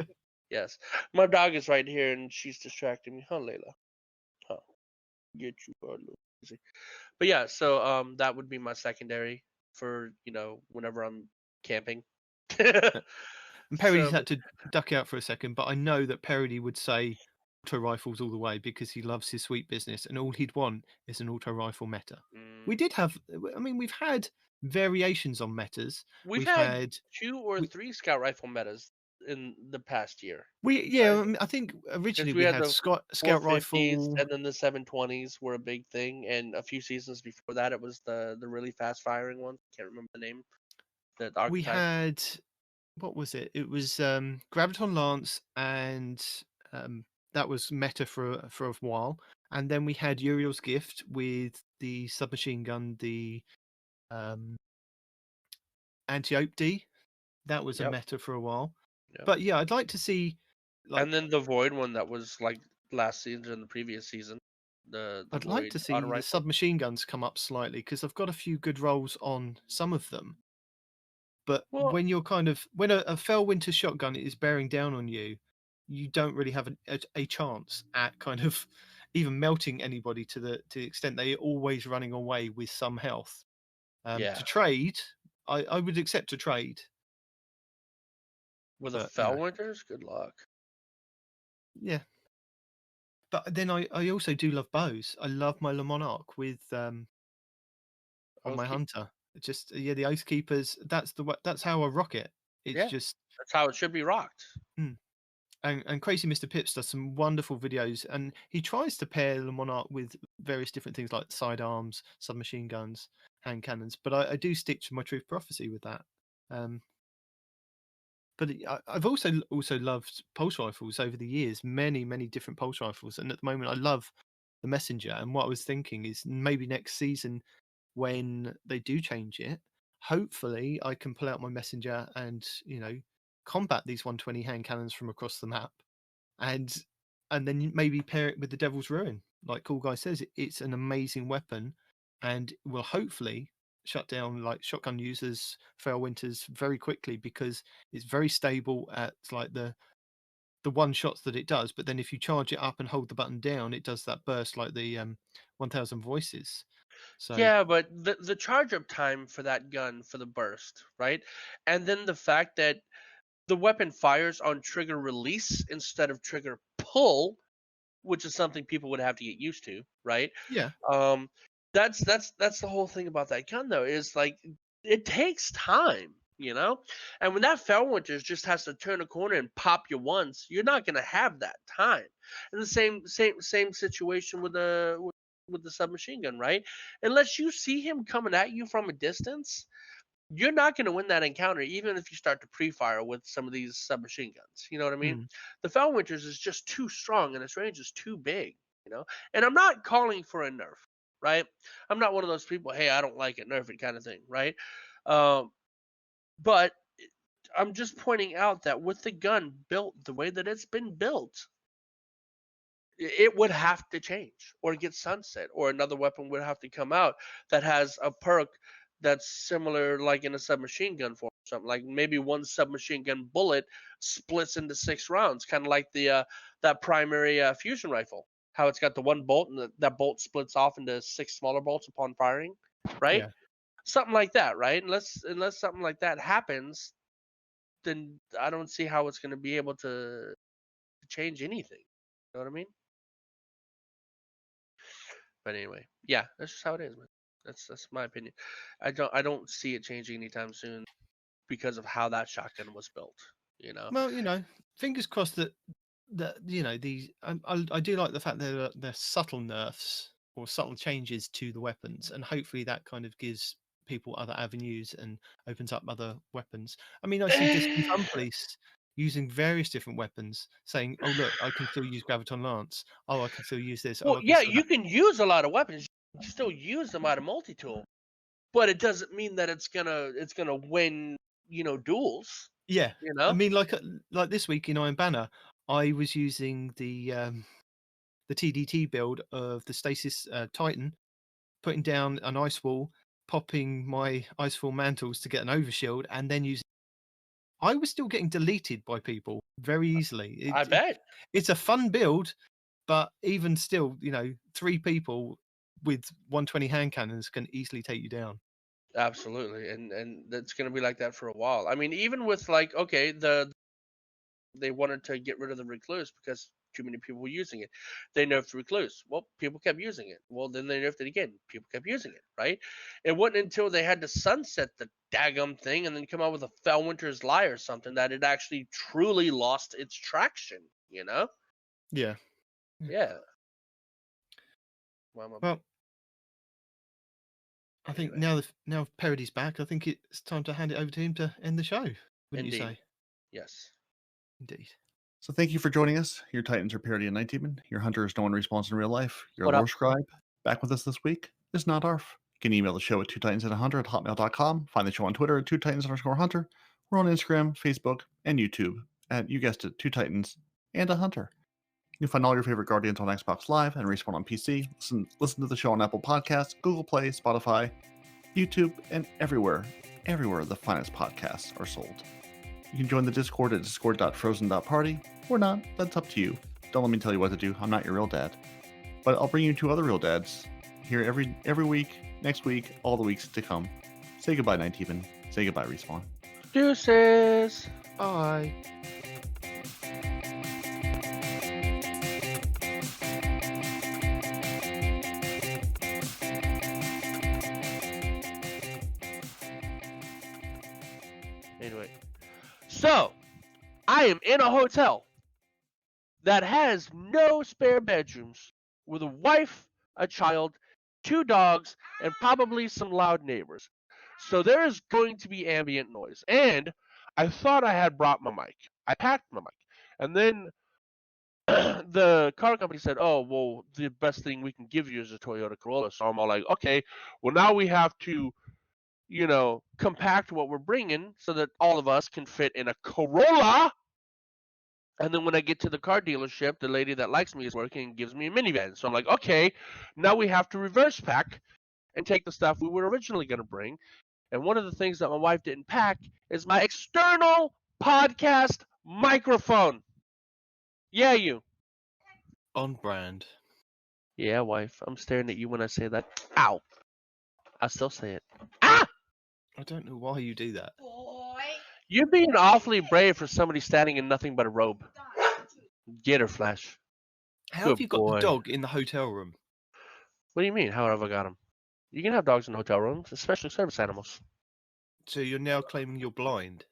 Yes. My dog is right here and she's distracting me. Huh, Layla? Huh. Get you, easy. But yeah, so that would be my secondary for, whenever I'm camping. And Peroty's had to duck out for a second, but I know that Peroty would say auto rifles all the way because he loves his sweet business, and all he'd want is an auto rifle meta. We've had variations on metas. We've had 2 or 3 scout rifle metas in the past year. I think originally we had the scout rifle, and then the 720s were a big thing, and a few seasons before that it was the really fast firing one. Can't remember the name. We had, what was it? It was Graviton Lance, and that was meta for a while. And then we had Uriel's Gift with the submachine gun, the Anti-Ope D. That was a meta for a while. Yep. But yeah, I'd like to see. And then the Void one that was like last season and the previous season. I'd like to see the submachine guns come up slightly because I've got a few good rolls on some of them. But when you're when a Fellwinter shotgun is bearing down on you, you don't really have a chance at kind of even melting anybody to the extent they're always running away with some health. To trade, I would accept a trade. With the Fellwinters, good luck. Yeah. But then I also do love bows. I love my Le Monarch with on my Hunter. Just the Oathkeepers. That's how I rock it. It's just that's how it should be rocked. And Crazy Mr. Pips does some wonderful videos, and he tries to pair Le Monarch with various different things like sidearms, submachine guns, hand cannons. But I do stick to my Truth Prophecy with that. But I've also loved pulse rifles over the years, many different pulse rifles, and at the moment I love the Messenger. And what I was thinking is maybe next season, when they do change it, hopefully I can pull out my Messenger and combat these 120 hand cannons from across the map, and then maybe pair it with the Devil's Ruin. Like Cool Guy says, it's an amazing weapon, and will hopefully shut down like shotgun users, fail winters very quickly because it's very stable at like the one shots that it does. But then if you charge it up and hold the button down, it does that burst like the 1000 voices. So Yeah, but the charge up time for that gun for the burst, right? And then the fact that the weapon fires on trigger release instead of trigger pull, which is something people would have to get used to, right? yeah, That's the whole thing about that gun though, is like it takes time, you know? And when that Felwinter just has to turn a corner and pop you once, you're not gonna have that time. And the same situation with the submachine gun, right? Unless you see him coming at you from a distance, you're not going to win that encounter, even if you start to pre-fire with some of these submachine guns. You know what I mean? The Felwinters is just too strong, and its range is too big. You know, and I'm not calling for a nerf, right? I'm not one of those people. Hey, I don't like it, nerf it, kind of thing, right? But I'm just pointing out that with the gun built the way that it's been built, it would have to change or get sunset, or another weapon would have to come out that has a perk that's similar, like in a submachine gun form, something like maybe one submachine gun bullet splits into 6 rounds, kind of like the that primary fusion rifle, how it's got the one bolt and that bolt splits off into 6 smaller bolts upon firing, right? Yeah. Something like that, right? Unless something like that happens, then I don't see how it's going to be able to change anything. You know what I mean? But anyway, yeah, that's just how it is, man. That's my opinion. I don't see it changing anytime soon because of how that shotgun was built. You know. Well, fingers crossed that these. I do like the fact that they're subtle nerfs or subtle changes to the weapons, and hopefully that kind of gives people other avenues and opens up other weapons. I mean, I see Distant Gun Police using various different weapons, saying, "Oh look, I can still use Graviton Lance. Oh, I can still use this." Well, I can yeah, still you can use a lot of weapons. You can still use them out of multi-tool, but it doesn't mean that it's gonna win. Duels. Yeah, You know. I mean, like this week in Iron Banner, I was using the TDT build of the Stasis Titan, putting down an ice wall, popping my icefall mantles to get an overshield, and then using. I was still getting deleted by people very easily. I bet. It's a fun build, but even still, 3 people with 120 hand cannons can easily take you down. Absolutely, and that's gonna be like that for a while. I mean, even with like, okay, they wanted to get rid of the recluse because too many people were using it. They nerfed recluse. Well, people kept using it. Well, then they nerfed it again. People kept using it, right? It wasn't until they had to sunset the daggum thing and then come out with a Felwinter's Lie or something that it actually truly lost its traction, you know? Yeah. Yeah. Well, I think now Peroty's back, I think it's time to hand it over to him to end the show. Wouldn't you say? Yes. Indeed. So thank you for joining us. Your Titans are Peroty and Nitedemon. Your Hunter is no one responds in real life. Your What up? lore scribe back with us this week is Not Arf. You can email the show at twotitansandahunter@hotmail.com. Find the show on Twitter at twotitans_hunter. We're on Instagram, Facebook, and YouTube at, you guessed it, Two Titans and a Hunter. You can find all your favorite Guardians on Xbox Live and Respawn on PC. Listen to the show on Apple Podcasts, Google Play, Spotify, YouTube, and everywhere the finest podcasts are sold. You can join the Discord at discord.frozen.party, or not, that's up to you. Don't let me tell you what to do, I'm not your real dad. But I'll bring you 2 other real dads here every week, next week, all the weeks to come. Say goodbye, Nitedemon. Say goodbye, Respawn. Deuces. Bye. Anyway, so I am in a hotel that has no spare bedrooms, with a wife, a child, 2 dogs, and probably some loud neighbors. So there is going to be ambient noise. And I thought I had brought my mic. I packed my mic. And then the car company said, "Oh, well, the best thing we can give you is a Toyota Corolla." So I'm all like, okay, well, now we have to, compact what we're bringing so that all of us can fit in a Corolla. And then when I get to the car dealership, the lady that likes me is working and gives me a minivan. So I'm like, okay, now we have to reverse pack and take the stuff we were originally going to bring. And one of the things that my wife didn't pack is my external podcast microphone. Yeah, you. On brand. Yeah, wife. I'm staring at you when I say that. Ow. I still say it. Ah! I don't know why you do that. You're being awfully brave for somebody standing in nothing but a robe. Get her, Flash. How Good have you got boy. the dog in the hotel room? What do you mean? How have I got him? You can have dogs in hotel rooms, especially service animals. So you're now claiming you're blind.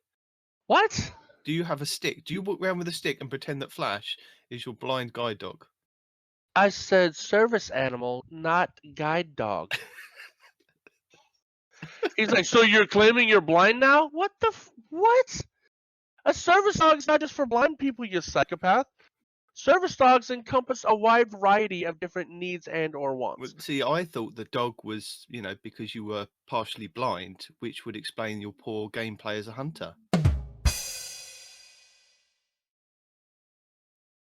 What? Do you have a stick? Do you walk around with a stick and pretend that Flash is your blind guide dog? I said service animal, not guide dog. He's like, so you're claiming you're blind now? What the what? A service dog is not just for blind people, you psychopath. Service dogs encompass a wide variety of different needs and or wants. Well, see, I thought the dog was, because you were partially blind, which would explain your poor gameplay as a hunter.